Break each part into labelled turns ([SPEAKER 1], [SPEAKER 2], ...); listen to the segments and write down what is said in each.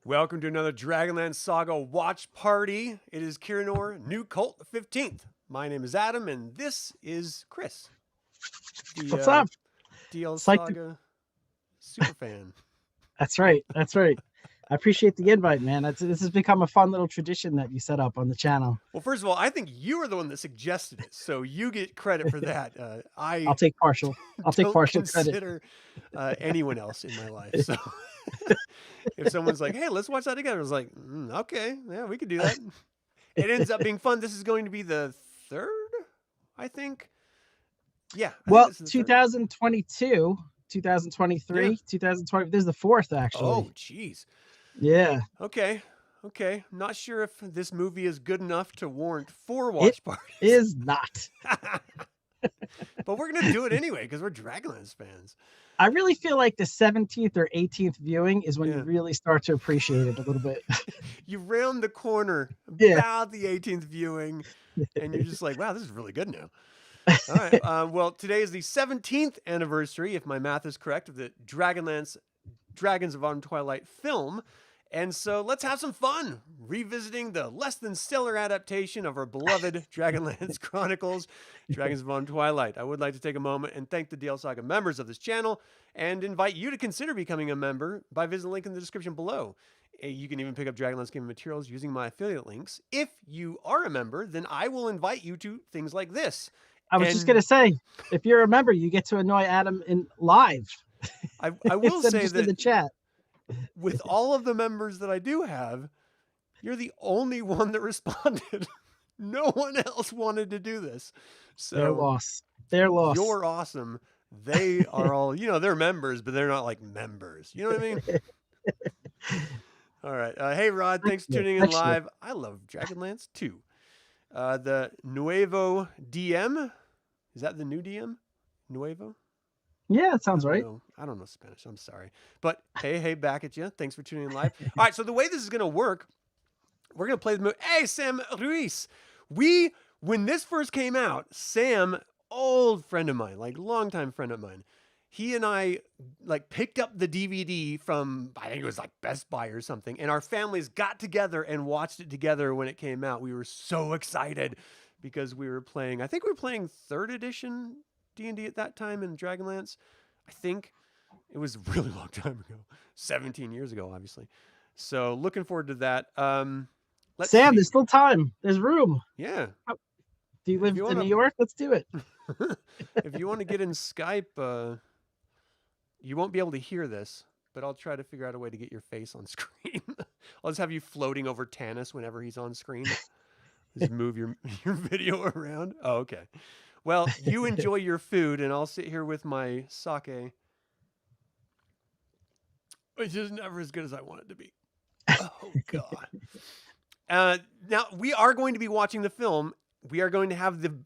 [SPEAKER 1] Welcome to another DragonLance Saga watch party. It is Kirinor, New Cult the 15th. My name is Adam, and this is Chris, the
[SPEAKER 2] What's up?
[SPEAKER 1] DL
[SPEAKER 2] It's like the-
[SPEAKER 1] Saga super fan.
[SPEAKER 2] That's right. That's right. I appreciate the invite, man. This has become a fun little tradition that you set up on the channel.
[SPEAKER 1] Well, first of all, I think you were the one that suggested it, so you get credit for that.
[SPEAKER 2] I'll take partial. I'll take partial credit.
[SPEAKER 1] Consider anyone else in my life. So if someone's like, "Hey, let's watch that together," I was like, "Okay, yeah, we could do that." It ends up being fun. This is going to be the third, I think. Yeah.
[SPEAKER 2] Well, 2022, 2023,
[SPEAKER 1] Yeah.
[SPEAKER 2] 2020. This is the fourth, actually.
[SPEAKER 1] Oh, geez.
[SPEAKER 2] Yeah.
[SPEAKER 1] Okay. Not sure if this movie is good enough to warrant 4 watch parties.
[SPEAKER 2] It is not.
[SPEAKER 1] But we're gonna do it anyway because we're Dragonlance fans.
[SPEAKER 2] I really feel like the 17th or 18th viewing is when you really start to appreciate it a little bit.
[SPEAKER 1] You round the corner
[SPEAKER 2] Yeah.
[SPEAKER 1] about the 18th viewing, and you're just like, wow, this is really good now. All right. Well, today is the 17th anniversary, if my math is correct, of the Dragons of Autumn Twilight film. And so let's have some fun revisiting the less than stellar adaptation of our beloved Dragonlance Chronicles, Dragons of Autumn Twilight. I would like to take a moment and thank the DL Saga members of this channel and invite you to consider becoming a member by visiting the link in the description below. You can even pick up Dragonlance game materials using my affiliate links. If you are a member, then I will invite you to things like this.
[SPEAKER 2] I was just going to say, if you're a member, you get to annoy Adam in live.
[SPEAKER 1] I will say
[SPEAKER 2] just
[SPEAKER 1] that
[SPEAKER 2] in the chat.
[SPEAKER 1] With all of the members that I do have, you're the only one that responded. No one else wanted to do this. So
[SPEAKER 2] They're lost. They're lost.
[SPEAKER 1] You're awesome. They are all, they're members, but they're not like members. You know what I mean? All right. Hey, Rod, thanks for tuning in live. I love Dragonlance too. The Nuevo DM. Is that the new DM? Nuevo?
[SPEAKER 2] Yeah, it sounds right.
[SPEAKER 1] I don't know Spanish. I'm sorry. But hey, back at you. Thanks for tuning in live. All right, so the way this is going to work, we're going to play the movie. Hey, Sam Ruiz. When this first came out, Sam, old friend of mine, like longtime friend of mine, he and I like picked up the DVD from, I think it was like Best Buy or something, and our families got together and watched it together when it came out. We were so excited because we were playing, I think we were playing 3rd edition D&D at that time in Dragonlance. I think it was a really long time ago, 17 years ago, obviously. So looking forward to that.
[SPEAKER 2] Sam, there's still time. There's room.
[SPEAKER 1] Yeah.
[SPEAKER 2] Do you live in New York? Let's do it.
[SPEAKER 1] If you want to get in Skype, you won't be able to hear this, but I'll try to figure out a way to get your face on screen. I'll just have you floating over Tanis whenever he's on screen. Just move your video around. Oh, okay. Well, you enjoy your food, and I'll sit here with my sake, which is never as good as I want it to be. Oh, God. Now, we are going to be watching the film. We are going to have the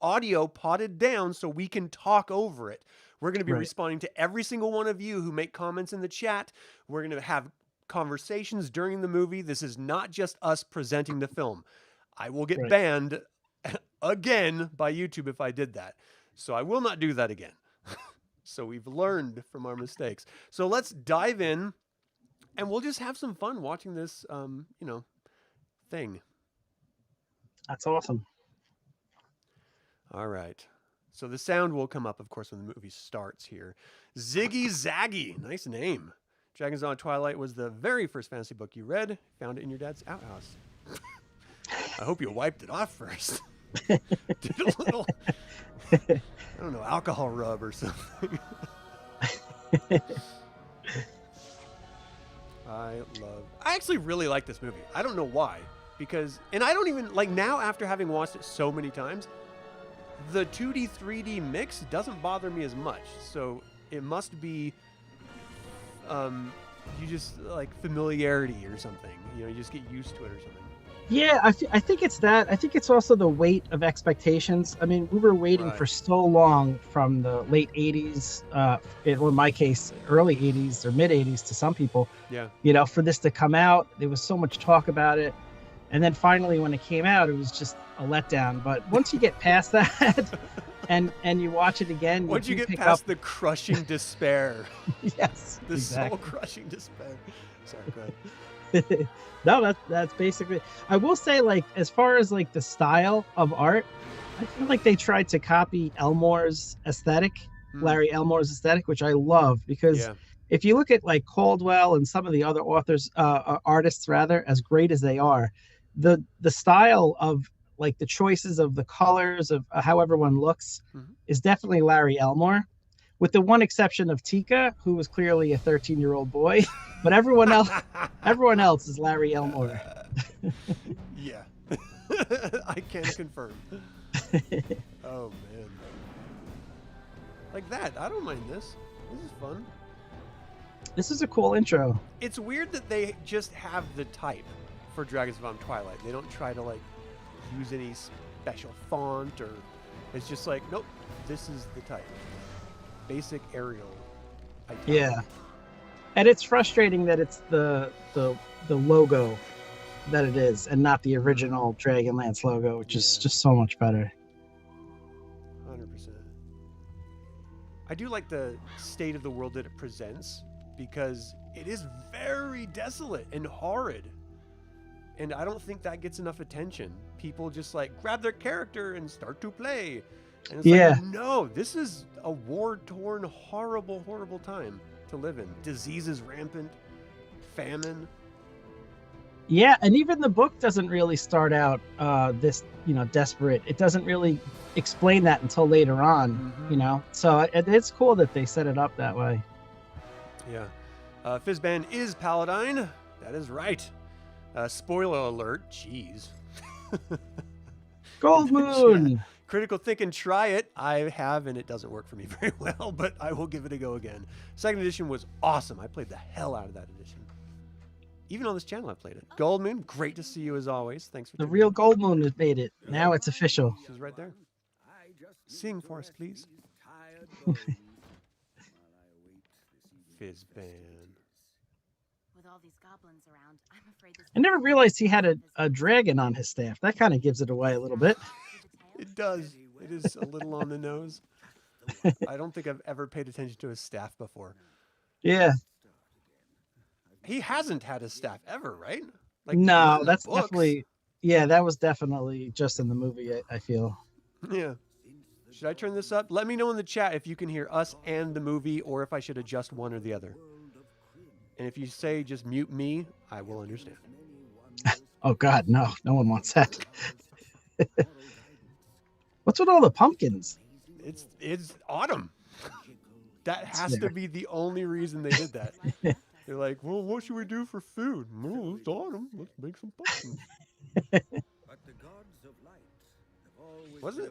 [SPEAKER 1] audio potted down so we can talk over it. We're going to be responding to every single one of you who make comments in the chat. We're going to have conversations during the movie. This is not just us presenting the film. I will get banned again by YouTube if I did that. So I will not do that again. So we've learned from our mistakes. So let's dive in and we'll just have some fun watching this, thing.
[SPEAKER 2] That's awesome.
[SPEAKER 1] All right. So the sound will come up, of course, when the movie starts here. Ziggy Zaggy. Nice name. Dragons of Twilight was the very first fantasy book you read. Found it in your dad's outhouse. I hope you wiped it off first. Did a little, I don't know, alcohol rub or something. I actually really like this movie. I don't know why. And I don't even, like now after having watched it so many times, the 2D, 3D mix doesn't bother me as much. So it must be, you just like familiarity or something. You just get used to it or something.
[SPEAKER 2] Yeah, I think it's that. I think it's also the weight of expectations. I mean, we were waiting for so long from the late 80s, in my case, early 80s or mid 80s to some people, for this to come out. There was so much talk about it. And then finally, when it came out, it was just a letdown. But once you get past that and you watch it again,
[SPEAKER 1] once you get past the crushing despair.
[SPEAKER 2] Yes,
[SPEAKER 1] the soul-crushing despair. Sorry, go ahead.
[SPEAKER 2] No, that's basically. I will say, like, as far as like the style of art, I feel like they tried to copy Elmore's aesthetic, Larry Elmore's aesthetic, which I love because
[SPEAKER 1] Yeah.
[SPEAKER 2] if you look at like Caldwell and some of the other authors, artists rather, as great as they are, the style of like the choices of the colors of how everyone looks is definitely Larry Elmore, with the one exception of Tika, who was clearly a 13-year-old boy, but everyone else is Larry Elmore.
[SPEAKER 1] Yeah. I can confirm. Oh man. Like that. I don't mind this. This is fun.
[SPEAKER 2] This is a cool intro.
[SPEAKER 1] It's weird that they just have the type for Autumn Twilight. They don't try to like use any special font, or it's just like, nope, this is the type. Basic Arial.
[SPEAKER 2] Yeah. And it's frustrating that it's the logo that it is and not the original Dragonlance logo, which is just so much better.
[SPEAKER 1] 100%. I do like the state of the world that it presents, because it is very desolate and horrid. And I don't think that gets enough attention. People just like grab their character and start to play. And it's like, no, this is a war-torn, horrible, horrible time to live in. Diseases rampant, famine.
[SPEAKER 2] Yeah, and even the book doesn't really start out this, desperate. It doesn't really explain that until later on, So it's cool that they set it up that way.
[SPEAKER 1] Yeah. Fizzban is Paladine. That is right. Spoiler alert. Jeez.
[SPEAKER 2] Goldmoon.
[SPEAKER 1] Critical Think and try it. I have, and it doesn't work for me very well, but I will give it a go again. Second edition was awesome. I played the hell out of that edition. Even on this channel, I played it. Goldmoon, great to see you as always. Thanks for
[SPEAKER 2] the real Goldmoon has made it. Now it's official.
[SPEAKER 1] She's right there. Sing for us, please. Fizzban.
[SPEAKER 3] With all these goblins around, I'm afraid
[SPEAKER 2] I never realized he had a dragon on his staff. That kind of gives it away a little bit.
[SPEAKER 1] It does. It is a little on the nose. I don't think I've ever paid attention to his staff before.
[SPEAKER 2] Yeah.
[SPEAKER 1] He hasn't had his staff ever, right? Like,
[SPEAKER 2] no, that's definitely, that was definitely just in the movie, I feel.
[SPEAKER 1] Yeah. Should I turn this up? Let me know in the chat if you can hear us and the movie, or if I should adjust one or the other. And if you say just mute me, I will understand.
[SPEAKER 2] Oh God, no one wants that. What's with all the pumpkins?
[SPEAKER 1] It's autumn. That has to be the only reason they did that. They're like, well, what should we do for food? Well, it's autumn. Let's make some pumpkins.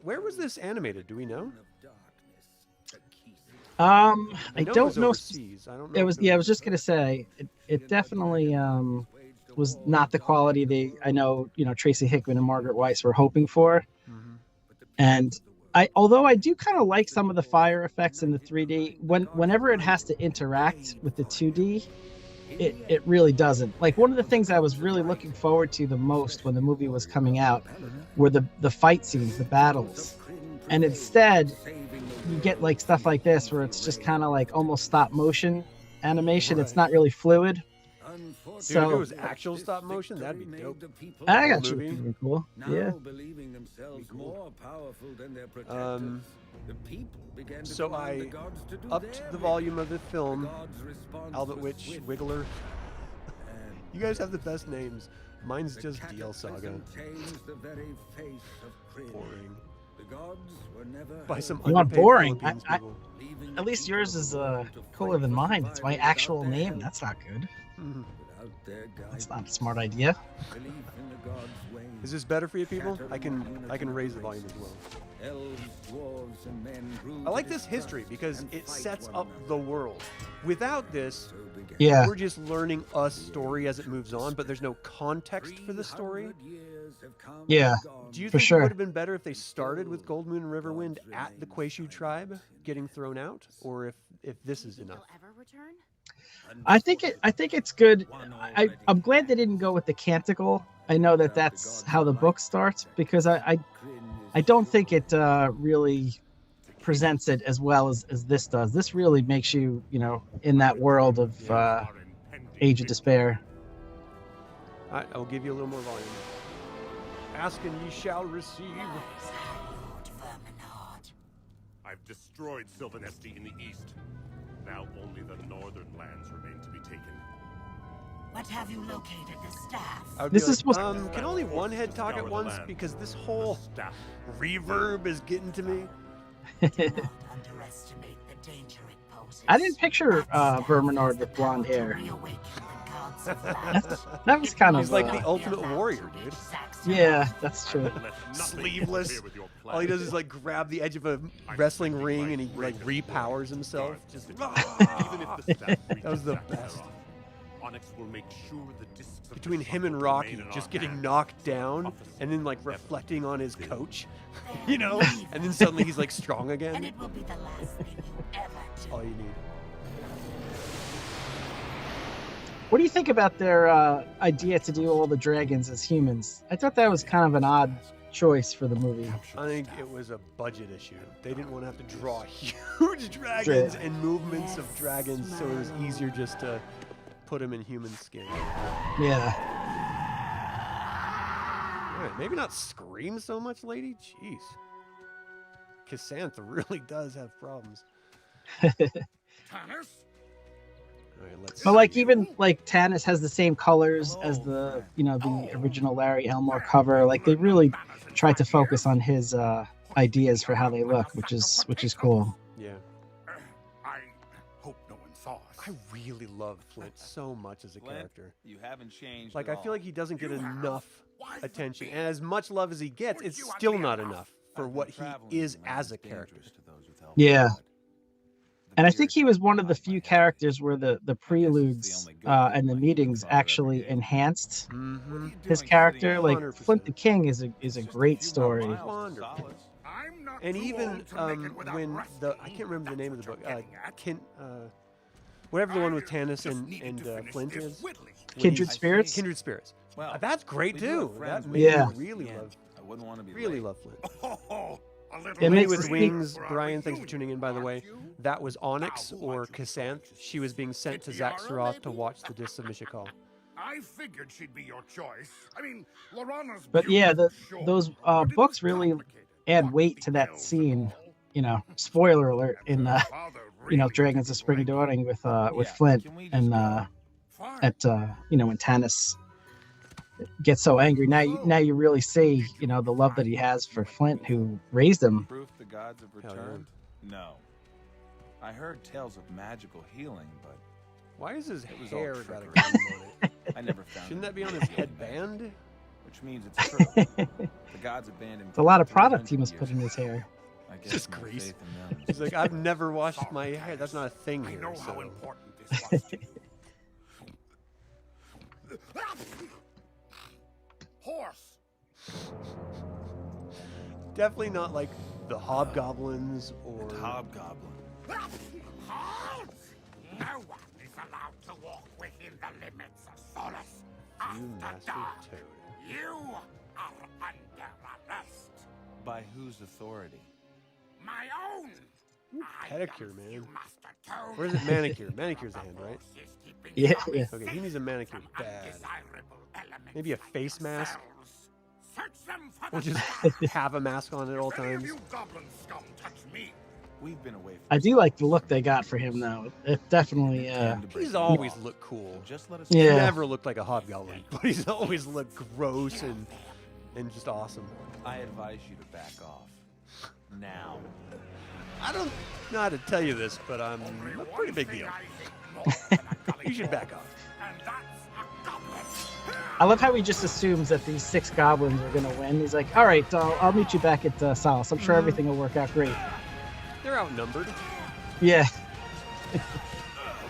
[SPEAKER 1] Where was this animated? Do we know?
[SPEAKER 2] I don't know.
[SPEAKER 1] Overseas. I don't know.
[SPEAKER 2] It was. Yeah, I was just gonna say it definitely was not the quality I know. Tracy Hickman and Margaret Weiss were hoping for. And although I do kind of like some of the fire effects in the 3D, whenever it has to interact with the 2D, it really doesn't. Like, one of the things I was really looking forward to the most when the movie was coming out were the fight scenes, the battles. And instead, you get like stuff like this where it's just kind of like almost stop motion animation. Right. It's not really fluid.
[SPEAKER 1] Dude, so if it was actual stop motion, that'd be dope.
[SPEAKER 2] I got you. Pretty cool. Yeah.
[SPEAKER 1] So I upped the volume of the film. Albert Witch, Wiggler. You guys have the best names. Mine's just DL Saga. Boring. By some
[SPEAKER 2] not boring. At least yours is cooler than mine. It's my actual name. That's not good. That's not a smart idea.
[SPEAKER 1] Is this better for you people? I can raise the volume as well. I like this history because it sets up the world. Without this, we're just learning a story as it moves on, but there's no context for the story.
[SPEAKER 2] Yeah,
[SPEAKER 1] do you think it would have been better if they started with Goldmoon and Riverwind at the Quayshu tribe getting thrown out, or if this is enough?
[SPEAKER 2] I think it's good. I'm glad they didn't go with the canticle. I know that's how the book starts, because I don't think it really presents it as well as this does. This really makes you in that world of Age of Despair.
[SPEAKER 1] All right, I'll give you a little more volume. Ask and ye shall receive.
[SPEAKER 4] I've destroyed Sylvanesti in the east. Now only the northern lands remain to be taken.
[SPEAKER 5] What have you located the staff?
[SPEAKER 2] This is supposed
[SPEAKER 1] can only one head talk at once? Because this whole reverb is getting to me.
[SPEAKER 5] Do not underestimate the danger it poses.
[SPEAKER 2] I didn't picture Verminard with blonde hair.
[SPEAKER 5] Reawaken the gods of light.
[SPEAKER 2] That was kind of
[SPEAKER 1] He's like the ultimate warrior, dude.
[SPEAKER 2] Yeah, that's true.
[SPEAKER 1] Sleeveless. All he does is like grab the edge of a wrestling ring and he like repowers himself. Just that was the best.
[SPEAKER 4] Onyx will make sure the discs of
[SPEAKER 1] Between
[SPEAKER 4] the
[SPEAKER 1] him and
[SPEAKER 4] circle
[SPEAKER 1] Rocky,
[SPEAKER 4] remain in
[SPEAKER 1] just
[SPEAKER 4] our
[SPEAKER 1] getting
[SPEAKER 4] hands.
[SPEAKER 1] knocked down and then like reflecting on his coach, you know, and then suddenly he's like strong
[SPEAKER 5] And
[SPEAKER 1] again.
[SPEAKER 5] it will be the last thing you ever do.
[SPEAKER 1] All you need.
[SPEAKER 2] What do you think about their idea to do all the dragons as humans? I thought that was kind of an odd choice for the movie.
[SPEAKER 1] I think it was a budget issue. They didn't want to have to draw huge dragons and movements of dragons, so it was easier just to put them in human skin.
[SPEAKER 2] Yeah.
[SPEAKER 1] All right, maybe not scream so much, lady. Jeez. Cassandra really does have problems.
[SPEAKER 4] Tanis?
[SPEAKER 1] All right, let's
[SPEAKER 2] But like
[SPEAKER 1] see.
[SPEAKER 2] even like Tanis has the same colors as the the original Larry Elmore cover. Like they really tried to focus on his ideas for how they look, which is cool.
[SPEAKER 1] Yeah.
[SPEAKER 4] I hope no one saw us.
[SPEAKER 1] I really love Flint so much as a
[SPEAKER 6] Flint,
[SPEAKER 1] character.
[SPEAKER 6] You haven't changed.
[SPEAKER 1] Like,
[SPEAKER 6] at
[SPEAKER 1] I feel
[SPEAKER 6] all.
[SPEAKER 1] like he doesn't get
[SPEAKER 4] You have.
[SPEAKER 1] enough
[SPEAKER 4] Why
[SPEAKER 1] attention.
[SPEAKER 4] the
[SPEAKER 1] And as much love as he gets,
[SPEAKER 4] Would
[SPEAKER 1] it's
[SPEAKER 4] you
[SPEAKER 1] still
[SPEAKER 4] have
[SPEAKER 1] not
[SPEAKER 4] been
[SPEAKER 1] enough for
[SPEAKER 6] I've been
[SPEAKER 1] what he
[SPEAKER 6] traveling
[SPEAKER 1] is
[SPEAKER 6] in lands
[SPEAKER 1] as a character.
[SPEAKER 6] dangerous to those with
[SPEAKER 2] Yeah.
[SPEAKER 6] blood. The
[SPEAKER 2] And I
[SPEAKER 6] beard
[SPEAKER 2] think he was one of the
[SPEAKER 6] off my
[SPEAKER 2] few
[SPEAKER 6] head.
[SPEAKER 2] characters where the
[SPEAKER 6] the
[SPEAKER 2] preludes
[SPEAKER 6] only good
[SPEAKER 2] and
[SPEAKER 6] thing
[SPEAKER 2] the
[SPEAKER 6] my
[SPEAKER 2] meetings
[SPEAKER 6] grandfather ever
[SPEAKER 2] actually
[SPEAKER 6] gave.
[SPEAKER 2] enhanced
[SPEAKER 6] What are
[SPEAKER 1] Mm-hmm.
[SPEAKER 6] you
[SPEAKER 2] his
[SPEAKER 6] doing
[SPEAKER 2] character.
[SPEAKER 6] sitting
[SPEAKER 2] Like
[SPEAKER 1] 100%.
[SPEAKER 2] Flint the King is a
[SPEAKER 6] Just a
[SPEAKER 2] great
[SPEAKER 6] few
[SPEAKER 2] story.
[SPEAKER 6] more miles to
[SPEAKER 1] Wonderful.
[SPEAKER 6] Solace.
[SPEAKER 4] I'm not
[SPEAKER 1] And
[SPEAKER 4] too
[SPEAKER 1] even
[SPEAKER 4] old to make it without
[SPEAKER 1] when
[SPEAKER 4] resting.
[SPEAKER 1] the I can't remember the name of the book.
[SPEAKER 4] That's what you're getting at.
[SPEAKER 1] Whatever the one with
[SPEAKER 4] I
[SPEAKER 1] Tanis
[SPEAKER 4] just needed
[SPEAKER 1] and
[SPEAKER 4] to finish
[SPEAKER 1] Flint
[SPEAKER 4] this
[SPEAKER 1] is.
[SPEAKER 4] whittling.
[SPEAKER 1] when
[SPEAKER 2] Kindred
[SPEAKER 1] he's-
[SPEAKER 2] Spirits?
[SPEAKER 1] Kindred Spirits.
[SPEAKER 6] Well,
[SPEAKER 1] That's great
[SPEAKER 6] we do
[SPEAKER 1] too.
[SPEAKER 6] have friends
[SPEAKER 1] That
[SPEAKER 6] with
[SPEAKER 1] made
[SPEAKER 2] Yeah.
[SPEAKER 1] me really
[SPEAKER 6] and
[SPEAKER 1] love
[SPEAKER 6] I wouldn't want to be
[SPEAKER 1] really
[SPEAKER 6] late.
[SPEAKER 1] love Flint.
[SPEAKER 4] Oh, a little
[SPEAKER 2] It
[SPEAKER 1] Lady
[SPEAKER 2] makes
[SPEAKER 1] with
[SPEAKER 2] the
[SPEAKER 1] Wings,
[SPEAKER 4] for our
[SPEAKER 1] Brian, thanks for
[SPEAKER 4] reunion,
[SPEAKER 1] tuning in, by the way.
[SPEAKER 4] aren't you?
[SPEAKER 1] That was Onyx
[SPEAKER 4] Now, who
[SPEAKER 1] or
[SPEAKER 4] might you
[SPEAKER 1] Cassandra.
[SPEAKER 4] call
[SPEAKER 1] She was being sent to
[SPEAKER 4] Tiara,
[SPEAKER 1] Zaxxaroth to
[SPEAKER 4] maybe?
[SPEAKER 1] watch the Discs of Mishakal.
[SPEAKER 4] I figured she'd be your choice. I mean, Lorana's
[SPEAKER 2] But yeah,
[SPEAKER 4] beautiful, sure,
[SPEAKER 2] those
[SPEAKER 4] but it
[SPEAKER 2] books
[SPEAKER 4] was
[SPEAKER 2] really
[SPEAKER 4] complicated.
[SPEAKER 2] add
[SPEAKER 4] Walk
[SPEAKER 2] weight
[SPEAKER 4] the
[SPEAKER 2] to that
[SPEAKER 4] elves
[SPEAKER 2] scene.
[SPEAKER 4] and all.
[SPEAKER 2] Spoiler alert
[SPEAKER 4] And
[SPEAKER 2] in
[SPEAKER 4] her father
[SPEAKER 2] Dragons of
[SPEAKER 4] really
[SPEAKER 2] Spring
[SPEAKER 4] did
[SPEAKER 2] Dawning with
[SPEAKER 6] Yeah,
[SPEAKER 2] Flint
[SPEAKER 6] can we just
[SPEAKER 2] and
[SPEAKER 6] go?
[SPEAKER 4] Fine.
[SPEAKER 2] at when Tanis gets so angry. Now you really see the love that he has for Flint, who raised him.
[SPEAKER 6] Proof the gods have
[SPEAKER 1] Hell yeah.
[SPEAKER 6] returned? No. I heard tales of magical healing, but
[SPEAKER 1] Why is his
[SPEAKER 6] It was all
[SPEAKER 1] hair got a
[SPEAKER 6] trickery.
[SPEAKER 1] gleam on it?
[SPEAKER 6] I never found
[SPEAKER 1] Shouldn't
[SPEAKER 6] it
[SPEAKER 1] that be on his
[SPEAKER 6] healing magic,
[SPEAKER 1] headband?
[SPEAKER 6] Which means it's true. The gods abandoned.
[SPEAKER 2] It's a lot of
[SPEAKER 6] me
[SPEAKER 2] product he
[SPEAKER 6] 300
[SPEAKER 2] must put in
[SPEAKER 6] years
[SPEAKER 2] his hair.
[SPEAKER 6] I guess
[SPEAKER 1] Just
[SPEAKER 6] my
[SPEAKER 1] grease.
[SPEAKER 6] faith in them is
[SPEAKER 1] He's like, I've never washed my hair. That's not a thing
[SPEAKER 4] I
[SPEAKER 1] here.
[SPEAKER 4] know how
[SPEAKER 1] So.
[SPEAKER 4] important this was to you. Horse.
[SPEAKER 1] Definitely not like the hobgoblins or.
[SPEAKER 6] hobgoblin.
[SPEAKER 4] Halt! No one is allowed to walk within the limits of Solace.
[SPEAKER 1] You
[SPEAKER 4] After
[SPEAKER 1] master
[SPEAKER 4] dark,
[SPEAKER 1] toad.
[SPEAKER 4] you are under arrest.
[SPEAKER 6] By whose authority?
[SPEAKER 4] My own. I
[SPEAKER 1] pedicure,
[SPEAKER 4] am
[SPEAKER 1] man.
[SPEAKER 4] you, Master Toad.
[SPEAKER 1] Where's it? Manicure. Manicure's the hand, right?
[SPEAKER 4] Horse is keeping
[SPEAKER 2] Yeah,
[SPEAKER 4] zombies
[SPEAKER 2] yeah.
[SPEAKER 1] Okay, he needs a manicure
[SPEAKER 4] from
[SPEAKER 1] bad.
[SPEAKER 4] undesirable elements
[SPEAKER 1] Maybe a
[SPEAKER 4] like
[SPEAKER 1] face mask?
[SPEAKER 4] yourselves. Search them for
[SPEAKER 1] Or
[SPEAKER 4] the
[SPEAKER 1] just
[SPEAKER 4] staff.
[SPEAKER 1] have a mask on at all
[SPEAKER 4] If any of
[SPEAKER 1] times.
[SPEAKER 4] you goblin scum touch me,
[SPEAKER 6] We've been away from
[SPEAKER 2] I do like the look they got for him, though. It definitely.
[SPEAKER 6] intend to break
[SPEAKER 1] He's
[SPEAKER 6] the
[SPEAKER 1] always
[SPEAKER 6] law.
[SPEAKER 1] looked cool.
[SPEAKER 6] So just let us
[SPEAKER 2] Yeah.
[SPEAKER 1] Never looked like a hobgoblin, but he's always looked gross and just awesome.
[SPEAKER 6] I advise you to back off. Now.
[SPEAKER 1] I don't know how to tell you this, but I'm
[SPEAKER 4] only
[SPEAKER 1] a
[SPEAKER 4] one
[SPEAKER 1] pretty big
[SPEAKER 4] thing
[SPEAKER 1] deal.
[SPEAKER 4] I hate more than a gully
[SPEAKER 1] You should
[SPEAKER 4] dog,
[SPEAKER 1] back off.
[SPEAKER 4] and that's a goblin.
[SPEAKER 2] I love how he just assumes that these 6 goblins are gonna win. He's like, "All right, I'll meet you back at Solace. I'm sure everything will work out great."
[SPEAKER 1] They're outnumbered.
[SPEAKER 2] Yeah.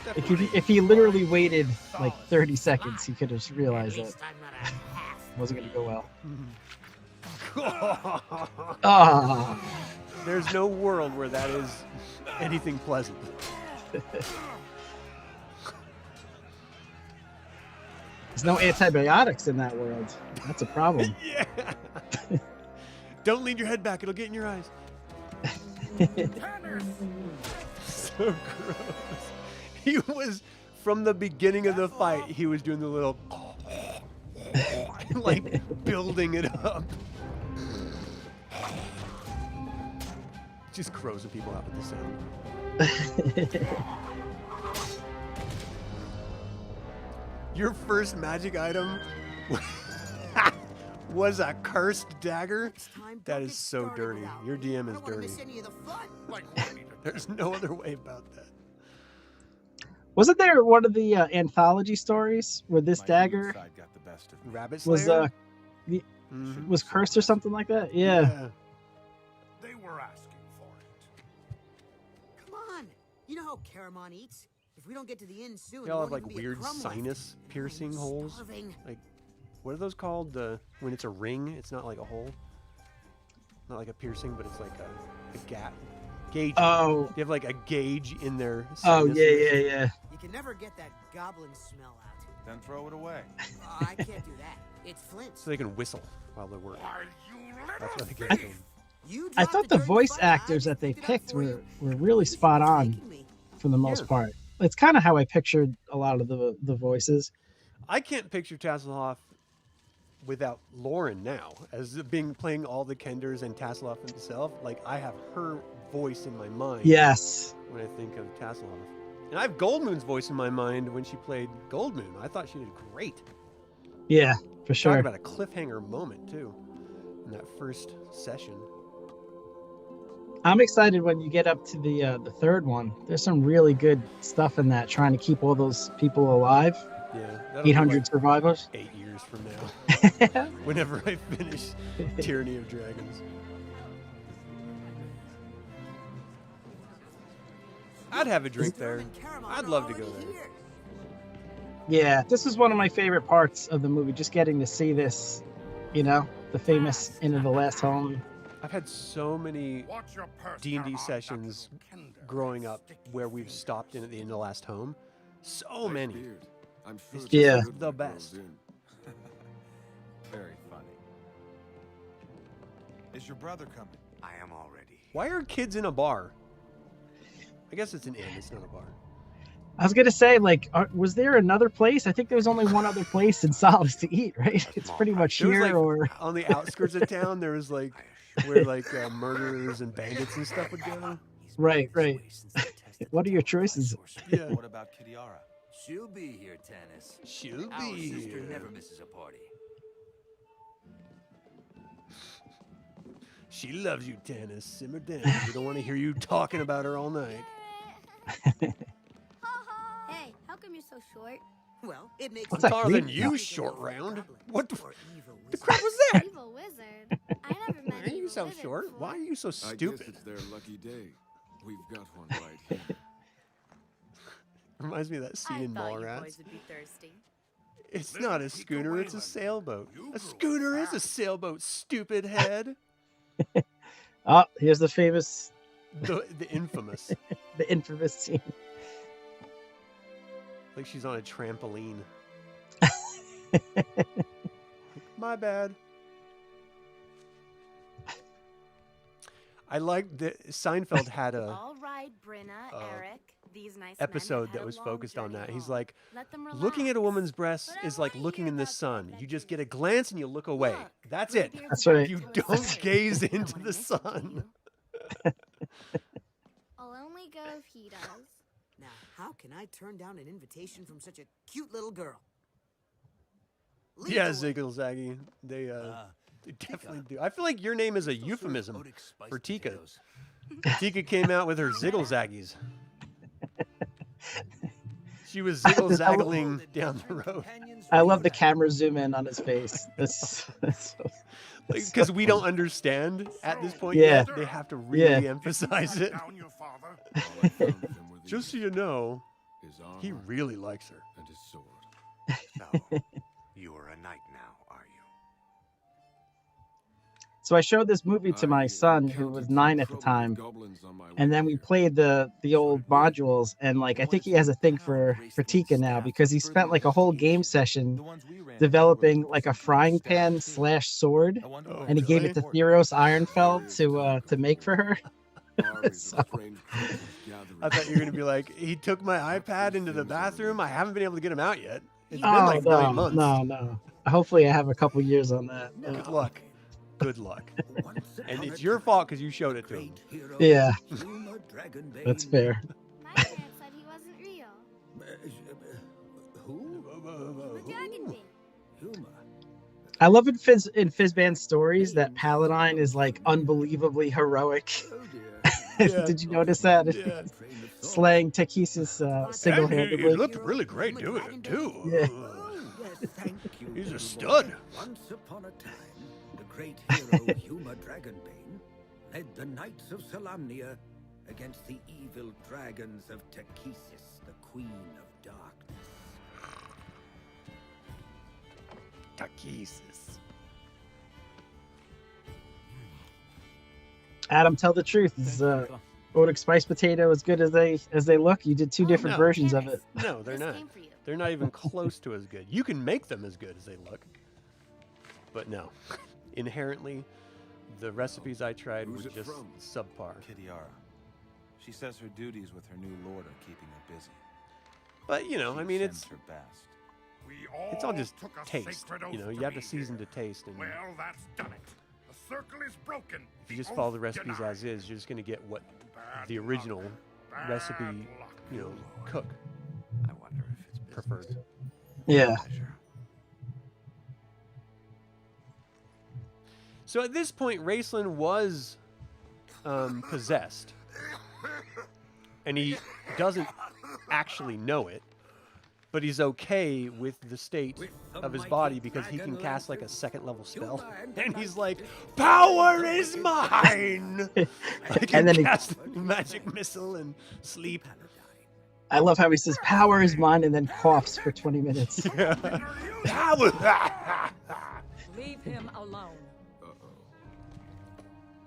[SPEAKER 1] Definitely.
[SPEAKER 2] If he literally waited like 30 seconds, he could have realized that
[SPEAKER 5] At least I'm not a half.
[SPEAKER 2] it wasn't gonna go well.
[SPEAKER 1] Mm-hmm.
[SPEAKER 2] Ah.
[SPEAKER 1] There's no world where that is anything pleasant.
[SPEAKER 2] There's no antibiotics in that world. That's a problem.
[SPEAKER 1] Yeah. Don't lean your head back; it'll get in your eyes.
[SPEAKER 4] Tanis!
[SPEAKER 1] So gross. He was from the beginning of the fight. He was doing the little. like building it up. Just grossing people out with the sound. Your first magic item was a cursed dagger? That is so dirty. Your DM is dirty. There's no other way about that.
[SPEAKER 2] Wasn't there one of the anthology stories where this dagger
[SPEAKER 6] Got the best of me.
[SPEAKER 1] Rabbit
[SPEAKER 2] was
[SPEAKER 1] Slayer?
[SPEAKER 2] was cursed or something like that? Yeah.
[SPEAKER 4] They were asking for it.
[SPEAKER 5] Come on. You know how Caramon eats? If we don't get to the inn soon,
[SPEAKER 1] They all
[SPEAKER 5] there
[SPEAKER 1] have
[SPEAKER 5] won't
[SPEAKER 1] like
[SPEAKER 5] even be a
[SPEAKER 1] weird
[SPEAKER 5] crumb left.
[SPEAKER 1] sinus piercing
[SPEAKER 5] I'm
[SPEAKER 1] holes.
[SPEAKER 5] starving.
[SPEAKER 1] Like, what are those called? When it's a ring, it's not like a hole. Not like a piercing, but it's like a gap. Gauge.
[SPEAKER 2] Oh.
[SPEAKER 1] They have like a gauge in their
[SPEAKER 2] Oh
[SPEAKER 1] sinus.
[SPEAKER 2] yeah.
[SPEAKER 5] You can never get that goblin smell out.
[SPEAKER 6] Then throw it away.
[SPEAKER 5] I can't do that. It's flint.
[SPEAKER 1] So they can whistle while they're working.
[SPEAKER 4] Why, you
[SPEAKER 1] That's why they
[SPEAKER 4] little
[SPEAKER 1] get
[SPEAKER 4] thief!
[SPEAKER 1] them.
[SPEAKER 5] You
[SPEAKER 2] I
[SPEAKER 5] dropped
[SPEAKER 2] thought the
[SPEAKER 5] dirty
[SPEAKER 2] voice
[SPEAKER 5] fire, I
[SPEAKER 2] actors that
[SPEAKER 5] just
[SPEAKER 2] they
[SPEAKER 5] picked it up
[SPEAKER 2] picked
[SPEAKER 5] for you.
[SPEAKER 2] were really
[SPEAKER 5] You
[SPEAKER 2] spot
[SPEAKER 5] should've
[SPEAKER 2] on
[SPEAKER 5] taken me.
[SPEAKER 2] for the most
[SPEAKER 1] Yeah.
[SPEAKER 2] part. It's kind of how I pictured a lot of the voices.
[SPEAKER 1] I can't picture Tasselhoff without Lauren now, as being playing all the Kenders and Tasselhoff himself. Like, I have her voice in my mind
[SPEAKER 2] Yes.
[SPEAKER 1] when I think of Tasselhoff. And I have Goldmoon's voice in my mind when she played Goldmoon. I thought she did great.
[SPEAKER 2] Yeah, for
[SPEAKER 1] Talk
[SPEAKER 2] sure.
[SPEAKER 1] about a cliffhanger moment, too, in that first session.
[SPEAKER 2] I'm excited when you get up to the third one. There's some really good stuff in that, trying to keep all those people alive.
[SPEAKER 1] Yeah. that'll be
[SPEAKER 2] 800
[SPEAKER 1] like
[SPEAKER 2] survivors.
[SPEAKER 1] 8 years from now, whenever I finish Tyranny of Dragons. I'd have a drink there.
[SPEAKER 5] Storm and Caramon
[SPEAKER 1] I'd
[SPEAKER 5] are
[SPEAKER 1] love to go
[SPEAKER 5] already
[SPEAKER 1] there.
[SPEAKER 5] here.
[SPEAKER 2] Yeah, this is one of my favorite parts of the movie, just getting to see this, the famous Inn of the Last Home.
[SPEAKER 1] I've had so many
[SPEAKER 4] Watch your purse,
[SPEAKER 1] D&D
[SPEAKER 4] Caramon,
[SPEAKER 1] sessions
[SPEAKER 4] that little Kender
[SPEAKER 1] growing
[SPEAKER 4] will
[SPEAKER 1] up
[SPEAKER 4] stick you
[SPEAKER 1] where
[SPEAKER 4] for
[SPEAKER 1] we've
[SPEAKER 4] years.
[SPEAKER 1] stopped in at the end of the last home. So many.
[SPEAKER 7] I'm sure
[SPEAKER 1] It's
[SPEAKER 7] it's
[SPEAKER 2] Yeah.
[SPEAKER 7] good
[SPEAKER 1] the
[SPEAKER 7] when it
[SPEAKER 1] best.
[SPEAKER 7] grows in.
[SPEAKER 6] Very funny. Is your brother coming?
[SPEAKER 4] I am already.
[SPEAKER 1] Why are kids in a bar? I guess it's an inn, it's not a bar.
[SPEAKER 2] I was gonna say, was there another place? I think there was only one other place in Solace to eat, right? It's pretty much
[SPEAKER 1] There was
[SPEAKER 2] here
[SPEAKER 1] like,
[SPEAKER 2] or
[SPEAKER 1] on the outskirts of town, there was like where like murderers and bandits and stuff would go.
[SPEAKER 2] right. What are your choices?
[SPEAKER 1] Yeah.
[SPEAKER 6] What about Kitiara?
[SPEAKER 8] She'll be here, Tanis.
[SPEAKER 1] She'll
[SPEAKER 8] Our
[SPEAKER 1] be
[SPEAKER 8] sister
[SPEAKER 1] here.
[SPEAKER 8] never misses a party.
[SPEAKER 1] She loves you, Tanis. Simmer down. We don't want to hear you talking about her all night.
[SPEAKER 3] Hey, how come you're so short?
[SPEAKER 5] Well, it makes
[SPEAKER 2] What's
[SPEAKER 5] sense.
[SPEAKER 2] that
[SPEAKER 1] Taller than
[SPEAKER 2] creep?
[SPEAKER 1] you,
[SPEAKER 5] No.
[SPEAKER 1] short round.
[SPEAKER 5] Goblins
[SPEAKER 1] What the,
[SPEAKER 5] or evil
[SPEAKER 1] the
[SPEAKER 5] wizards.
[SPEAKER 1] crap was that?
[SPEAKER 3] Evil wizard. I never met
[SPEAKER 1] Why are
[SPEAKER 3] an
[SPEAKER 1] you
[SPEAKER 3] evil
[SPEAKER 1] so
[SPEAKER 3] wizard
[SPEAKER 1] short?
[SPEAKER 3] before.
[SPEAKER 1] Why are you so
[SPEAKER 7] I guess
[SPEAKER 1] stupid?
[SPEAKER 7] it's their lucky day. We've got one right here.
[SPEAKER 1] Reminds me of that scene
[SPEAKER 3] I
[SPEAKER 1] in
[SPEAKER 3] thought you
[SPEAKER 1] Mallrats.
[SPEAKER 3] boys would be thirsty.
[SPEAKER 1] It's
[SPEAKER 4] Little
[SPEAKER 1] not a
[SPEAKER 4] Kika
[SPEAKER 1] schooner, it's a
[SPEAKER 4] Whalen,
[SPEAKER 1] sailboat.
[SPEAKER 4] you
[SPEAKER 1] A
[SPEAKER 4] grew
[SPEAKER 1] schooner is a
[SPEAKER 4] fast.
[SPEAKER 1] sailboat, stupid head.
[SPEAKER 2] Oh, here's the famous,
[SPEAKER 1] The infamous.
[SPEAKER 2] the infamous scene.
[SPEAKER 1] Like she's on a trampoline. My bad. I like that Seinfeld had a
[SPEAKER 3] All right, Brenna,
[SPEAKER 1] uh,
[SPEAKER 3] Eric. These nice
[SPEAKER 1] episode
[SPEAKER 3] men have
[SPEAKER 1] that
[SPEAKER 3] had a
[SPEAKER 1] was
[SPEAKER 3] long
[SPEAKER 1] focused on
[SPEAKER 3] journey
[SPEAKER 1] that. He's
[SPEAKER 3] home.
[SPEAKER 1] like,
[SPEAKER 3] Let them
[SPEAKER 1] looking at a
[SPEAKER 3] relax.
[SPEAKER 1] woman's breasts
[SPEAKER 3] But I
[SPEAKER 1] is like
[SPEAKER 3] wanna
[SPEAKER 1] looking
[SPEAKER 3] hear
[SPEAKER 1] in the
[SPEAKER 3] about your
[SPEAKER 1] sun. You just get a
[SPEAKER 3] adventures.
[SPEAKER 1] glance and you look away.
[SPEAKER 3] Look,
[SPEAKER 1] That's it.
[SPEAKER 3] Bluebeard's
[SPEAKER 2] That's
[SPEAKER 3] about
[SPEAKER 2] right.
[SPEAKER 3] to
[SPEAKER 1] You
[SPEAKER 3] do a
[SPEAKER 1] don't
[SPEAKER 3] secret.
[SPEAKER 1] gaze
[SPEAKER 3] I don't
[SPEAKER 1] into
[SPEAKER 3] wanna
[SPEAKER 1] the
[SPEAKER 3] miss it, do
[SPEAKER 1] sun.
[SPEAKER 3] you? I'll only go if he does.
[SPEAKER 5] Now, how can I turn down an invitation from such a cute little girl? Lead
[SPEAKER 1] Yeah,
[SPEAKER 5] the way.
[SPEAKER 1] Ziggle-Zaggy. They definitely do. I feel like your name is a euphemism for Tika. Tika came out with her Ziggle-Zaggies. She was ziggle-zaggling down the road.
[SPEAKER 2] I love the camera zoom in on his face. That's so,
[SPEAKER 1] Because we don't understand at this point
[SPEAKER 2] Yeah.
[SPEAKER 1] yet. They have to really
[SPEAKER 2] Yeah.
[SPEAKER 1] emphasize it.
[SPEAKER 4] Down your father.
[SPEAKER 7] All I found of him were the
[SPEAKER 1] Just so you know,
[SPEAKER 7] his armor
[SPEAKER 1] he really likes her.
[SPEAKER 7] and his sword.
[SPEAKER 4] So, you are a knight now, are you?
[SPEAKER 2] So I showed this movie to my
[SPEAKER 7] I
[SPEAKER 2] son, who
[SPEAKER 7] counted
[SPEAKER 2] was
[SPEAKER 7] some
[SPEAKER 2] 9 at the
[SPEAKER 7] trouble with
[SPEAKER 2] time,
[SPEAKER 7] goblins on my way
[SPEAKER 2] and then we
[SPEAKER 7] here.
[SPEAKER 2] played the old modules, and I think he has a thing for Tika now because he spent like a whole game session
[SPEAKER 6] The ones we ran
[SPEAKER 2] developing
[SPEAKER 6] into
[SPEAKER 2] like a
[SPEAKER 6] were
[SPEAKER 2] frying
[SPEAKER 6] staff
[SPEAKER 2] pan
[SPEAKER 6] too.
[SPEAKER 2] / sword,
[SPEAKER 6] I wonder
[SPEAKER 1] Oh,
[SPEAKER 6] why
[SPEAKER 2] and he
[SPEAKER 6] they're
[SPEAKER 2] gave
[SPEAKER 1] really?
[SPEAKER 2] it to
[SPEAKER 6] important.
[SPEAKER 2] Theros Ironfeld to make for her.
[SPEAKER 7] Armies
[SPEAKER 2] So-
[SPEAKER 7] of strange creatures gathering.
[SPEAKER 1] I thought you were going to be like, he took my iPad into the bathroom. I haven't been able to get him out yet. It's been
[SPEAKER 2] Oh
[SPEAKER 1] like 9 months.
[SPEAKER 2] no! Hopefully, I have a couple years on that.
[SPEAKER 1] Good luck. Good luck. And it's your fault because you showed it to him.
[SPEAKER 2] Yeah, that's fair.
[SPEAKER 3] My parents said he wasn't real. The dragon being.
[SPEAKER 2] I love in Fizban's stories that Paladine is like unbelievably heroic.
[SPEAKER 1] Yeah.
[SPEAKER 2] Did you notice that?
[SPEAKER 1] Yeah.
[SPEAKER 2] Slaying Takhisis
[SPEAKER 1] And
[SPEAKER 2] single-handedly.
[SPEAKER 1] he looked really great doing it too.
[SPEAKER 2] Yeah.
[SPEAKER 1] He's a stud.
[SPEAKER 8] Once upon a time, the great hero Huma Dragonbane led the Knights of Solamnia against the evil dragons of Takhisis, the Queen of Darkness.
[SPEAKER 1] Takhisis.
[SPEAKER 2] Adam, tell the truth. Is Otic Spice Potato as good as they look? You did two different
[SPEAKER 1] no.
[SPEAKER 2] versions of it.
[SPEAKER 1] No, they're
[SPEAKER 3] This
[SPEAKER 1] not.
[SPEAKER 3] came for you.
[SPEAKER 1] They're not even close to as good. You can make them as good as they look, but no. Inherently, the recipes I tried
[SPEAKER 7] Who's
[SPEAKER 1] were
[SPEAKER 7] it
[SPEAKER 1] just
[SPEAKER 7] from?
[SPEAKER 1] subpar.
[SPEAKER 6] Kitiara. She says her duties with her new lord are keeping her busy.
[SPEAKER 1] But you know,
[SPEAKER 6] She
[SPEAKER 1] I mean,
[SPEAKER 6] sends
[SPEAKER 1] it's
[SPEAKER 6] her best.
[SPEAKER 1] it's all just
[SPEAKER 4] took a
[SPEAKER 1] taste.
[SPEAKER 4] sacred oath
[SPEAKER 1] You know,
[SPEAKER 4] to
[SPEAKER 1] you have
[SPEAKER 4] be
[SPEAKER 1] to season
[SPEAKER 4] here.
[SPEAKER 1] to taste, and
[SPEAKER 4] Well, that's done it. The circle is broken.
[SPEAKER 1] if you just follow the recipes as is, you're just going to get what the original recipe, you know, cook
[SPEAKER 8] I wonder if it's
[SPEAKER 1] preferred.
[SPEAKER 2] Yeah.
[SPEAKER 8] pleasure.
[SPEAKER 1] So at this point, Raistlin was possessed, and he doesn't actually know it, but he's okay with the state of his body because he can cast like a second level spell, and he's like, "Power is mine." I can
[SPEAKER 2] And then he-
[SPEAKER 1] cast magic missile and sleep.
[SPEAKER 2] I love how he says power is mine and then coughs for 20 minutes.
[SPEAKER 1] Power.
[SPEAKER 9] Leave him alone.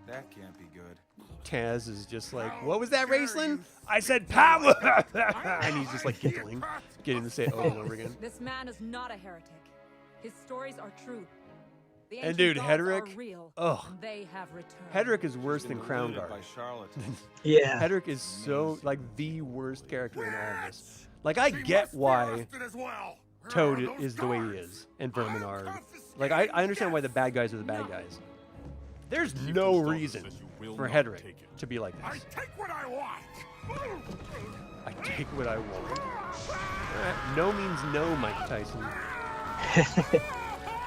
[SPEAKER 6] That can't be good.
[SPEAKER 1] Taz is just like, "What was that, Raistlin? I said power," and he's just like giggling, getting to say it over and over again.
[SPEAKER 9] This man is not a heretic. His stories are true. The
[SPEAKER 1] And
[SPEAKER 9] ancient
[SPEAKER 1] dude,
[SPEAKER 9] gods
[SPEAKER 1] Hedrick,
[SPEAKER 9] are real,
[SPEAKER 1] ugh.
[SPEAKER 9] and they have returned.
[SPEAKER 1] Hedrick is worse than
[SPEAKER 6] Been
[SPEAKER 1] Crown
[SPEAKER 6] deluded
[SPEAKER 1] Guard.
[SPEAKER 6] by charlatans.
[SPEAKER 2] Yeah.
[SPEAKER 1] Hedrick is so like the worst character in all of this. Like I get why Toad is the way he is, and Vermin are. Like I understand why the bad guys are the bad guys. There's no reason for Hedrick to be like
[SPEAKER 4] I
[SPEAKER 1] this.
[SPEAKER 4] take what I want.
[SPEAKER 1] I take what I want. All right, no means no, Mike Tyson.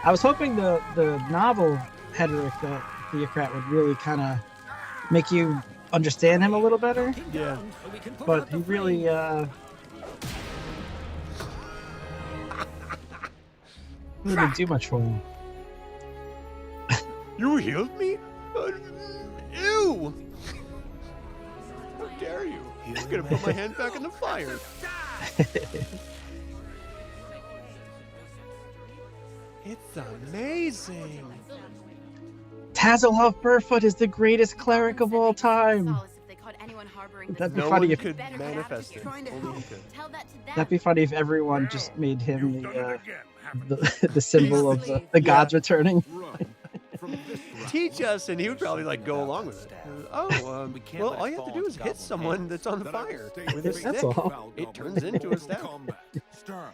[SPEAKER 2] I was hoping the novel Hedrick, the Theocrat, would really kind of make you understand him a little better.
[SPEAKER 1] Yeah.
[SPEAKER 2] But he really didn't do much for him.
[SPEAKER 1] You healed me? Ew! How dare you? I'm gonna put my hand back in the fire. It's amazing.
[SPEAKER 2] Tazilov Burfoot is the greatest cleric of all time.
[SPEAKER 3] Solace if they caught anyone harboring this
[SPEAKER 2] That'd be
[SPEAKER 1] No
[SPEAKER 2] funny
[SPEAKER 1] one
[SPEAKER 2] if
[SPEAKER 1] could
[SPEAKER 3] better
[SPEAKER 1] manifest it.
[SPEAKER 3] capture.
[SPEAKER 1] Only he could.
[SPEAKER 3] Tell that to them.
[SPEAKER 2] that'd be funny if everyone just made him
[SPEAKER 4] You've done it again, haven't
[SPEAKER 2] the symbol of the gods returning.
[SPEAKER 7] Run from this round.
[SPEAKER 1] Teach us, and he would probably like go along with it. Oh,
[SPEAKER 6] We can't
[SPEAKER 1] well,
[SPEAKER 6] let
[SPEAKER 1] all
[SPEAKER 6] it
[SPEAKER 1] you have to
[SPEAKER 6] fall
[SPEAKER 1] do is
[SPEAKER 6] into
[SPEAKER 1] hit
[SPEAKER 6] goblin
[SPEAKER 1] someone
[SPEAKER 6] hands.
[SPEAKER 1] that's on
[SPEAKER 7] That I will
[SPEAKER 1] fire
[SPEAKER 7] stay
[SPEAKER 1] with a
[SPEAKER 7] faithful
[SPEAKER 2] That's
[SPEAKER 1] stick.
[SPEAKER 2] all.
[SPEAKER 7] Val
[SPEAKER 1] It
[SPEAKER 7] Goblin
[SPEAKER 1] turns into a
[SPEAKER 7] in
[SPEAKER 1] staff.
[SPEAKER 7] combat.
[SPEAKER 6] Sturm.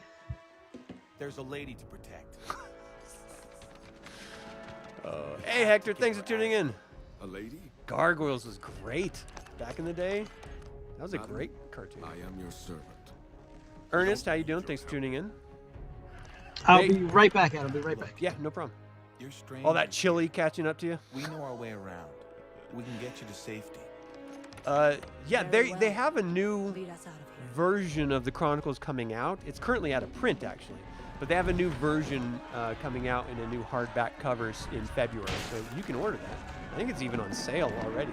[SPEAKER 6] There's a lady to protect.
[SPEAKER 1] Hey, Hector, thanks for tuning in.
[SPEAKER 7] A lady?
[SPEAKER 1] Gargoyles was great back in the day. That was a
[SPEAKER 7] Madam,
[SPEAKER 1] great cartoon.
[SPEAKER 7] I am your servant.
[SPEAKER 1] Ernest, how you doing? Thanks for tuning in.
[SPEAKER 2] I'll
[SPEAKER 1] Hey.
[SPEAKER 2] be right back, Adam. I'll be right back.
[SPEAKER 1] Yeah, no problem.
[SPEAKER 6] You're strange.
[SPEAKER 1] All that chili catching up to you.
[SPEAKER 6] We know our way around. We can get you to safety.
[SPEAKER 1] Yeah,
[SPEAKER 9] Very
[SPEAKER 1] they
[SPEAKER 9] well.
[SPEAKER 1] have a new
[SPEAKER 9] Lead us out of here.
[SPEAKER 1] version of the Chronicles coming out. It's currently out of print, actually, but they have a new version coming out in a new hardback covers in February, so you can order that. I think it's even on sale already.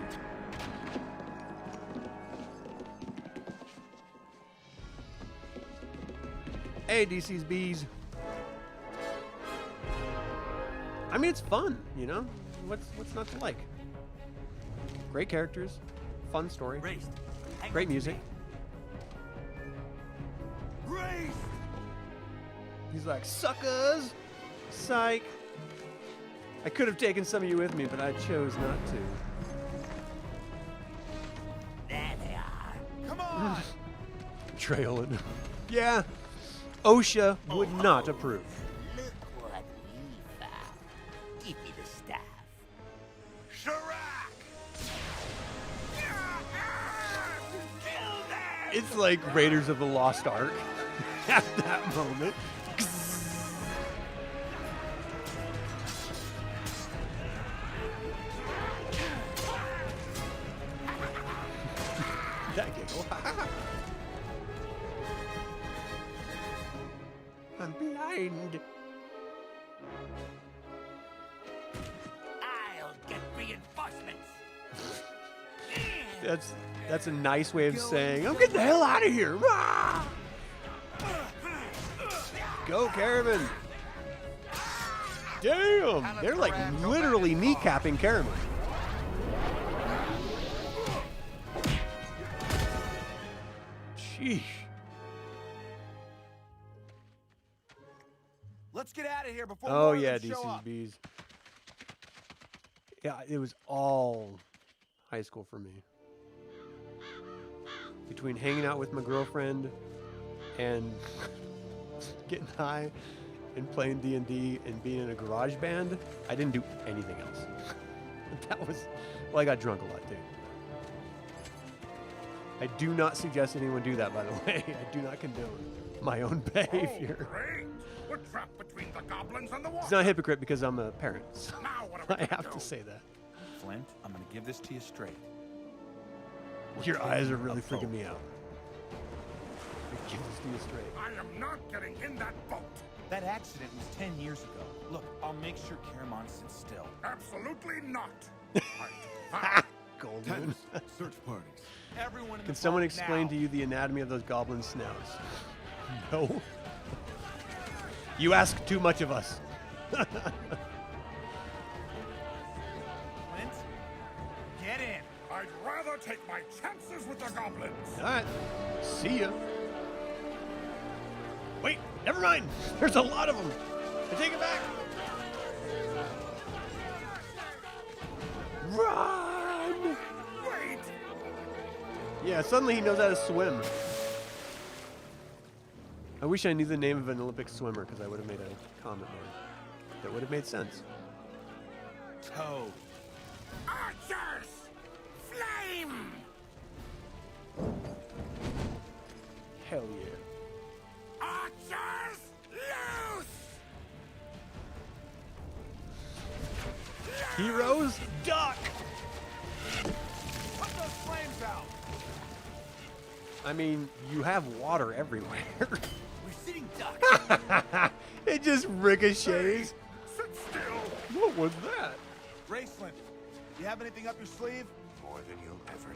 [SPEAKER 1] Hey, DC's bees. I mean, it's fun, you know. What's not to like? Great characters, fun story, great music. He's like, suckers! Psych! I could have taken some of you with me, but I chose not to.
[SPEAKER 8] There they are. Come on.
[SPEAKER 1] Trailing. Yeah, OSHA would not approve.
[SPEAKER 8] Look what
[SPEAKER 1] It's like Raiders of the Lost Ark at that moment. That giggle. I'm blind.
[SPEAKER 8] I'll get reinforcements.
[SPEAKER 1] That's a nice way of saying I'm getting the hell out of here. Rah! Go, Caravan. Damn, they're like literally kneecapping Caravan. Sheesh.
[SPEAKER 6] Let's get out of here before.
[SPEAKER 1] Oh
[SPEAKER 6] more of
[SPEAKER 1] yeah,
[SPEAKER 6] them show up.
[SPEAKER 1] DC's bees. Yeah, it was all high school for me. Between hanging out with my girlfriend and getting high and playing D&D and being in a garage band, I didn't do anything else. That was, well, I got drunk a lot too. I do not suggest anyone do that, by the way. I do not condone my own behavior.
[SPEAKER 4] Oh, great. We're trapped between the goblins and the water.
[SPEAKER 1] It's not a hypocrite because I'm a parent, so
[SPEAKER 4] Now what are we
[SPEAKER 1] I
[SPEAKER 4] gonna
[SPEAKER 1] have
[SPEAKER 4] do?
[SPEAKER 1] to say that.
[SPEAKER 6] Flint, I'm gonna give this to you straight. We're
[SPEAKER 1] Your
[SPEAKER 6] taking
[SPEAKER 1] eyes are
[SPEAKER 6] a
[SPEAKER 1] really
[SPEAKER 6] boat.
[SPEAKER 1] freaking me out. Give this to you straight.
[SPEAKER 4] I am not getting in that boat.
[SPEAKER 6] That accident was 10 years ago. Look, I'll make sure Caramon sits still.
[SPEAKER 4] Absolutely not. I
[SPEAKER 1] Goldmoon.
[SPEAKER 7] Tanis, search parties.
[SPEAKER 6] Everyone in
[SPEAKER 1] Can
[SPEAKER 6] the
[SPEAKER 1] someone
[SPEAKER 6] boat
[SPEAKER 1] explain
[SPEAKER 6] now.
[SPEAKER 1] to you the anatomy of those goblin snouts? No. You ask too much of us.
[SPEAKER 6] Flint, get in.
[SPEAKER 4] I'd rather take my chances with the goblins.
[SPEAKER 1] All right. See ya. Wait, never mind. There's a lot of them. I take it back. Run!
[SPEAKER 4] Wait.
[SPEAKER 1] Yeah, suddenly he knows how to swim. I wish I knew the name of an Olympic swimmer because I would have made a comment there. That would have made sense.
[SPEAKER 6] Toad.
[SPEAKER 4] Archers! Flame!
[SPEAKER 1] Hell yeah.
[SPEAKER 4] Archers! Loose!
[SPEAKER 1] Heroes, duck!
[SPEAKER 6] Put those flames out.
[SPEAKER 1] I mean, you have water everywhere.
[SPEAKER 8] We're sitting ducks.
[SPEAKER 1] It just ricochets.
[SPEAKER 4] Sit still!
[SPEAKER 1] What was that?
[SPEAKER 6] Raistlin, you have anything up your sleeve?
[SPEAKER 4] More than you'll ever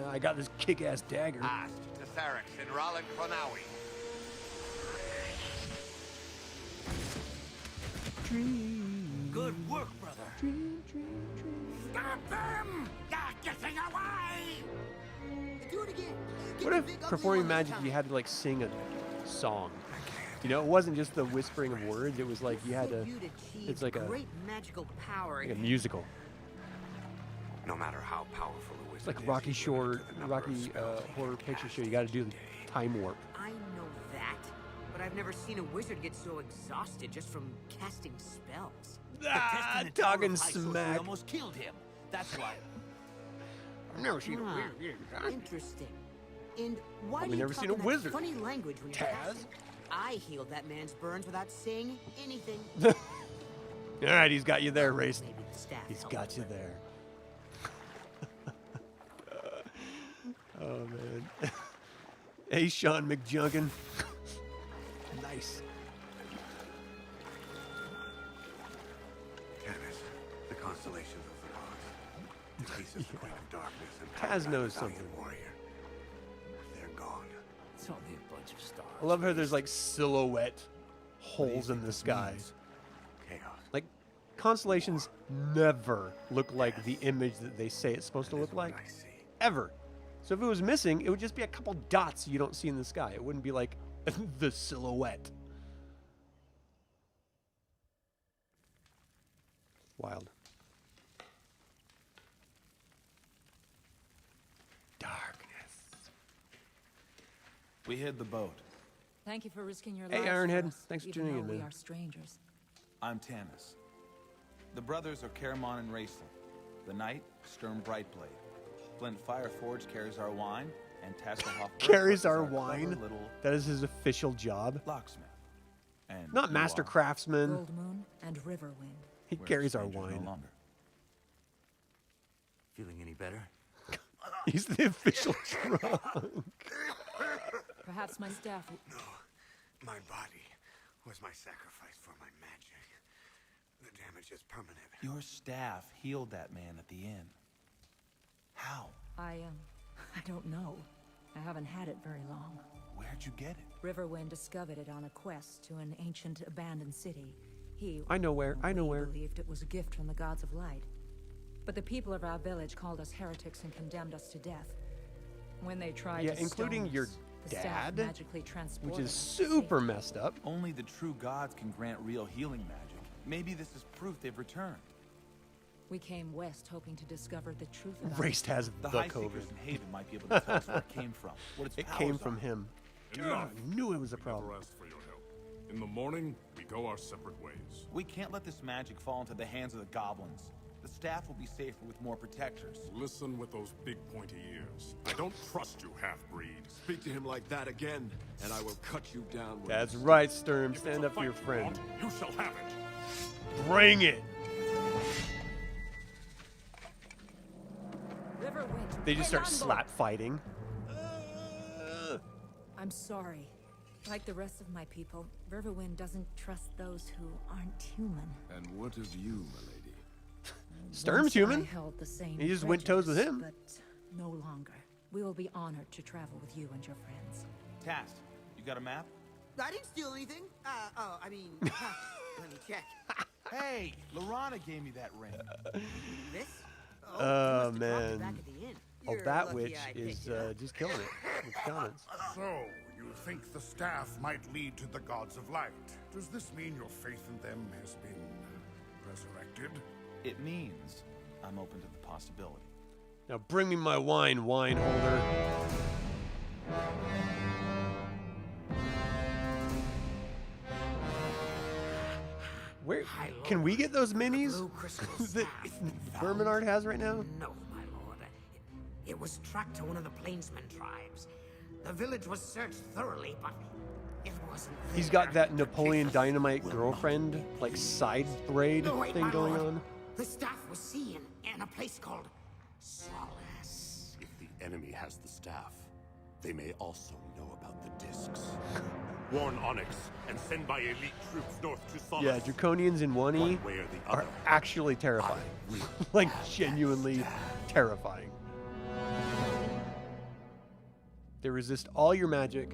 [SPEAKER 4] know.
[SPEAKER 1] I got this kick-ass dagger.
[SPEAKER 10] Asked to Sarix in Rallen Cronawi.
[SPEAKER 8] Good work, brother.
[SPEAKER 4] Stop them! They're getting away!
[SPEAKER 5] Do it again.
[SPEAKER 1] What if performing magic you had to like sing a song? You know, it wasn't just the whispering of words. It was like you had to. It's like a
[SPEAKER 5] great magical power.
[SPEAKER 1] like a musical.
[SPEAKER 10] No matter how powerful a
[SPEAKER 1] It's
[SPEAKER 10] wizard
[SPEAKER 1] like
[SPEAKER 10] is,
[SPEAKER 1] Rocky
[SPEAKER 10] he
[SPEAKER 1] Shore,
[SPEAKER 10] limits the number of
[SPEAKER 1] Rocky
[SPEAKER 10] spells he
[SPEAKER 1] Horror
[SPEAKER 10] can
[SPEAKER 1] Picture
[SPEAKER 10] cast
[SPEAKER 1] Show. You got to do the time warp.
[SPEAKER 5] I know that, but I've never seen a wizard get so exhausted just from casting spells.
[SPEAKER 1] Ah,
[SPEAKER 8] The Tower
[SPEAKER 1] talking
[SPEAKER 8] of High Sorcery
[SPEAKER 1] smack.
[SPEAKER 8] almost killed him. That's why.
[SPEAKER 1] I've never seen a
[SPEAKER 5] Huh.
[SPEAKER 1] wizard.
[SPEAKER 5] Interesting. And why
[SPEAKER 1] I've
[SPEAKER 5] do you
[SPEAKER 1] never
[SPEAKER 5] talk
[SPEAKER 1] seen a
[SPEAKER 5] in that
[SPEAKER 1] wizard.
[SPEAKER 5] funny language when you're
[SPEAKER 1] Taz?
[SPEAKER 5] casting? I healed that man's burns without saying anything.
[SPEAKER 1] All right, he's got you there, Race.
[SPEAKER 5] Maybe the staff
[SPEAKER 1] He's
[SPEAKER 5] helped,
[SPEAKER 1] got you
[SPEAKER 5] but-
[SPEAKER 1] there. Oh man. Hey, Sean McJunkin. Nice.
[SPEAKER 10] Tanis, the constellations of the gods. Takhisis, the Queen of Darkness, and
[SPEAKER 1] Taz
[SPEAKER 10] Paramount,
[SPEAKER 1] knows
[SPEAKER 10] the valiant
[SPEAKER 1] something.
[SPEAKER 10] warrior. They're gone.
[SPEAKER 8] It's only a bunch of stars.
[SPEAKER 1] I love how there's like silhouette holes in the sky.
[SPEAKER 10] Chaos.
[SPEAKER 1] Like constellations never look like the image that they say it's supposed to
[SPEAKER 10] That
[SPEAKER 1] look
[SPEAKER 10] is what
[SPEAKER 1] like.
[SPEAKER 10] I see.
[SPEAKER 1] Ever. So if it was missing, it would just be a couple dots you don't see in the sky. It wouldn't be like the silhouette. Wild. Darkness.
[SPEAKER 6] We hid the boat.
[SPEAKER 9] Thank you for risking your
[SPEAKER 1] Hey,
[SPEAKER 9] lives
[SPEAKER 1] Ironhead.
[SPEAKER 9] for us,
[SPEAKER 1] Thanks for
[SPEAKER 9] even
[SPEAKER 1] tuning
[SPEAKER 9] though
[SPEAKER 1] in,
[SPEAKER 9] we
[SPEAKER 1] man.
[SPEAKER 9] are strangers.
[SPEAKER 6] I'm Tanis. The brothers are Caramon and Raistlin. The knight, Sturm Brightblade. Flint Fireforge carries our wine, And Tasselhoff
[SPEAKER 1] Carries our
[SPEAKER 6] clever
[SPEAKER 1] wine.
[SPEAKER 6] little
[SPEAKER 1] That is his official job.
[SPEAKER 6] locksmith. And
[SPEAKER 1] Not
[SPEAKER 6] you
[SPEAKER 1] master
[SPEAKER 6] are-
[SPEAKER 1] craftsman.
[SPEAKER 9] Goldmoon and Riverwind.
[SPEAKER 1] He
[SPEAKER 6] we're
[SPEAKER 1] carries our
[SPEAKER 6] strangers no
[SPEAKER 1] wine.
[SPEAKER 6] longer.
[SPEAKER 10] Feeling any better?
[SPEAKER 1] He's the official drunk.
[SPEAKER 9] Perhaps my staff.
[SPEAKER 10] No. My body was my sacrifice for my magic. The damage is permanent.
[SPEAKER 6] Your staff healed that man at the inn. How?
[SPEAKER 9] I don't know. I haven't had it very long.
[SPEAKER 6] Where'd you get it?
[SPEAKER 9] Riverwind discovered it on a quest to an ancient abandoned city. He
[SPEAKER 1] I know where. I know
[SPEAKER 9] we
[SPEAKER 1] where.
[SPEAKER 9] believed it was a gift from the gods of light. But the people of our village called us heretics and condemned us to death. When they tried
[SPEAKER 1] Yeah,
[SPEAKER 9] to
[SPEAKER 1] including
[SPEAKER 9] stone
[SPEAKER 1] your
[SPEAKER 9] us, the staff
[SPEAKER 1] dad,
[SPEAKER 9] magically
[SPEAKER 1] which
[SPEAKER 9] transported
[SPEAKER 1] is
[SPEAKER 9] us to
[SPEAKER 1] super
[SPEAKER 9] safety.
[SPEAKER 1] messed up.
[SPEAKER 6] Only the true gods can grant real healing magic. Maybe this is proof they've returned.
[SPEAKER 9] We came west hoping to discover the truth about
[SPEAKER 1] Raced has
[SPEAKER 6] The
[SPEAKER 1] the
[SPEAKER 6] High
[SPEAKER 1] COVID.
[SPEAKER 6] Seekers in Haven might be able to tell us where it came from. What its
[SPEAKER 1] It
[SPEAKER 6] powers
[SPEAKER 1] came from
[SPEAKER 6] are.
[SPEAKER 1] him. Dude, I
[SPEAKER 4] Enough.
[SPEAKER 1] knew it was a
[SPEAKER 4] We
[SPEAKER 1] problem.
[SPEAKER 4] never asked for your help. In the morning, we go our separate ways.
[SPEAKER 6] We can't let this magic fall into the hands of the goblins. The staff will be safer with more protectors.
[SPEAKER 4] Listen with those big pointy ears. I don't trust you, half-breed.
[SPEAKER 7] Speak to him like that again, and I will cut you down. where
[SPEAKER 1] That's
[SPEAKER 7] you
[SPEAKER 1] right, Sturm.
[SPEAKER 4] If
[SPEAKER 1] Stand
[SPEAKER 4] it's a
[SPEAKER 1] up for your
[SPEAKER 4] fight
[SPEAKER 1] friend.
[SPEAKER 4] want, you shall have it.
[SPEAKER 1] Bring it.
[SPEAKER 9] Riverwind.
[SPEAKER 1] They just start
[SPEAKER 9] Pelando.
[SPEAKER 1] slap fighting.
[SPEAKER 9] I'm sorry. Like the rest of my people, Riverwind doesn't trust those who aren't human.
[SPEAKER 7] And what of you, my lady?
[SPEAKER 1] Sturm's
[SPEAKER 9] Once
[SPEAKER 1] human.
[SPEAKER 9] I held the same
[SPEAKER 1] He just went toes with
[SPEAKER 9] prejudice,
[SPEAKER 1] him.
[SPEAKER 9] But no longer. We will be honored to travel with you and your friends.
[SPEAKER 6] Task, you got a map?
[SPEAKER 5] I didn't steal anything. Let me check.
[SPEAKER 6] Hey, Lorana gave me that ring.
[SPEAKER 5] This?
[SPEAKER 1] Oh,
[SPEAKER 5] you must have dropped it
[SPEAKER 1] man.
[SPEAKER 5] back at the inn.
[SPEAKER 1] Oh,
[SPEAKER 5] You're
[SPEAKER 1] that
[SPEAKER 5] lucky
[SPEAKER 1] witch
[SPEAKER 5] I
[SPEAKER 1] is
[SPEAKER 5] picked it up.
[SPEAKER 1] just killing it with comments.
[SPEAKER 4] So, you think the staff might lead to the gods of light? Does this mean your faith in them has been resurrected?
[SPEAKER 6] It means I'm open to the possibility.
[SPEAKER 1] Now bring me my wine, wine holder. Where can we get those minis
[SPEAKER 8] Blue crystal
[SPEAKER 1] that
[SPEAKER 8] staff been found?
[SPEAKER 1] Verminard has right now?
[SPEAKER 8] No, my lord. It was tracked to one of the plainsman tribes. The village was searched thoroughly, but it wasn't there.
[SPEAKER 1] He's got that Napoleon
[SPEAKER 8] Takhisis
[SPEAKER 1] Dynamite
[SPEAKER 8] will
[SPEAKER 1] girlfriend,
[SPEAKER 8] not
[SPEAKER 1] like
[SPEAKER 8] be.
[SPEAKER 1] side braid
[SPEAKER 8] No, wait,
[SPEAKER 1] thing
[SPEAKER 8] my
[SPEAKER 1] going
[SPEAKER 8] lord.
[SPEAKER 1] on.
[SPEAKER 8] The staff was seen in a place called Solace.
[SPEAKER 4] If the enemy has the staff, they may also know about the discs. Warn Onyx and send my elite troops north to Solace.
[SPEAKER 1] Yeah, Draconians in 1E
[SPEAKER 4] One way or the
[SPEAKER 1] are
[SPEAKER 4] other.
[SPEAKER 1] actually terrifying. Like genuinely terrifying. They resist all your magic.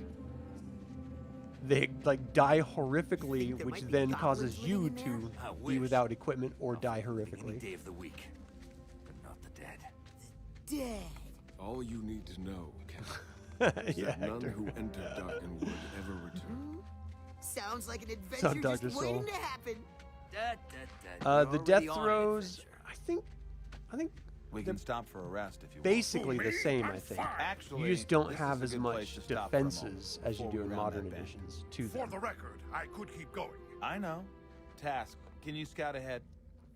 [SPEAKER 1] They like die horrifically,
[SPEAKER 5] Think there
[SPEAKER 1] which
[SPEAKER 5] might be
[SPEAKER 1] then
[SPEAKER 5] goblins
[SPEAKER 1] causes
[SPEAKER 5] living
[SPEAKER 1] you
[SPEAKER 5] in there?
[SPEAKER 1] to
[SPEAKER 10] I
[SPEAKER 1] be
[SPEAKER 10] wish.
[SPEAKER 1] without equipment or die
[SPEAKER 10] Any
[SPEAKER 1] horrifically.
[SPEAKER 10] day of the week, but not the dead.
[SPEAKER 5] Dead.
[SPEAKER 7] All you need to know, Captain, is
[SPEAKER 1] Yeah,
[SPEAKER 7] that none
[SPEAKER 1] Hector.
[SPEAKER 7] who entered Darkenwood ever returned.
[SPEAKER 5] Sounds like an
[SPEAKER 1] Sound
[SPEAKER 5] adventure
[SPEAKER 1] Dr.
[SPEAKER 5] just waiting
[SPEAKER 1] Soul.
[SPEAKER 5] to happen.
[SPEAKER 1] The death throws, I think
[SPEAKER 6] We
[SPEAKER 1] They're
[SPEAKER 6] can stop for a rest if you
[SPEAKER 1] basically the same. I think
[SPEAKER 6] Actually,
[SPEAKER 1] you just don't
[SPEAKER 6] this
[SPEAKER 1] have
[SPEAKER 6] is a
[SPEAKER 1] as
[SPEAKER 6] good place
[SPEAKER 1] much
[SPEAKER 6] to stop for a moment
[SPEAKER 1] defenses as you
[SPEAKER 6] before
[SPEAKER 1] do
[SPEAKER 6] we
[SPEAKER 1] in
[SPEAKER 6] round
[SPEAKER 1] modern
[SPEAKER 6] that bend.
[SPEAKER 1] editions to
[SPEAKER 4] For
[SPEAKER 1] them.
[SPEAKER 4] the record, I could keep going.
[SPEAKER 6] I know. Task, can you scout ahead?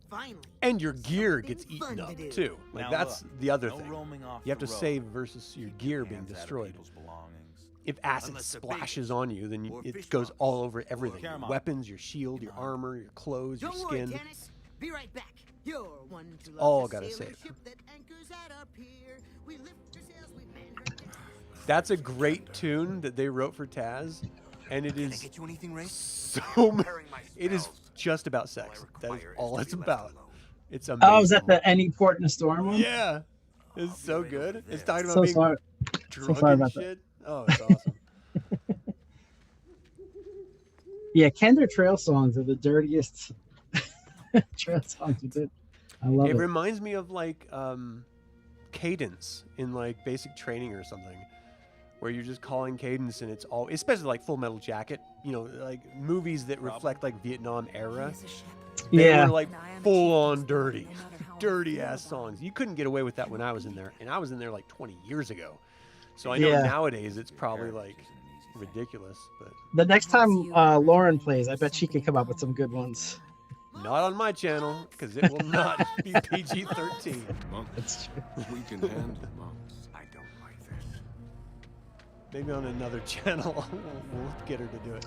[SPEAKER 5] Finally.
[SPEAKER 1] And your gear
[SPEAKER 5] Something
[SPEAKER 1] gets
[SPEAKER 5] fun
[SPEAKER 1] eaten
[SPEAKER 5] to
[SPEAKER 1] up
[SPEAKER 5] do.
[SPEAKER 1] too. Like
[SPEAKER 6] Now
[SPEAKER 1] that's
[SPEAKER 6] look,
[SPEAKER 1] the other
[SPEAKER 6] no
[SPEAKER 1] thing.
[SPEAKER 6] roaming off
[SPEAKER 1] You have
[SPEAKER 6] the
[SPEAKER 1] to
[SPEAKER 6] road.
[SPEAKER 1] save versus your
[SPEAKER 6] Keep
[SPEAKER 1] gear
[SPEAKER 6] your
[SPEAKER 1] being
[SPEAKER 6] hands out of
[SPEAKER 1] destroyed.
[SPEAKER 6] people's belongings.
[SPEAKER 1] If acid
[SPEAKER 10] Unless they're
[SPEAKER 1] splashes
[SPEAKER 10] babies
[SPEAKER 1] on you, then
[SPEAKER 10] or
[SPEAKER 1] it
[SPEAKER 10] fish
[SPEAKER 1] goes
[SPEAKER 10] monsters
[SPEAKER 1] all over everything.
[SPEAKER 6] Caramel.
[SPEAKER 1] Your weapons, your shield, your armor, your clothes, your
[SPEAKER 5] Don't worry,
[SPEAKER 1] skin.
[SPEAKER 5] Tanis. Be right back. You're one to love
[SPEAKER 1] All
[SPEAKER 5] the
[SPEAKER 1] gotta
[SPEAKER 5] sailing
[SPEAKER 1] save.
[SPEAKER 5] ship that anchors at our pier. We lift our sails, we man her decks.
[SPEAKER 1] That's a great tune that they wrote for Taz, and it
[SPEAKER 10] Can I
[SPEAKER 1] is
[SPEAKER 10] get you anything, Ray?
[SPEAKER 1] so.
[SPEAKER 10] Preparing my
[SPEAKER 1] It is
[SPEAKER 10] spells.
[SPEAKER 1] just about
[SPEAKER 10] All I
[SPEAKER 1] sex. That is
[SPEAKER 10] require is
[SPEAKER 1] all
[SPEAKER 10] to
[SPEAKER 1] it's
[SPEAKER 10] be left
[SPEAKER 1] about.
[SPEAKER 10] alone.
[SPEAKER 1] It's amazing.
[SPEAKER 2] Oh, is that the Any Port in a Storm one?
[SPEAKER 1] Yeah, it's
[SPEAKER 10] I'll
[SPEAKER 1] so
[SPEAKER 10] be right over
[SPEAKER 1] good. It's
[SPEAKER 10] there.
[SPEAKER 1] talking about
[SPEAKER 2] So
[SPEAKER 1] being
[SPEAKER 2] sorry.
[SPEAKER 1] drunk
[SPEAKER 2] sorry
[SPEAKER 1] and
[SPEAKER 2] about that.
[SPEAKER 1] shit. Oh, it's awesome.
[SPEAKER 2] Yeah, Kender Trail songs are the dirtiest trail songs you did. I love
[SPEAKER 1] It
[SPEAKER 2] it.
[SPEAKER 1] reminds me of like cadence in like basic training or something, where you're just calling cadence and it's all, especially like Full Metal Jacket, you know, like movies that reflect like Vietnam era.
[SPEAKER 9] He is a shepherd.
[SPEAKER 1] They
[SPEAKER 2] Yeah.
[SPEAKER 1] were like
[SPEAKER 9] And I am a
[SPEAKER 1] full
[SPEAKER 9] chieftain's
[SPEAKER 1] on
[SPEAKER 9] daughter,
[SPEAKER 1] dirty,
[SPEAKER 9] no matter how I
[SPEAKER 1] dirty
[SPEAKER 9] feel
[SPEAKER 1] ass
[SPEAKER 9] about
[SPEAKER 1] songs.
[SPEAKER 9] it.
[SPEAKER 1] You couldn't get away with that when I was in there, and I was in there like 20 years ago. So I know
[SPEAKER 2] Yeah.
[SPEAKER 1] nowadays it's probably
[SPEAKER 6] Heritage
[SPEAKER 1] like
[SPEAKER 6] isn't an easy thing.
[SPEAKER 1] ridiculous, but
[SPEAKER 2] The next time Lauren plays, I bet she could come up with some good ones.
[SPEAKER 1] not on my channel because it will not be PG-13.
[SPEAKER 7] Monks,
[SPEAKER 2] That's true.
[SPEAKER 7] we can handle monks.
[SPEAKER 10] I don't like this.
[SPEAKER 1] Maybe on another channel we'll get her to do it.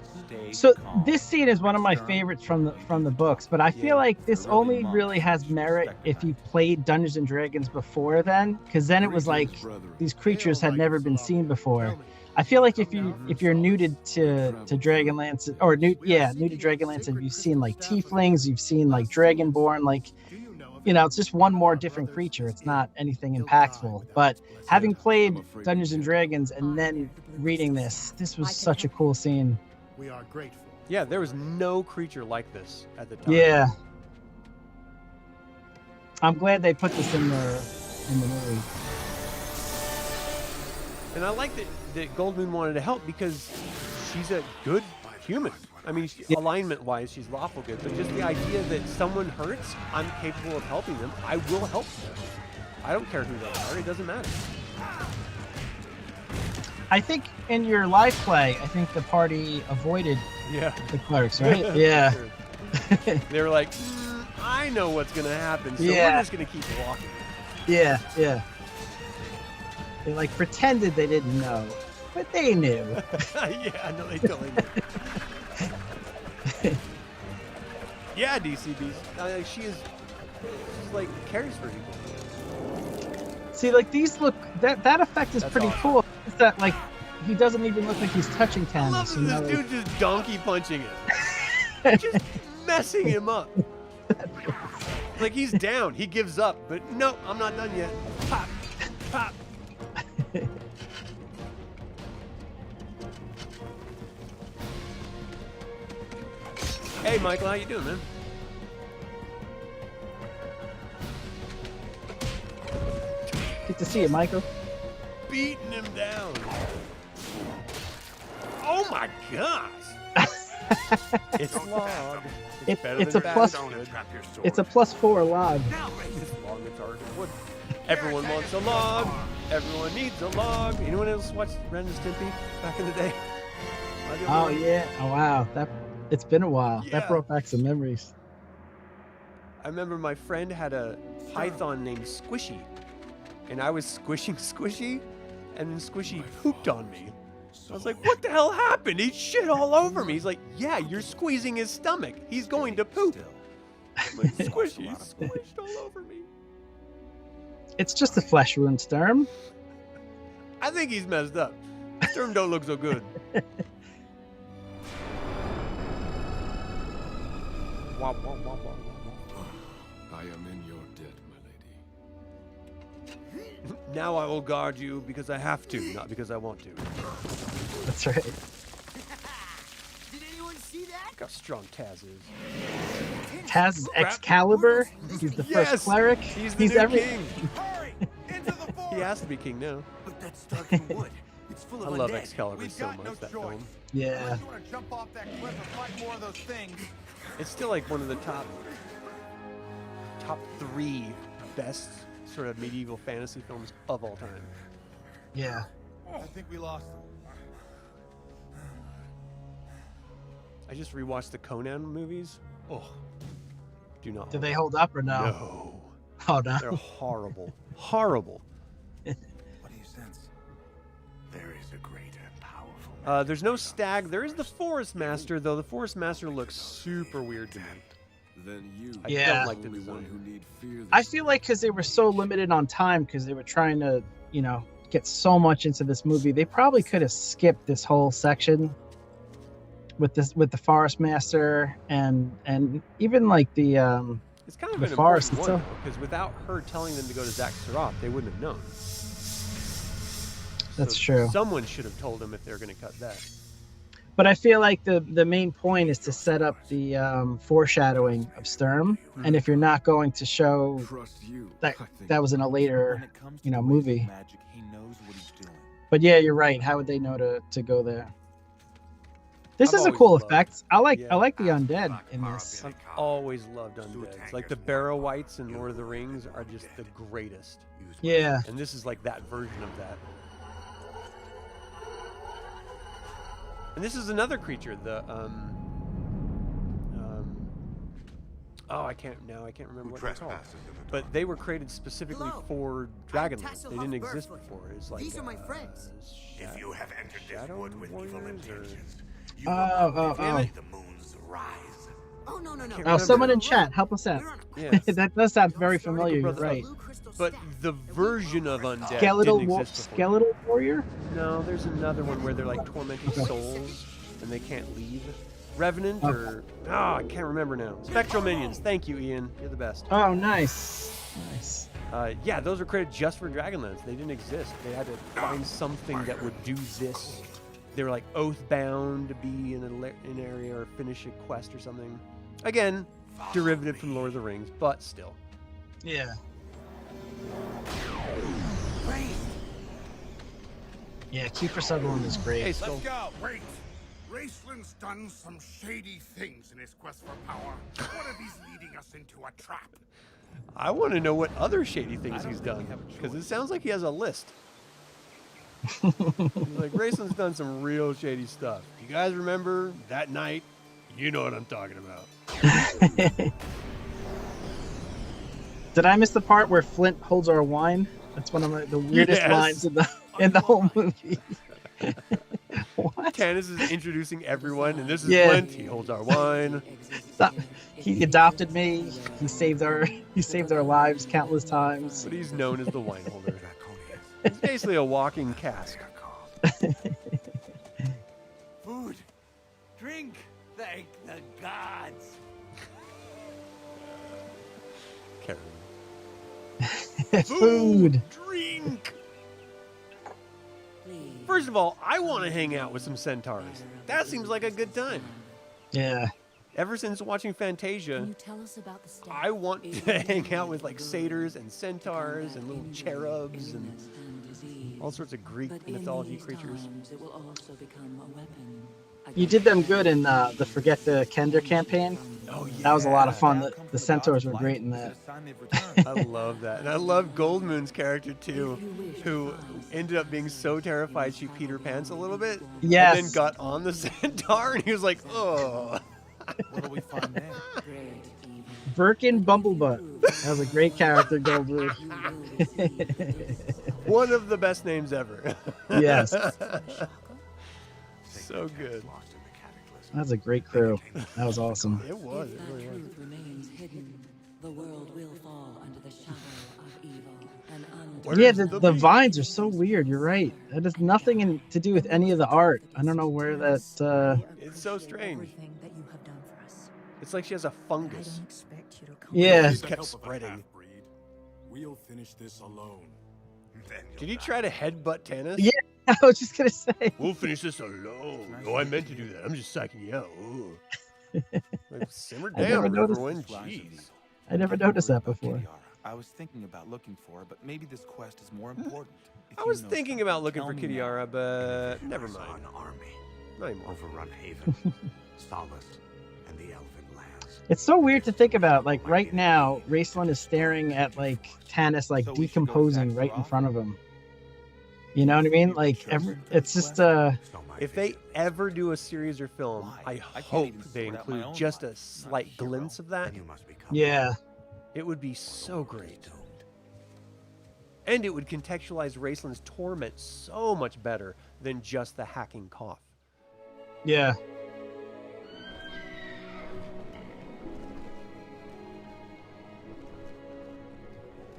[SPEAKER 2] So this scene is one of my favorites from the books, but I feel like this only really has merit if you played Dungeons and Dragons before then, because then it was like these creatures had never been seen before. I feel like if you're new to Dragonlance, or new to Dragonlance, and you've seen like tieflings, you've seen like Dragonborn, like, you know, it's just one more different creature. It's not anything impactful. But having played Dungeons and Dragons and then reading this was such a cool scene.
[SPEAKER 10] We are grateful.
[SPEAKER 1] Yeah, there was no creature like this at the time.
[SPEAKER 2] Yeah. I'm glad they put this in the movie.
[SPEAKER 1] And I like that Goldmoon wanted to help because she's a good human. I mean, alignment-wise, she's lawful good, but just the idea that someone hurts, I'm capable of helping them. I will help them. I don't care who they are. It doesn't matter.
[SPEAKER 2] I think in your live play, I think the party avoided the clerics, right? Yeah.
[SPEAKER 1] They were like, I know what's going to happen, so we're just going to keep walking.
[SPEAKER 2] Yeah. They like pretended they didn't know, but they knew.
[SPEAKER 1] Yeah, no, they totally knew. Yeah, DCB. She's like cares for people.
[SPEAKER 2] See, like these look, that effect is pretty cool. It's that like he doesn't even look like he's touching Tanis.
[SPEAKER 1] I love this dude just donkey punching him, just messing him up. Like he's down, he gives up, but no, I'm not done yet. Pop, pop. Hey, Michael, how you doing, man?
[SPEAKER 2] Good to see you, Michael.
[SPEAKER 1] Beating him down. Oh my gosh! It's log.
[SPEAKER 2] It's a plus. It's a +4 log.
[SPEAKER 1] This log is hard wood. Everyone wants a log. Everyone needs a log. Anyone else watch Ren and Stimpy back in the day?
[SPEAKER 2] Oh yeah. Oh wow. It's been a while.
[SPEAKER 1] Yeah.
[SPEAKER 2] That brought back some memories.
[SPEAKER 1] I remember my friend had a python named Squishy, and I was squishing Squishy, and then Squishy pooped on me. I was like, what the hell happened? He shit all over me. He's like, yeah, you're squeezing his stomach. He's going to poop. I'm like, Squishy squished all over me.
[SPEAKER 2] It's just a flesh wound, Sturm.
[SPEAKER 1] I think he's messed up. Sturm don't look so good. Wah, wah, wah, wah, wah.
[SPEAKER 7] I am in your debt, my lady.
[SPEAKER 1] Now I will guard you because I have to, not because I want to.
[SPEAKER 2] That's right.
[SPEAKER 5] Did anyone see that?
[SPEAKER 1] Look how strong Taz is.
[SPEAKER 2] Taz is Excalibur. He's the first cleric.
[SPEAKER 1] He's the new king.
[SPEAKER 10] Hurry! Into the forest!
[SPEAKER 1] He has to be king now.
[SPEAKER 10] But that's dark and wood. It's full of
[SPEAKER 1] I love
[SPEAKER 10] undead.
[SPEAKER 1] Excalibur
[SPEAKER 10] We've
[SPEAKER 1] so
[SPEAKER 10] got
[SPEAKER 1] much,
[SPEAKER 10] no
[SPEAKER 1] that
[SPEAKER 10] choice.
[SPEAKER 1] film.
[SPEAKER 2] Yeah.
[SPEAKER 10] Unless you want to jump off that cliff and fight more of those things.
[SPEAKER 1] It's still like one of the top 3 best sort of medieval fantasy films of all time.
[SPEAKER 2] Yeah.
[SPEAKER 10] I think we lost them.
[SPEAKER 1] I just rewatched the Conan movies. Oh, do not.
[SPEAKER 2] Do they hold up or no?
[SPEAKER 1] No.
[SPEAKER 2] Oh no.
[SPEAKER 1] They're horrible. Horrible.
[SPEAKER 10] What do you sense?
[SPEAKER 4] There is a great and powerful.
[SPEAKER 1] There's no stag. There is the Forest Master, though. The Forest Master looks super weird to me.
[SPEAKER 7] Then you
[SPEAKER 1] I
[SPEAKER 2] Yeah.
[SPEAKER 1] don't like the
[SPEAKER 7] only one
[SPEAKER 1] design.
[SPEAKER 7] who need fear.
[SPEAKER 2] I feel like because they were so limited on time, because they were trying to, you know, get so much into this movie, they probably could have skipped this whole section with the Forest Master and even like the
[SPEAKER 1] It's kind of
[SPEAKER 2] the
[SPEAKER 1] an
[SPEAKER 2] forest
[SPEAKER 1] important one,
[SPEAKER 2] itself.
[SPEAKER 1] because without her telling them to go to Zack Sarath, they wouldn't have known.
[SPEAKER 2] That's
[SPEAKER 1] So
[SPEAKER 2] true.
[SPEAKER 1] Someone should have told them if they're going to cut that.
[SPEAKER 2] But I feel like the main point is to set up the foreshadowing of Sturm, and if you're not going to show
[SPEAKER 7] Trust you.
[SPEAKER 2] that
[SPEAKER 7] I think
[SPEAKER 2] that was in a later,
[SPEAKER 6] When it comes to
[SPEAKER 2] you know,
[SPEAKER 6] the ways of
[SPEAKER 2] movie.
[SPEAKER 6] magic, he knows what he's doing.
[SPEAKER 2] But yeah, you're right. How would they know to go there? This
[SPEAKER 1] I've
[SPEAKER 2] is a
[SPEAKER 1] always
[SPEAKER 2] cool
[SPEAKER 1] loved-
[SPEAKER 2] effect. I like
[SPEAKER 1] yeah.
[SPEAKER 2] the undead in this.
[SPEAKER 1] I've always loved undeads. Like the Barrow Wights in Lord of the Rings are just the greatest.
[SPEAKER 2] Yeah.
[SPEAKER 1] And this is like that version of that. And this is another creature, the Oh, I can't remember what they're called.
[SPEAKER 10] Trespasses in the
[SPEAKER 1] But
[SPEAKER 10] dark.
[SPEAKER 1] they were created specifically
[SPEAKER 5] Hello.
[SPEAKER 1] for
[SPEAKER 5] I'm
[SPEAKER 1] Dragonlance.
[SPEAKER 5] Tassel
[SPEAKER 1] They didn't
[SPEAKER 5] of
[SPEAKER 1] exist
[SPEAKER 5] Burfoot.
[SPEAKER 1] before. It's like
[SPEAKER 5] These are my friends.
[SPEAKER 10] If you have entered this
[SPEAKER 1] Shadow
[SPEAKER 10] wood with evil
[SPEAKER 1] Warriors, or-
[SPEAKER 10] intentions, you
[SPEAKER 2] Oh,
[SPEAKER 10] will not
[SPEAKER 2] oh,
[SPEAKER 10] live
[SPEAKER 2] oh.
[SPEAKER 10] to see the moon's rise.
[SPEAKER 5] Oh, no.
[SPEAKER 1] Can't
[SPEAKER 2] Oh,
[SPEAKER 1] remember
[SPEAKER 2] someone
[SPEAKER 1] now.
[SPEAKER 2] in chat, help us out.
[SPEAKER 5] We're on a
[SPEAKER 1] Yeah.
[SPEAKER 5] quest.
[SPEAKER 2] That does sound very
[SPEAKER 5] Don't start
[SPEAKER 2] familiar.
[SPEAKER 1] a
[SPEAKER 2] You're
[SPEAKER 1] brother
[SPEAKER 2] right.
[SPEAKER 5] Blue crystal
[SPEAKER 1] But
[SPEAKER 5] staff.
[SPEAKER 1] the version of undead
[SPEAKER 2] Skeletal
[SPEAKER 1] didn't exist before.
[SPEAKER 2] skeletal warrior.
[SPEAKER 1] No, there's another one where they're like tormenting souls and they can't leave. Revenant or I can't remember now. Spectral minions. Thank you, Ian. You're the best.
[SPEAKER 2] Oh, nice.
[SPEAKER 1] Yeah, those were created just for Dragonlance. They didn't exist. They had to find something that would do this. They were like oath bound to be in an area or finish a quest or something. Again, derivative from Lord of the Rings, but still.
[SPEAKER 2] Yeah. Yeah, Kiefer Sutherland is great.
[SPEAKER 1] Hey, Skull.
[SPEAKER 4] go.
[SPEAKER 10] Wait! Raistlin's done some shady things in his quest for power. What if he's leading us into a trap?
[SPEAKER 1] I want to know what other shady things he's done, because it sounds like he has a list. He's like, Raistlin's done some real shady stuff. You guys remember that night? You know what I'm talking about.
[SPEAKER 2] Did I miss the part where Flint holds our wine? That's one of the weirdest
[SPEAKER 1] Yes.
[SPEAKER 2] lines in the whole movie. What?
[SPEAKER 1] Tanis is introducing everyone, and this is
[SPEAKER 2] Yeah.
[SPEAKER 1] Flint. He holds our wine.
[SPEAKER 2] He adopted me. He saved our lives countless times.
[SPEAKER 1] But he's known as the wine holder. He's basically a walking cask.
[SPEAKER 8] Food. Drink. Thank the gods.
[SPEAKER 1] Karen.
[SPEAKER 2] Food.
[SPEAKER 1] Drink. First of all, I want to hang out with some centaurs. That seems like a good time.
[SPEAKER 2] Yeah.
[SPEAKER 1] Ever since watching Fantasia, I want to hang out with like satyrs and centaurs and little cherubs and all sorts of Greek mythology creatures.
[SPEAKER 2] You did them good in the Forget the Kender campaign.
[SPEAKER 1] Oh yeah,
[SPEAKER 2] That was a lot of fun. The centaurs were great in that.
[SPEAKER 1] I love that. And I love Goldmoon's character too, who ended up being so terrified she peed her pants a little bit.
[SPEAKER 2] Yes.
[SPEAKER 1] And then got on the centaur and he was like, oh.
[SPEAKER 6] What do we find there?
[SPEAKER 2] Birkin Bumblebutt. That was a great character, Goldmoon.
[SPEAKER 1] One of the best names ever.
[SPEAKER 2] Yes.
[SPEAKER 1] So good.
[SPEAKER 2] That was a great crew. That was awesome.
[SPEAKER 1] It was. It really was.
[SPEAKER 9] Remains hidden. The world will fall under the shadow of evil and
[SPEAKER 2] Yeah, the vines are so weird. You're right. That has nothing to do with any of the art. I don't know where that.
[SPEAKER 1] It's so strange. It's like she has a fungus.
[SPEAKER 2] Yeah.
[SPEAKER 1] It just kept spreading.
[SPEAKER 7] We'll finish this alone.
[SPEAKER 1] Did he try to headbutt Tanis?
[SPEAKER 2] Yeah, I was just gonna say.
[SPEAKER 1] We'll finish this alone. Oh, I meant to do that. I'm just psyching you out. Like, simmer
[SPEAKER 2] I never
[SPEAKER 1] down,
[SPEAKER 2] noticed-
[SPEAKER 1] everyone. Jeez.
[SPEAKER 2] I never noticed that before.
[SPEAKER 6] I was thinking about looking for her, but maybe this quest is more important. If
[SPEAKER 1] I
[SPEAKER 6] you
[SPEAKER 1] was
[SPEAKER 6] know
[SPEAKER 1] thinking
[SPEAKER 6] something,
[SPEAKER 1] about looking
[SPEAKER 6] tell
[SPEAKER 1] for
[SPEAKER 6] me
[SPEAKER 1] Kitiara, but never mind.
[SPEAKER 10] Army,
[SPEAKER 1] Not anymore.
[SPEAKER 10] overrun Haven, Solace, and the Elven lands.
[SPEAKER 2] It's so weird to think about. Like right now, Raistlin is staring at like Tanis, like decomposing right in front of him. You know what I mean? Like it's just
[SPEAKER 1] If they ever do a series or film, I hope they include just a slight glimpse of that.
[SPEAKER 2] yeah.
[SPEAKER 1] It would be so great. And it would contextualize Raistlin's torment so much better than just the hacking cough.
[SPEAKER 2] Yeah.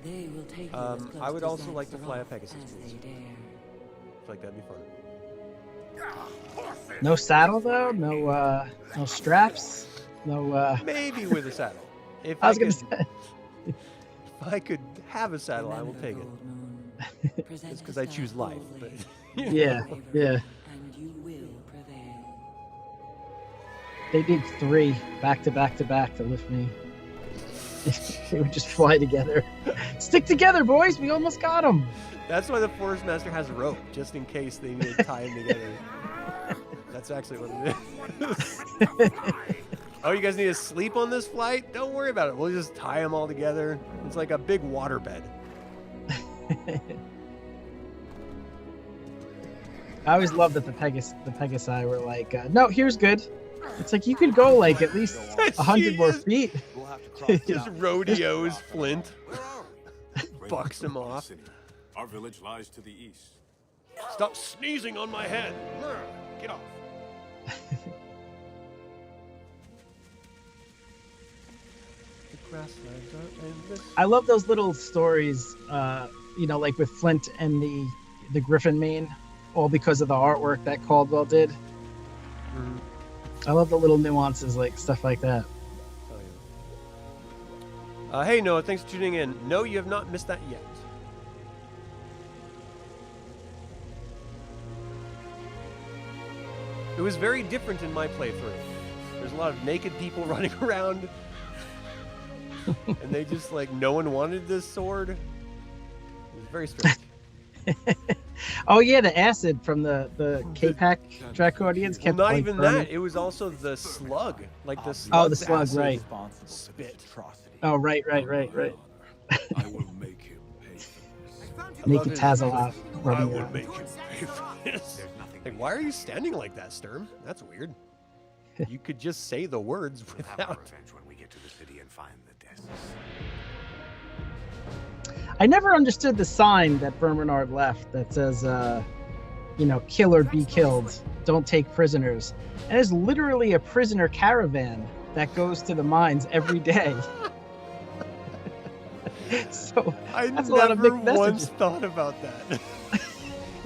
[SPEAKER 9] They will take
[SPEAKER 1] I would also like to fly a Pegasus, please. I feel like that'd be fun.
[SPEAKER 2] No saddle though. No straps. No.
[SPEAKER 1] Maybe with a saddle. If
[SPEAKER 2] I was gonna
[SPEAKER 1] could,
[SPEAKER 2] say.
[SPEAKER 1] if I could have a saddle, I will take it. It's because I choose life. But
[SPEAKER 2] Yeah. Yeah.
[SPEAKER 9] And you will prevail.
[SPEAKER 2] They did 3 back to back to back to lift me. They would just fly together. Stick together, boys. We almost got them.
[SPEAKER 1] That's why the Forest Master has rope, just in case they need to tie them together. That's actually what it is. Oh, you guys need to sleep on this flight? Don't worry about it. We'll just tie them all together. It's like a big waterbed.
[SPEAKER 2] I always loved that the Pegasi were like, no, here's good. It's like you could go like at least 100 more feet.
[SPEAKER 6] have to cross
[SPEAKER 1] Just rodeos Flint.
[SPEAKER 7] Where are we?
[SPEAKER 1] Bucks him off.
[SPEAKER 7] City. Our village lies to the east.
[SPEAKER 1] Stop sneezing on my head. Get off. The grasslands are endless.
[SPEAKER 2] I love those little stories, you know, like with Flint and the Griffin mane, all because of the artwork that Caldwell did.
[SPEAKER 1] Mhm.
[SPEAKER 2] I love the little nuances, like stuff like that.
[SPEAKER 1] Oh, yeah. Hey, Noah, thanks for tuning in. No, you have not missed that yet. It was very different in my playthrough. There's a lot of naked people running around. And they just, like, no one wanted this sword. It was very strange.
[SPEAKER 2] Oh yeah, the acid from the K-Pack Draconians kept.
[SPEAKER 1] Well, not
[SPEAKER 2] like,
[SPEAKER 1] even
[SPEAKER 2] burning.
[SPEAKER 1] that. It was also the slug. Like the slug.
[SPEAKER 2] Oh, the slug, right.
[SPEAKER 1] Spit.
[SPEAKER 2] Oh, right.
[SPEAKER 7] I will make him pay for this.
[SPEAKER 2] Naked Tazalot.
[SPEAKER 1] I will make him pay for this. Like, why are you standing like that, Sturm? That's weird. You could just say the words
[SPEAKER 10] We'll have our
[SPEAKER 1] without.
[SPEAKER 10] revenge when we get to the city and find the discs.
[SPEAKER 2] I never understood the sign that Bernard left that says, you know, kill or be killed. Don't take prisoners. And it's literally a prisoner caravan that goes to the mines every day. So
[SPEAKER 1] I
[SPEAKER 2] that's a lot of
[SPEAKER 1] never
[SPEAKER 2] mixed
[SPEAKER 1] once
[SPEAKER 2] messages.
[SPEAKER 1] thought about that.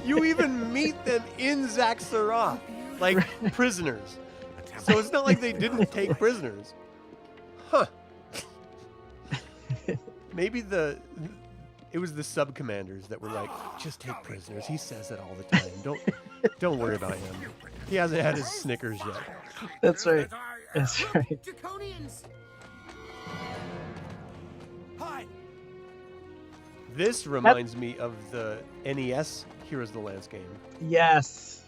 [SPEAKER 1] You even meet them in Zaxxarath, like prisoners. So it's not like they didn't take prisoners. Huh. Maybe it was the sub-commanders that were like, just take prisoners. He says it all the time. Don't worry about him. He hasn't had his Snickers yet.
[SPEAKER 2] That's right. That's right.
[SPEAKER 5] Draconians! Hi!
[SPEAKER 1] This reminds me of the NES Heroes of the Lance game.
[SPEAKER 2] Yes.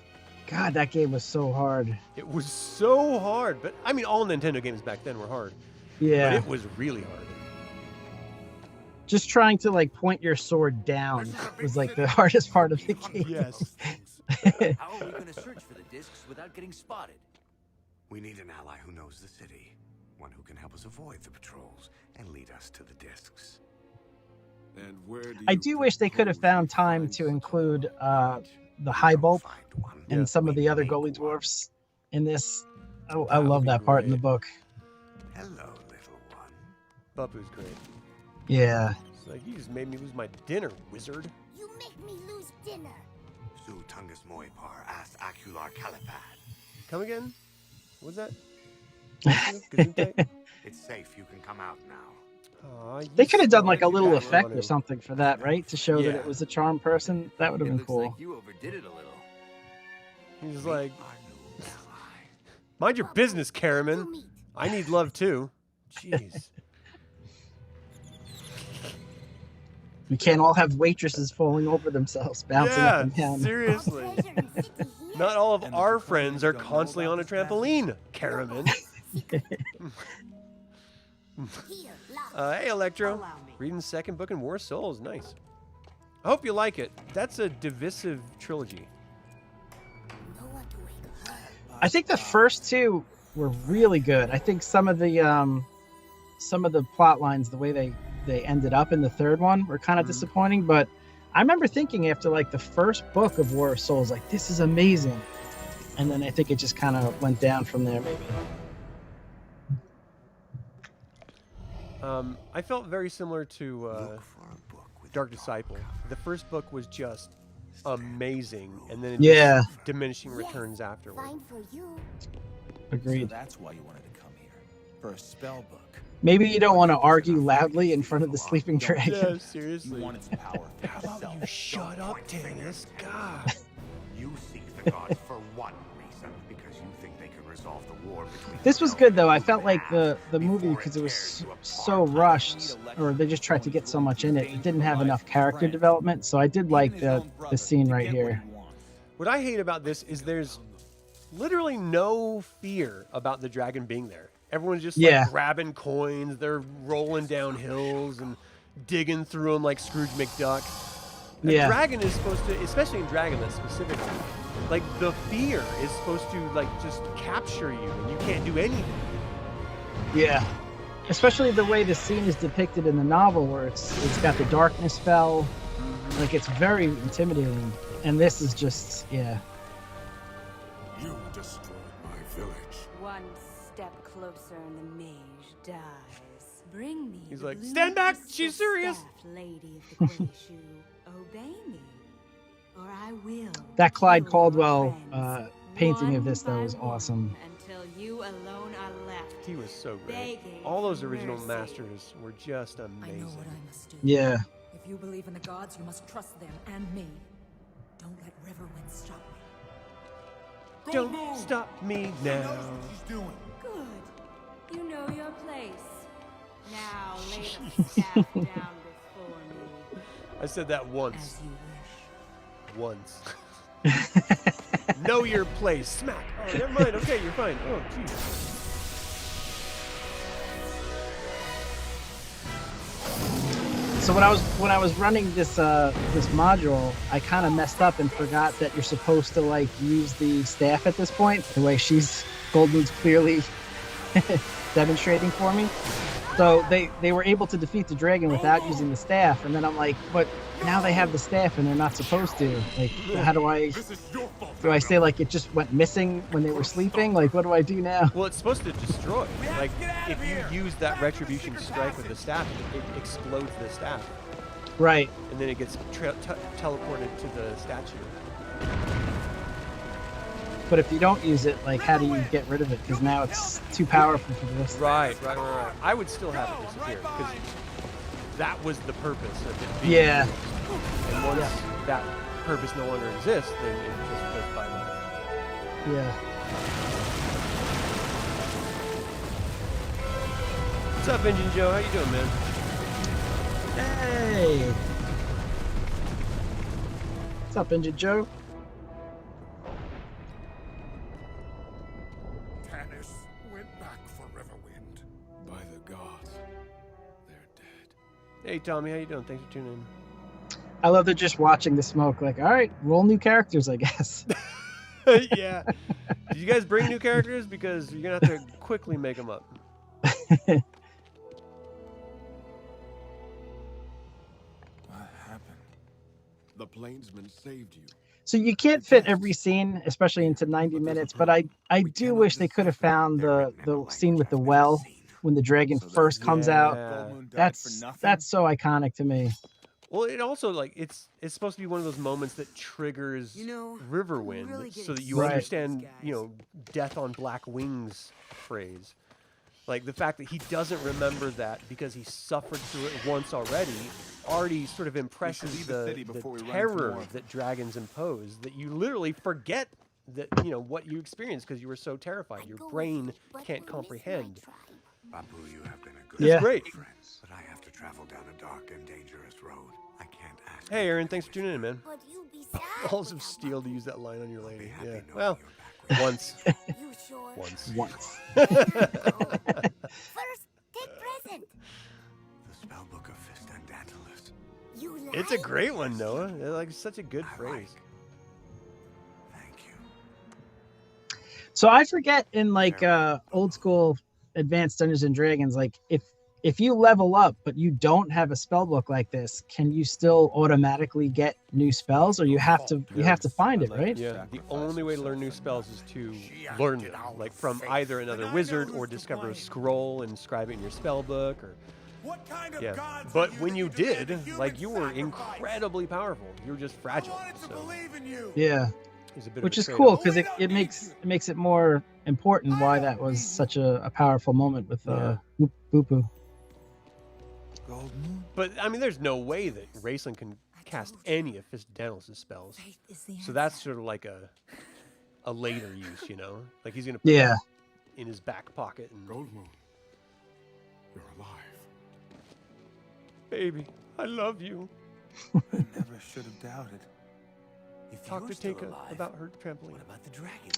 [SPEAKER 2] God, that game was so hard.
[SPEAKER 1] It was so hard, but I mean, all Nintendo games back then were hard.
[SPEAKER 2] Yeah.
[SPEAKER 1] But it was really hard.
[SPEAKER 2] Just trying to like point your sword down was like the hardest part of the game.
[SPEAKER 1] Yes.
[SPEAKER 11] How are we going to search for the discs without getting spotted?
[SPEAKER 10] We need an ally who knows the city. One who can help us avoid the patrols and lead us to the discs.
[SPEAKER 7] And where do
[SPEAKER 2] I
[SPEAKER 7] you
[SPEAKER 2] do wish they could have
[SPEAKER 7] propose
[SPEAKER 2] found
[SPEAKER 7] we
[SPEAKER 2] time
[SPEAKER 7] find
[SPEAKER 2] to include the High Bulb and
[SPEAKER 1] Yeah.
[SPEAKER 2] some of the other Goalie Dwarfs in this. I love that part in the book.
[SPEAKER 10] Hello, little one.
[SPEAKER 1] Babu's great.
[SPEAKER 2] Yeah.
[SPEAKER 1] It's like, you just made me lose my dinner, wizard.
[SPEAKER 3] You make me lose dinner.
[SPEAKER 10] Zu Tungus Moipar as Acular Calipad.
[SPEAKER 1] Come again? What was that? Gesundheit?
[SPEAKER 10] It's safe. You can come out now.
[SPEAKER 1] Aw,
[SPEAKER 2] They
[SPEAKER 1] you
[SPEAKER 2] could have done
[SPEAKER 1] sound
[SPEAKER 2] like a
[SPEAKER 1] you
[SPEAKER 2] little
[SPEAKER 1] got
[SPEAKER 2] effect
[SPEAKER 1] on
[SPEAKER 2] or
[SPEAKER 1] him.
[SPEAKER 2] something for that, right? To show that
[SPEAKER 1] Yeah.
[SPEAKER 2] it was a charm person. That would have
[SPEAKER 11] It
[SPEAKER 2] been
[SPEAKER 11] looks
[SPEAKER 2] cool.
[SPEAKER 11] like you overdid it a little.
[SPEAKER 1] He's like,
[SPEAKER 10] Our new ally.
[SPEAKER 1] mind your business, Caraman.
[SPEAKER 3] To meet.
[SPEAKER 1] I need love too. Jeez.
[SPEAKER 2] We can't all have waitresses falling over themselves, bouncing
[SPEAKER 1] Yeah,
[SPEAKER 2] up and down.
[SPEAKER 1] seriously.
[SPEAKER 3] Pleasure in city here.
[SPEAKER 1] Not all of
[SPEAKER 6] And the
[SPEAKER 1] our
[SPEAKER 6] Draconians
[SPEAKER 1] friends are
[SPEAKER 6] don't know
[SPEAKER 1] constantly
[SPEAKER 6] about
[SPEAKER 1] on a
[SPEAKER 6] this passage.
[SPEAKER 1] trampoline, Caraman.
[SPEAKER 3] Here, lock.
[SPEAKER 1] Hey, Electro.
[SPEAKER 5] Allow me.
[SPEAKER 1] Reading second book in War Souls. Nice. I hope you like it. That's a divisive trilogy.
[SPEAKER 3] Know what to wake her.
[SPEAKER 2] I think the first two were really good. I think some of the plot lines, the way they ended up in the third one, were kind of disappointing. But I remember thinking after like the first book of War of Souls, like this is amazing, and then I think it just kind of went down from there. Maybe.
[SPEAKER 1] I felt very similar to
[SPEAKER 10] Look for a book with
[SPEAKER 1] Dark
[SPEAKER 10] a
[SPEAKER 1] Disciple.
[SPEAKER 10] cover.
[SPEAKER 1] The first book was just amazing, and then it
[SPEAKER 2] Yeah.
[SPEAKER 1] just diminishing returns afterward.
[SPEAKER 3] Fine for you.
[SPEAKER 6] So
[SPEAKER 2] Agreed.
[SPEAKER 6] that's why you wanted to come here. For a spell book.
[SPEAKER 2] Maybe you don't want to argue loudly in front of the sleeping dragon.
[SPEAKER 1] Yeah,
[SPEAKER 6] You
[SPEAKER 1] seriously.
[SPEAKER 6] wanted some power for
[SPEAKER 1] How about
[SPEAKER 6] yourself.
[SPEAKER 1] you shut up, Tanis? God.
[SPEAKER 10] You seek the gods for one reason, because you think they can resolve the war between.
[SPEAKER 2] This was good though. I felt like the movie, because it was so rushed, or they just tried to get so much in it. It didn't have enough character development, so I did like the scene right here.
[SPEAKER 1] What I hate about this is there's literally no fear about the dragon being there. Everyone's just like
[SPEAKER 2] Yeah.
[SPEAKER 1] grabbing coins. They're rolling down hills and digging through them like Scrooge McDuck. The
[SPEAKER 2] Yeah.
[SPEAKER 1] dragon is supposed to, especially in Dragonlance specifically, like the fear is supposed to like just capture you and you can't do anything.
[SPEAKER 2] Yeah. especially the way the scene is depicted in the novel, where it's got the darkness spell, like it's very intimidating. And this is just, yeah.
[SPEAKER 10] You destroyed my village.
[SPEAKER 3] One step closer and the mage dies. Bring me.
[SPEAKER 1] He's
[SPEAKER 3] the
[SPEAKER 1] like,
[SPEAKER 3] blue
[SPEAKER 1] stand back,
[SPEAKER 3] crystal
[SPEAKER 1] she's serious.
[SPEAKER 3] staff, lady of the gray shoe. Obey me, or I will.
[SPEAKER 2] That Clyde
[SPEAKER 3] kill your
[SPEAKER 2] Caldwell
[SPEAKER 3] friends,
[SPEAKER 2] painting of
[SPEAKER 3] one
[SPEAKER 2] this, though,
[SPEAKER 3] by
[SPEAKER 2] was awesome.
[SPEAKER 3] one, until you alone are left.
[SPEAKER 1] He was so great.
[SPEAKER 3] begging
[SPEAKER 1] All those
[SPEAKER 3] for
[SPEAKER 1] original
[SPEAKER 3] mercy.
[SPEAKER 1] masters were just
[SPEAKER 9] I
[SPEAKER 1] amazing.
[SPEAKER 9] know what I must do.
[SPEAKER 2] Yeah.
[SPEAKER 9] If you believe in the gods, you must trust them and me. Don't let Riverwind stop me.
[SPEAKER 1] Don't stop me now.
[SPEAKER 3] Good. You know your place. Now lay the staff down before me.
[SPEAKER 1] I said that once.
[SPEAKER 9] As you wish.
[SPEAKER 1] Once. Know your place. Smack. Oh, never mind. Okay, you're fine. Oh, jeez.
[SPEAKER 2] So when I was running this this module, I kind of messed up and forgot that you're supposed to like use the staff at this point. The way Goldmoon's clearly demonstrating for me. So they were able to defeat the dragon without using the staff, and then I'm like, but now they have the staff and they're not supposed to. Like, how do I say like it just went missing when they were sleeping? Like, what do I do now?
[SPEAKER 1] Well, it's supposed to destroy. Like, if you use that retribution strike with the staff, it explodes the staff.
[SPEAKER 2] Right.
[SPEAKER 1] And then it gets teleported to the statue.
[SPEAKER 2] But if you don't use it, like, how do you get rid of it? Because now it's too powerful for this.
[SPEAKER 1] Right. I would still have it disappear because that was the purpose of it being
[SPEAKER 2] Yeah.
[SPEAKER 1] used. And once that purpose no longer exists, then it just goes bye-bye.
[SPEAKER 2] Yeah.
[SPEAKER 1] What's up, Engine Joe? How you doing, man?
[SPEAKER 2] Hey. What's up, Engine Joe?
[SPEAKER 10] Tanis went back for Riverwind. By the gods, they're dead.
[SPEAKER 1] Hey, Tommy. How you doing? Thanks for tuning in.
[SPEAKER 2] I love that just watching the smoke. Like, all right, roll new characters, I guess.
[SPEAKER 1] Yeah. Did you guys bring new characters? Because you're going to have to quickly make them up.
[SPEAKER 6] What happened?
[SPEAKER 10] The plainsman saved you.
[SPEAKER 2] So you can't fit every scene, especially into 90 minutes, but I do wish they could have found the scene with the well when the dragon first comes out. That's so iconic to me.
[SPEAKER 1] Well, it also, like, it's supposed to be one of those moments that triggers Riverwind,
[SPEAKER 5] really
[SPEAKER 1] so that you
[SPEAKER 2] Right.
[SPEAKER 1] understand, death on black wings phrase. Like, the fact that he doesn't remember that because he suffered through it once already sort of impresses
[SPEAKER 6] leave the city
[SPEAKER 1] the
[SPEAKER 6] before we run into
[SPEAKER 1] terror
[SPEAKER 6] more.
[SPEAKER 1] that dragons impose, that you literally forget that, what you experienced because you were so terrified. Your brain can't comprehend.
[SPEAKER 10] Babu, you have been a good
[SPEAKER 2] Yeah.
[SPEAKER 1] Great.
[SPEAKER 10] friend, but I have to travel down a dark and dangerous road. I can't ask.
[SPEAKER 1] Hey, Aaron, thanks for tuning in, man.
[SPEAKER 3] But you'll be sad.
[SPEAKER 1] Balls of steel to use that line on your
[SPEAKER 10] I'll be
[SPEAKER 1] lady.
[SPEAKER 10] happy
[SPEAKER 1] Yeah.
[SPEAKER 10] knowing
[SPEAKER 1] Well,
[SPEAKER 10] you're back with
[SPEAKER 1] once.
[SPEAKER 3] You sure?
[SPEAKER 1] Once.
[SPEAKER 2] Once.
[SPEAKER 3] First, take present.
[SPEAKER 10] the spellbook of Fist and Daedalus.
[SPEAKER 3] You like?
[SPEAKER 1] It's a great one, Noah. It's like such a good
[SPEAKER 10] I
[SPEAKER 1] phrase.
[SPEAKER 10] Thank you.
[SPEAKER 2] So I forget in like old school Advanced Dungeons and Dragons, like if you level up but you don't have a spell book like this, can you still automatically get new spells, or you have to find it, right?
[SPEAKER 1] Yeah, the only way to learn new spells is to learn them, like from either another wizard or discover a scroll and inscribe it in your spell book, or yeah. But when you did, like, you were incredibly powerful. You were just fragile. So
[SPEAKER 2] Yeah.
[SPEAKER 1] it's a bit
[SPEAKER 2] Which
[SPEAKER 1] of
[SPEAKER 2] is
[SPEAKER 1] a
[SPEAKER 2] cool
[SPEAKER 1] trade-off.
[SPEAKER 2] because it makes it more important why that was such a powerful moment with Bupu.
[SPEAKER 6] Goldmoon?
[SPEAKER 1] But I mean, there's no way that Raistlin can cast any of Fist Daedalus' spells.
[SPEAKER 9] Faith is the
[SPEAKER 1] So that's sort of like a later use, Like he's gonna put
[SPEAKER 2] Yeah.
[SPEAKER 1] that in his back pocket and
[SPEAKER 10] Goldmoon, you're alive.
[SPEAKER 1] baby, I love you.
[SPEAKER 6] I never should have doubted.
[SPEAKER 11] If
[SPEAKER 1] Talk
[SPEAKER 11] you're
[SPEAKER 1] to
[SPEAKER 11] still
[SPEAKER 1] Tika
[SPEAKER 11] alive,
[SPEAKER 1] about her trampoline.
[SPEAKER 11] what about the dragon?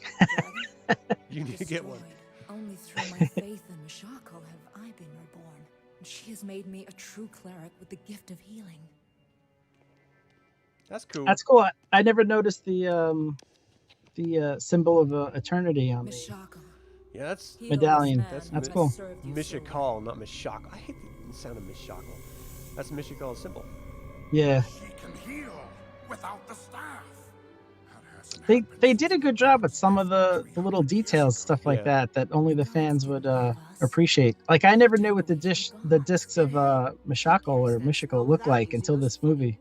[SPEAKER 1] You need to get one.
[SPEAKER 9] Only through my faith in Mashako have I been reborn. She has made me a true cleric with the gift of healing.
[SPEAKER 1] That's cool.
[SPEAKER 2] That's cool. I never noticed the symbol of eternity on the.
[SPEAKER 9] Mashako.
[SPEAKER 1] Yeah, that's
[SPEAKER 2] medallion. That's cool.
[SPEAKER 1] Mishakal, not Mishakal. I hate the sound of Mishakal. That's Mishakal's symbol.
[SPEAKER 2] Yeah.
[SPEAKER 10] She can heal without the staff.
[SPEAKER 2] They did a good job with some of the little details, stuff like that only the fans would appreciate. Like I never knew what the discs of Mishakal looked like until this movie.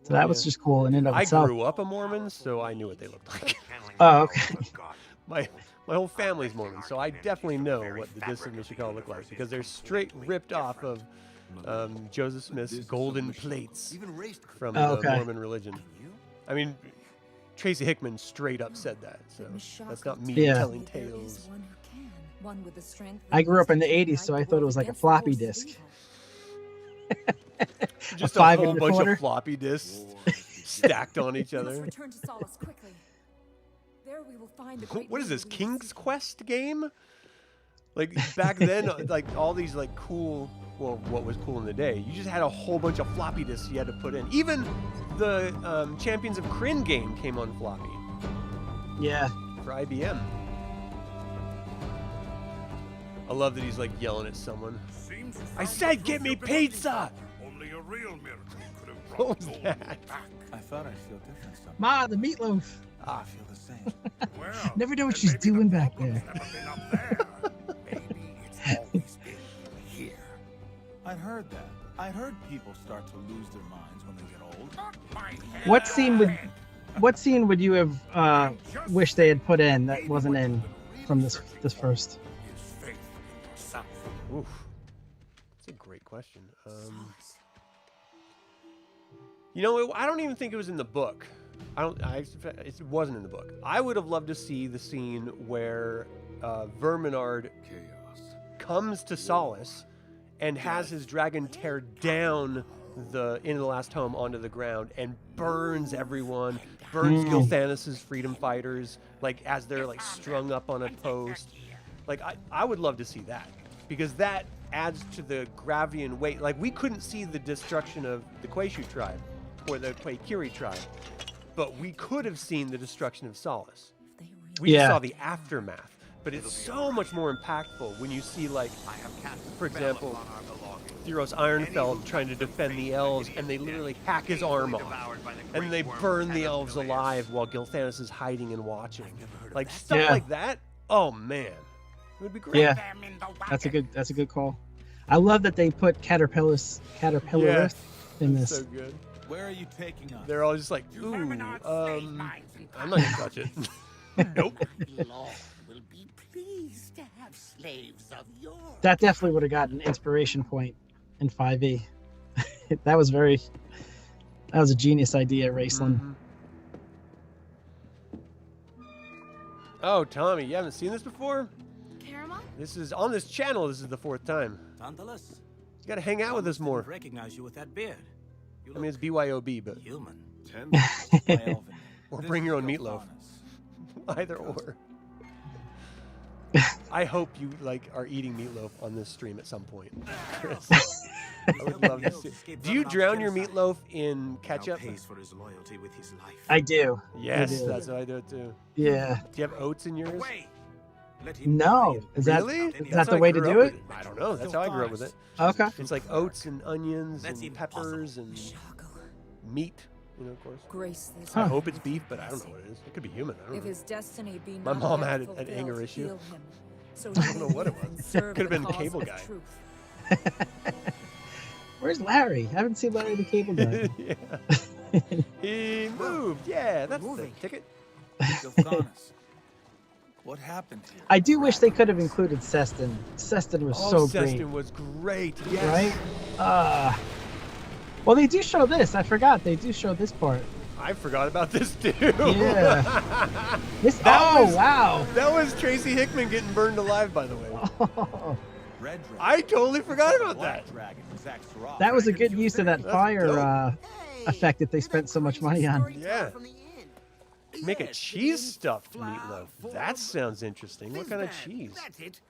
[SPEAKER 2] So that was just cool in and of itself.
[SPEAKER 1] I grew up a Mormon, so I knew what they looked like.
[SPEAKER 2] Oh, okay.
[SPEAKER 1] My whole family's Mormon, so I definitely know what the discs of Mishakal look like because they're straight ripped off of Joseph Smith's golden plates from the Mormon religion. I mean, Tracy Hickman straight up said that, so that's not me telling tales.
[SPEAKER 2] I grew up in the 80s, so I thought it was like a floppy disk.
[SPEAKER 1] Just a whole bunch of floppy disks stacked on each other. What is this, King's Quest game? Like back then, like all these like cool, well, what was cool in the day, you just had a whole bunch of floppy disks you had to put in. Even the Champions of Krynn game came on floppy.
[SPEAKER 2] Yeah.
[SPEAKER 1] For IBM. I love that he's like yelling at someone. I said, get me pizza!
[SPEAKER 10] Only a real miracle could have
[SPEAKER 1] What
[SPEAKER 10] brought
[SPEAKER 1] was
[SPEAKER 10] Goldmoon
[SPEAKER 1] that?
[SPEAKER 10] back.
[SPEAKER 6] I thought I'd feel different somehow.
[SPEAKER 2] Ma, the meatloaf.
[SPEAKER 6] I feel the same.
[SPEAKER 10] Well,
[SPEAKER 2] Never know what she's doing back there.
[SPEAKER 10] never been up there. Maybe it's always been here.
[SPEAKER 6] I'd heard that. I'd heard people start to lose their minds when they get old.
[SPEAKER 10] Not my head.
[SPEAKER 2] What scene would you have wished they had put in that wasn't in from this first?
[SPEAKER 10] His faith in yourself.
[SPEAKER 1] Oof. That's a great question. You know, I don't even think it was in the book. It wasn't in the book. I would have loved to see the scene where Verminard comes to Solace and has his dragon tear down the Inn of the Last Home onto the ground and burns everyone, burns Gilthanis's freedom fighters, like as they're like strung up on a post. Like I would love to see that because that adds to the Gravian weight. Like we couldn't see the destruction of the Quayshu tribe or the Quaykiri tribe, but we could have seen the destruction of Solace. We just saw the aftermath, but it's so much more impactful when you see, like, for example, Theros Ironfeld trying to defend the elves, and they literally hack his arm off, and they burn the elves alive while Gilthanis is hiding and watching. Like stuff like that. Oh man, it would be great.
[SPEAKER 2] Yeah, that's a good call. I love that they put Caterpillarus in this.
[SPEAKER 1] So good.
[SPEAKER 6] Where are you taking us?
[SPEAKER 1] They're all just like, ooh, I'm not gonna touch it. Nope.
[SPEAKER 5] Will be pleased to have slaves of yours.
[SPEAKER 2] That definitely would have gotten an inspiration point in 5e. that was a genius idea, Raistlin.
[SPEAKER 1] Mm-hmm. Oh, Tommy, you haven't seen this before?
[SPEAKER 3] Paramount?
[SPEAKER 1] This is on this channel. This is the 4th time.
[SPEAKER 11] Tantalus.
[SPEAKER 1] You gotta hang out with us more.
[SPEAKER 11] Recognize you with that beard.
[SPEAKER 1] I mean, it's BYOB, but
[SPEAKER 11] Human.
[SPEAKER 1] or bring your own meatloaf. Either or. I hope you are eating meatloaf on this stream at some point, Chris. I would love to see. Do you drown your meatloaf in ketchup?
[SPEAKER 10] For his loyalty with his life.
[SPEAKER 2] I do.
[SPEAKER 1] Yes, that's what I do too.
[SPEAKER 2] Yeah.
[SPEAKER 1] Do you have oats in yours?
[SPEAKER 2] No. Is that the way to do it?
[SPEAKER 1] I don't know. That's how I grew up with it.
[SPEAKER 2] Okay.
[SPEAKER 1] It's like oats and onions and peppers and meat, of course. I hope it's beef, but I don't know what it is. It could be human. I don't know.
[SPEAKER 9] His destiny be
[SPEAKER 1] My mom had an anger issue. I don't know what it was. Could have been the cable guy.
[SPEAKER 2] Where's Larry? I haven't seen Larry the Cable Guy.
[SPEAKER 1] He moved. Yeah, that's the ticket.
[SPEAKER 6] What happened here?
[SPEAKER 2] I do wish they could have included Seston. Seston was so great.
[SPEAKER 1] Seston was great. Yes.
[SPEAKER 2] Right? Well, they do show this. I forgot. They do show this part.
[SPEAKER 1] I forgot about this too.
[SPEAKER 2] Yeah. Wow.
[SPEAKER 1] That was Tracy Hickman getting burned alive, by the way.
[SPEAKER 6] Red Dragon.
[SPEAKER 1] I totally forgot about that.
[SPEAKER 2] That was a good use of that fire effect that they spent so much money on.
[SPEAKER 1] Yeah. Make a cheese stuffed meatloaf. That sounds interesting. What kind of cheese?
[SPEAKER 5] That's it.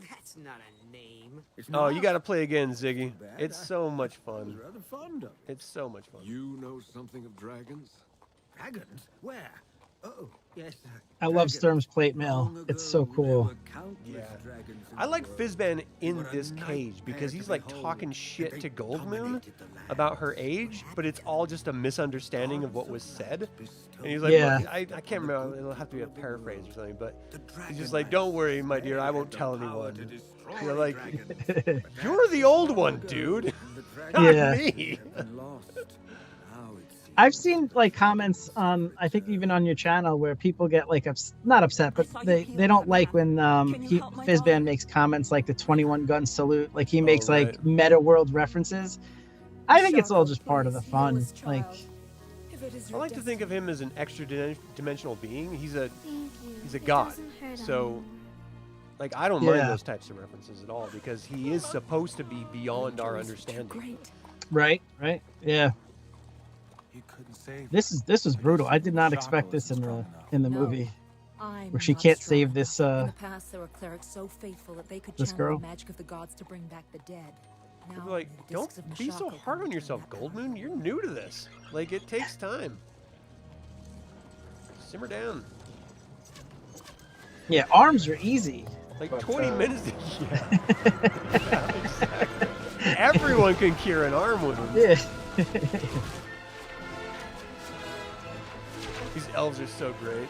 [SPEAKER 5] That's not a name.
[SPEAKER 1] Oh, you got to play again, Ziggy. It's so much fun.
[SPEAKER 10] I was rather fond of it.
[SPEAKER 1] It's so much fun.
[SPEAKER 10] You know something of dragons?
[SPEAKER 8] Dragons? Where? Oh, yes.
[SPEAKER 2] I love Sturm's plate mail. It's so cool.
[SPEAKER 1] Yeah. I like Fizban in this cage because he's like talking shit to Goldmoon about her age, but it's all just a misunderstanding of what was said. And he's like,
[SPEAKER 2] Yeah.
[SPEAKER 1] I can't remember, it'll have to be a paraphrase or something, but he's just like, don't worry, my dear, I won't tell anyone. You're like, you're the old one, dude. Not
[SPEAKER 2] Yeah.
[SPEAKER 1] me.
[SPEAKER 2] I've seen like comments on, I think even on your channel, where people get like not upset, but they don't like when Fizban makes comments like the 21 gun salute, like he makes like meta world references. I think it's all just part of the fun. Like,
[SPEAKER 1] I like to think of him as an extra dimensional being. He's a god, so like I don't mind those types of references at all because he is supposed to be beyond our understanding.
[SPEAKER 2] Right, yeah. This is brutal. I did not expect this in the movie, where she can't save this.
[SPEAKER 9] In the past, there were clerics so faithful that they could
[SPEAKER 2] this
[SPEAKER 9] channel
[SPEAKER 2] girl.
[SPEAKER 9] the magic of the gods to bring back the dead. Now,
[SPEAKER 1] People are like,
[SPEAKER 9] the
[SPEAKER 1] don't
[SPEAKER 9] discs of
[SPEAKER 1] be so
[SPEAKER 9] Mashaka
[SPEAKER 1] hard on
[SPEAKER 9] come
[SPEAKER 1] yourself,
[SPEAKER 9] back
[SPEAKER 1] Goldmoon. You're new to this. Like, it takes time. Simmer down.
[SPEAKER 2] Yeah, arms are easy.
[SPEAKER 1] Like
[SPEAKER 2] but,
[SPEAKER 1] 20 minutes. Yeah. Yeah, exactly. Everyone can cure an arm wound.
[SPEAKER 2] Yeah.
[SPEAKER 1] These elves are so great.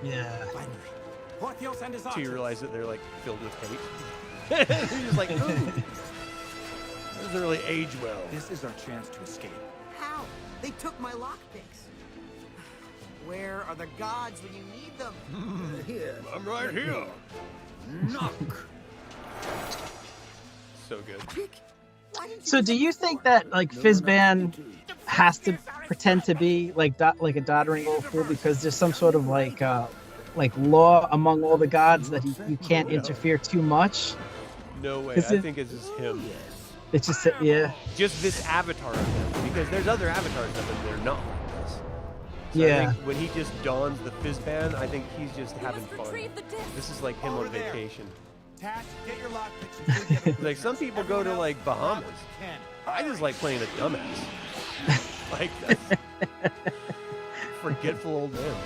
[SPEAKER 2] Yeah.
[SPEAKER 1] Until you realize that they're like filled with hate. You're just like, ooh. That doesn't really age well.
[SPEAKER 6] This is our chance to escape.
[SPEAKER 5] How? They took my lockpicks. Where are the gods when you need them?
[SPEAKER 8] Here.
[SPEAKER 1] I'm right here.
[SPEAKER 8] Knock.
[SPEAKER 1] So good.
[SPEAKER 2] So do you think that like Fizban has to pretend to be like a doddering old fool because there's some sort of like law among all the gods that you can't interfere too much?
[SPEAKER 1] No way. I think it's just him.
[SPEAKER 2] It's just
[SPEAKER 1] Just this avatar of him, because there's other avatars of him that are not like this. So I think when he just dons the Fizban, I think he's just having fun. This is like him on vacation.
[SPEAKER 11] Tash, get your lockpicks.
[SPEAKER 1] Like some people go to like Bahamas. I just like playing a dumbass. Like that's forgetful old man.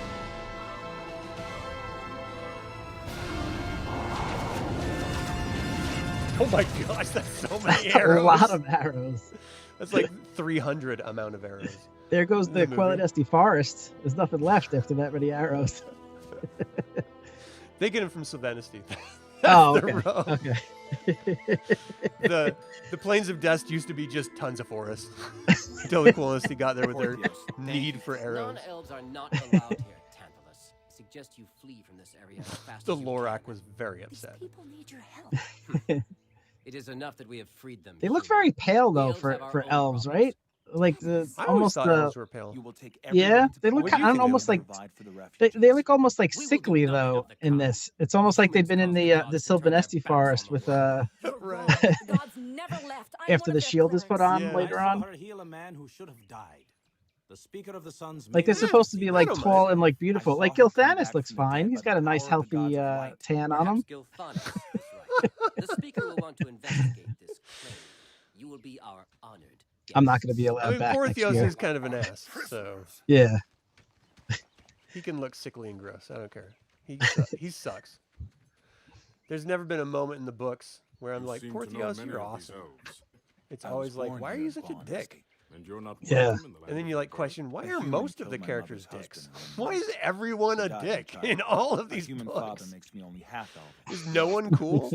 [SPEAKER 1] Oh my gosh, that's so many arrows.
[SPEAKER 2] A lot of arrows.
[SPEAKER 1] That's like 300 amount of arrows.
[SPEAKER 2] There goes the Quelidesti forest. There's nothing left after that many arrows.
[SPEAKER 1] They get them from Sylvanesti.
[SPEAKER 2] Oh, okay.
[SPEAKER 1] The Plains of Dust used to be just tons of forest until the Quelidesti got there with their need for arrows.
[SPEAKER 12] Non-elves are not allowed here, Tantalus. Suggest you flee from this area as fast
[SPEAKER 1] The
[SPEAKER 12] as you
[SPEAKER 1] Lorak was very upset.
[SPEAKER 12] people need your help. It is enough that we have freed them.
[SPEAKER 2] They look very pale though for elves, right? Like the
[SPEAKER 1] I always
[SPEAKER 2] almost
[SPEAKER 1] thought elves were pale.
[SPEAKER 2] Yeah, they look kind of almost like they look almost like sickly though in this. It's almost like they've been in the Sylvanesti forest with after the shield is put on later on. Like they're supposed to be like tall and like beautiful. Like Gilthanis looks fine. He's got a nice healthy tan on him.
[SPEAKER 12] The speaker will want to investigate this claim. You will be our honored.
[SPEAKER 2] I'm not going to be allowed back next
[SPEAKER 1] Porthios
[SPEAKER 2] year.
[SPEAKER 1] is kind of an ass, so
[SPEAKER 2] yeah.
[SPEAKER 1] He can look sickly and gross. I don't care. He sucks. There's never been a moment in the books where I'm like, Porthios, you're awesome. It's always like, why are you such a dick?
[SPEAKER 7] And you're not
[SPEAKER 2] Yeah.
[SPEAKER 1] And then you like question, why are most of the characters dicks? Why is everyone a dick in all of these books? Is no one cool?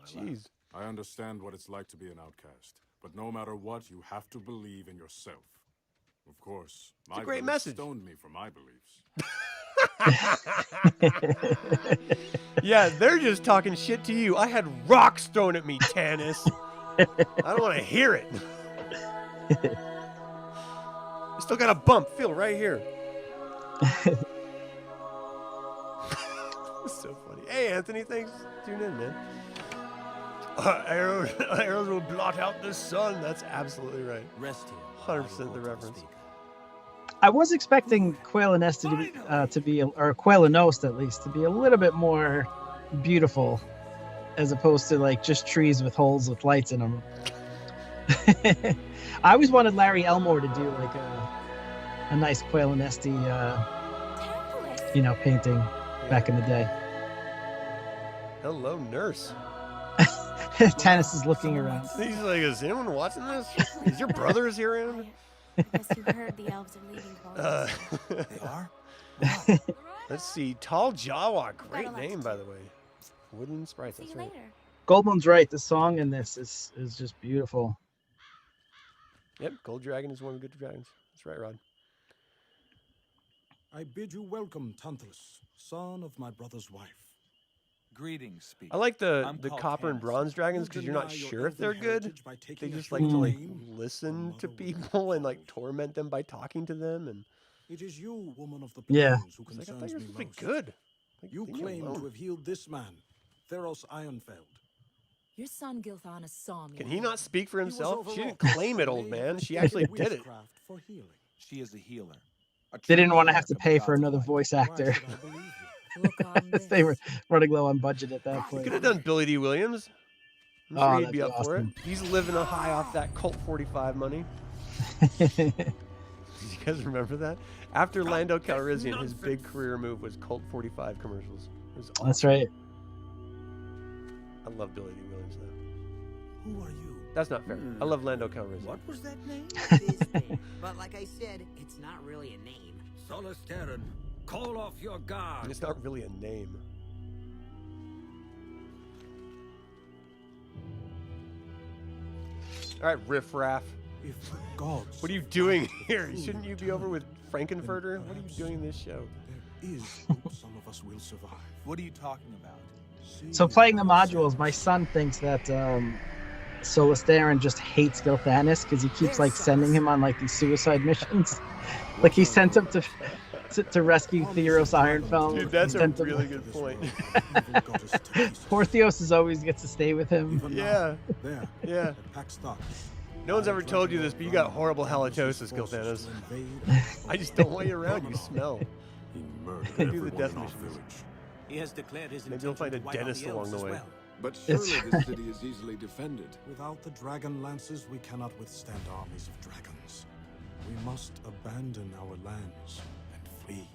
[SPEAKER 1] Jeez.
[SPEAKER 7] I understand what it's like to be an outcast, but no matter what, you have to believe in yourself. Of course,
[SPEAKER 1] It's a great message.
[SPEAKER 7] Stoned me for my beliefs.
[SPEAKER 1] Yeah, they're just talking shit to you. I had rocks thrown at me, Tanis. I don't want to hear it. I still got a bump. Feel right here. So funny. Hey, Anthony, thanks for tuning in, man. Arrows will blot out the sun. That's absolutely right.
[SPEAKER 11] Rest here.
[SPEAKER 1] 100% the reference.
[SPEAKER 2] I was expecting Quelinesti to be, or Quelinost at least, to be a little bit more beautiful, as opposed to like just trees with holes with lights in them. I always wanted Larry Elmore to do like a nice Quelinesti painting back in the day.
[SPEAKER 1] Hello, nurse.
[SPEAKER 2] Tanis is looking around.
[SPEAKER 1] He's like, is anyone watching this? Is your brothers here around?
[SPEAKER 3] I guess you heard the elves are leaving Goldmoon.
[SPEAKER 6] They are?
[SPEAKER 1] Let's see. Tall Jawa. Great name, by the way. Woodland Sprites.
[SPEAKER 3] See
[SPEAKER 1] That's
[SPEAKER 3] you
[SPEAKER 1] right.
[SPEAKER 3] later.
[SPEAKER 2] Goldmoon's right. The song in this is just beautiful.
[SPEAKER 1] Yep, Gold Dragon is one of the good dragons. That's right, Rod.
[SPEAKER 7] I bid you welcome, Tantalus, son of my brother's wife.
[SPEAKER 6] Greetings, speaker.
[SPEAKER 1] I like the
[SPEAKER 6] I'm called
[SPEAKER 1] copper and
[SPEAKER 6] Tanis.
[SPEAKER 1] bronze dragons because you're not sure if they're good. They just like to like listen to people and like torment them by talking to them, and
[SPEAKER 7] It is you, woman of the
[SPEAKER 2] Yeah.
[SPEAKER 7] plains, who
[SPEAKER 1] it's like, I
[SPEAKER 7] concerns
[SPEAKER 1] thought you were
[SPEAKER 7] me
[SPEAKER 1] supposed to
[SPEAKER 7] most.
[SPEAKER 1] be good. Like,
[SPEAKER 7] You
[SPEAKER 1] leave me
[SPEAKER 7] claim
[SPEAKER 1] alone.
[SPEAKER 7] to have healed this man, Theros Ironfeld.
[SPEAKER 9] Your son Gilthanas saw me.
[SPEAKER 1] Can he not speak for
[SPEAKER 7] He was
[SPEAKER 1] himself? She didn't
[SPEAKER 7] overwrought
[SPEAKER 1] claim it,
[SPEAKER 7] by
[SPEAKER 1] old
[SPEAKER 7] the
[SPEAKER 1] man. She
[SPEAKER 7] aid of
[SPEAKER 1] actually did it.
[SPEAKER 7] witchcraft for healing.
[SPEAKER 6] She is a healer. A
[SPEAKER 2] They
[SPEAKER 6] true
[SPEAKER 2] didn't want to have to
[SPEAKER 6] cleric of
[SPEAKER 2] pay
[SPEAKER 6] the
[SPEAKER 2] for
[SPEAKER 6] gods of
[SPEAKER 2] another
[SPEAKER 6] light.
[SPEAKER 2] voice
[SPEAKER 7] Why
[SPEAKER 2] actor.
[SPEAKER 7] should I believe you?
[SPEAKER 9] Look on this.
[SPEAKER 2] They were running low on budget at that
[SPEAKER 1] You
[SPEAKER 2] point.
[SPEAKER 1] could have done Billy D. Williams. I'm
[SPEAKER 2] Oh,
[SPEAKER 1] sure he'd
[SPEAKER 2] that'd
[SPEAKER 1] be
[SPEAKER 2] be
[SPEAKER 1] up for it.
[SPEAKER 2] awesome.
[SPEAKER 1] He's living a high off that Colt 45 money. Do you guys remember that? After Lando Calrissian, his big career move was Colt 45 commercials. It was awesome.
[SPEAKER 2] That's right.
[SPEAKER 1] I love Billy D. Williams, though.
[SPEAKER 10] Who are you?
[SPEAKER 1] That's not fair. I love Lando Calrissian.
[SPEAKER 5] What was that name? It is big. But like I said, it's not really a name.
[SPEAKER 8] Solus Terran, call off your guard.
[SPEAKER 1] It's not really a name. All right, Riff Raff.
[SPEAKER 7] If the gods
[SPEAKER 1] What are you doing here? Shouldn't you be over with Frankenfurter? What are you doing in this show?
[SPEAKER 7] there is hope some of us will survive.
[SPEAKER 6] What are you talking about?
[SPEAKER 2] So playing the modules, my son thinks that Solus Theron just hates Gilthanas because he keeps like sending him on like these suicide missions. Like he sent him to rescue Theros Ironfell.
[SPEAKER 1] Dude, that's a
[SPEAKER 2] Sent him-
[SPEAKER 1] really good point.
[SPEAKER 2] Poor Theos always gets to stay with him.
[SPEAKER 1] Yeah,
[SPEAKER 7] There,
[SPEAKER 1] yeah.
[SPEAKER 7] at Pax Dark.
[SPEAKER 1] No one's ever told you this, but you got horrible halitosis, Gilthanas. I just don't want you around. You smell.
[SPEAKER 7] He
[SPEAKER 1] Do the
[SPEAKER 7] murdered
[SPEAKER 1] death
[SPEAKER 7] everyone in our
[SPEAKER 1] missions.
[SPEAKER 7] village.
[SPEAKER 5] He has declared his
[SPEAKER 1] Maybe you'll find a dentist along the way.
[SPEAKER 7] But
[SPEAKER 2] It's
[SPEAKER 7] surely
[SPEAKER 2] right.
[SPEAKER 7] this city is easily defended. Without the dragon lances, we cannot withstand armies of dragons. We must abandon our lands and flee.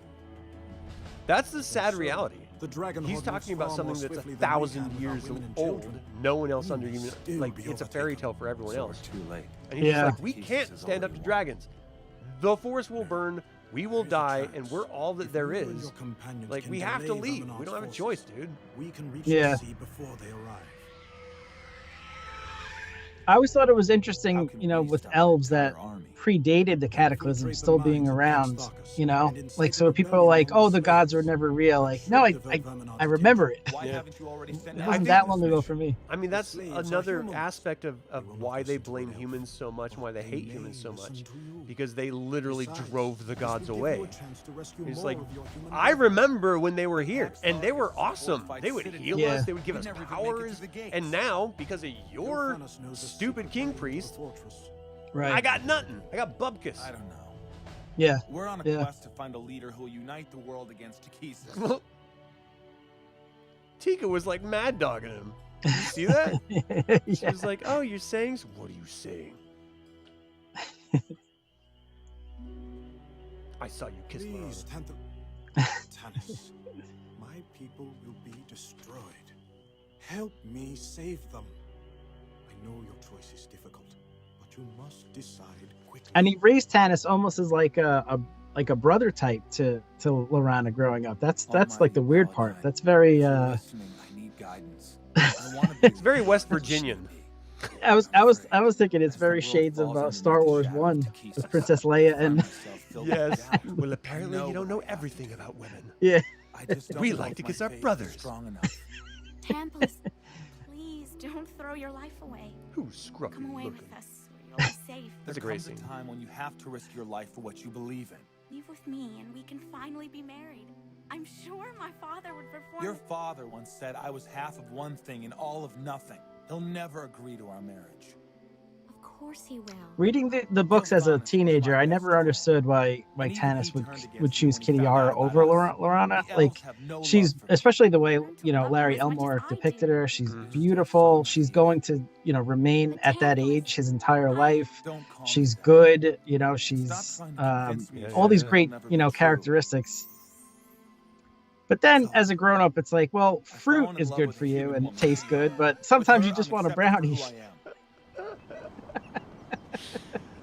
[SPEAKER 1] That's the sad reality.
[SPEAKER 7] The dragon
[SPEAKER 1] He's
[SPEAKER 7] horde
[SPEAKER 1] talking
[SPEAKER 7] moves
[SPEAKER 1] about
[SPEAKER 7] far more
[SPEAKER 1] something that's
[SPEAKER 7] swiftly than we
[SPEAKER 1] 1,000
[SPEAKER 7] can with our
[SPEAKER 1] years
[SPEAKER 7] women and
[SPEAKER 1] old.
[SPEAKER 7] children.
[SPEAKER 1] No one else
[SPEAKER 7] We
[SPEAKER 1] under
[SPEAKER 7] will
[SPEAKER 1] even
[SPEAKER 7] still
[SPEAKER 1] like
[SPEAKER 7] be
[SPEAKER 1] it's a
[SPEAKER 7] overtaken.
[SPEAKER 1] fairy tale for everyone
[SPEAKER 6] So
[SPEAKER 1] else.
[SPEAKER 6] we're too late.
[SPEAKER 1] And he's
[SPEAKER 2] Yeah.
[SPEAKER 1] just like, we
[SPEAKER 6] Takhisis
[SPEAKER 1] can't
[SPEAKER 6] is
[SPEAKER 1] stand
[SPEAKER 6] all
[SPEAKER 1] up
[SPEAKER 6] we
[SPEAKER 1] to
[SPEAKER 6] want.
[SPEAKER 1] dragons. The forest will burn. We will
[SPEAKER 7] There's a
[SPEAKER 1] die,
[SPEAKER 7] chance.
[SPEAKER 1] and we're all that
[SPEAKER 7] If
[SPEAKER 1] there
[SPEAKER 7] you and
[SPEAKER 1] is.
[SPEAKER 7] your companions
[SPEAKER 1] Like
[SPEAKER 7] can
[SPEAKER 1] we have to
[SPEAKER 7] delay
[SPEAKER 1] leave. We
[SPEAKER 7] Ravenar's
[SPEAKER 1] don't have a
[SPEAKER 7] forces,
[SPEAKER 1] choice, dude.
[SPEAKER 7] We can reach
[SPEAKER 2] Yeah.
[SPEAKER 7] the sea before they arrive.
[SPEAKER 2] I always thought it was
[SPEAKER 6] How
[SPEAKER 2] interesting,
[SPEAKER 6] can
[SPEAKER 2] you know,
[SPEAKER 6] we
[SPEAKER 2] with
[SPEAKER 6] stop
[SPEAKER 2] elves
[SPEAKER 6] the
[SPEAKER 2] that
[SPEAKER 6] entire army?
[SPEAKER 2] predated the Cataclysm still being around, you know? Like, so people are like, oh, the gods were never real. Like, no, I remember it.
[SPEAKER 6] Why
[SPEAKER 1] Yeah.
[SPEAKER 6] haven't you already sent
[SPEAKER 2] It
[SPEAKER 6] out
[SPEAKER 2] wasn't
[SPEAKER 6] the
[SPEAKER 2] that long ago
[SPEAKER 6] mission?
[SPEAKER 2] for me.
[SPEAKER 1] I mean, that's
[SPEAKER 7] slaves are
[SPEAKER 1] another
[SPEAKER 7] humans.
[SPEAKER 1] aspect of
[SPEAKER 7] They will not
[SPEAKER 1] why they
[SPEAKER 7] listen to
[SPEAKER 1] blame
[SPEAKER 7] an
[SPEAKER 1] humans
[SPEAKER 7] elf,
[SPEAKER 1] so much, and why they
[SPEAKER 7] but
[SPEAKER 1] hate
[SPEAKER 7] may
[SPEAKER 1] humans so
[SPEAKER 7] listen
[SPEAKER 1] much,
[SPEAKER 7] to you.
[SPEAKER 1] because they literally
[SPEAKER 7] Besides,
[SPEAKER 1] drove the
[SPEAKER 7] this
[SPEAKER 1] gods
[SPEAKER 7] will give
[SPEAKER 1] away.
[SPEAKER 7] you a chance to rescue
[SPEAKER 1] It's
[SPEAKER 7] more
[SPEAKER 1] like,
[SPEAKER 7] of your human
[SPEAKER 1] I
[SPEAKER 7] race.
[SPEAKER 1] remember when they were here, and they were awesome. They would heal
[SPEAKER 2] Yeah.
[SPEAKER 1] us, they would give
[SPEAKER 6] We
[SPEAKER 1] us
[SPEAKER 6] never even make it to
[SPEAKER 1] powers,
[SPEAKER 6] the gates.
[SPEAKER 1] and now, because of your
[SPEAKER 7] Gilthanas knows the
[SPEAKER 1] stupid
[SPEAKER 7] secret
[SPEAKER 1] king
[SPEAKER 7] way into the
[SPEAKER 1] priest,
[SPEAKER 7] fortress.
[SPEAKER 2] Right.
[SPEAKER 1] I got nothing. I got bubkus.
[SPEAKER 6] I don't know.
[SPEAKER 2] Yeah.
[SPEAKER 6] We're on a
[SPEAKER 2] Yeah.
[SPEAKER 6] quest to find a leader who will unite the world against Takhisis.
[SPEAKER 1] Tika was like mad dogging him. Did you see that? She
[SPEAKER 2] Yeah.
[SPEAKER 1] was like, "Oh, you're saying? What are you saying?" I saw you kiss my
[SPEAKER 7] Please,
[SPEAKER 1] mother.
[SPEAKER 7] Tanis, my people will be destroyed. Help me save them. I know your choice is difficult, but you must decide quickly.
[SPEAKER 2] And he raised Tanis almost as like a brother type to Lorana growing up. That's like the weird part. That's very
[SPEAKER 6] Listening, I need guidance. I wanna be
[SPEAKER 1] It's very West Virginian.
[SPEAKER 2] I was thinking it's very shades of Star Wars 1 with Princess Leia and
[SPEAKER 1] Yes. Well, apparently you don't know everything about women.
[SPEAKER 2] yeah.
[SPEAKER 6] I just don't
[SPEAKER 1] We
[SPEAKER 6] know
[SPEAKER 1] like
[SPEAKER 6] if
[SPEAKER 1] to
[SPEAKER 6] my
[SPEAKER 1] kiss our
[SPEAKER 6] faith is
[SPEAKER 1] brothers.
[SPEAKER 6] Strong enough.
[SPEAKER 3] Tantalus, please don't throw your life away.
[SPEAKER 1] Who's scruffy
[SPEAKER 3] Come away
[SPEAKER 1] looking?
[SPEAKER 3] with us. You'll be safe.
[SPEAKER 1] That's a
[SPEAKER 6] There
[SPEAKER 1] great
[SPEAKER 6] comes
[SPEAKER 1] scene.
[SPEAKER 6] a time when you have to risk your life for what you believe in.
[SPEAKER 3] Leave with me and we can finally be married. I'm sure my father would perform.
[SPEAKER 6] Your father once said I was half of one thing and all of nothing. He'll never agree to our marriage.
[SPEAKER 3] Of course he will.
[SPEAKER 2] Reading the books as a teenager, I never understood why Tanis would choose Kitiara over Lorana. Like, she's, especially the way, you know, Larry Elmore depicted her, she's beautiful. She's going to, you know, remain at that age his entire life.
[SPEAKER 6] Don't call me
[SPEAKER 2] She's
[SPEAKER 6] that.
[SPEAKER 2] good, you know,
[SPEAKER 6] Stop
[SPEAKER 2] she's
[SPEAKER 6] trying to convince me
[SPEAKER 1] yeah,
[SPEAKER 6] that
[SPEAKER 2] all these
[SPEAKER 6] that'll
[SPEAKER 2] great,
[SPEAKER 6] never
[SPEAKER 2] you know,
[SPEAKER 6] be true.
[SPEAKER 2] characteristics. But then, as a grown-up, it's like, well, fruit is good for you and it tastes good, but sometimes you just want a brownie.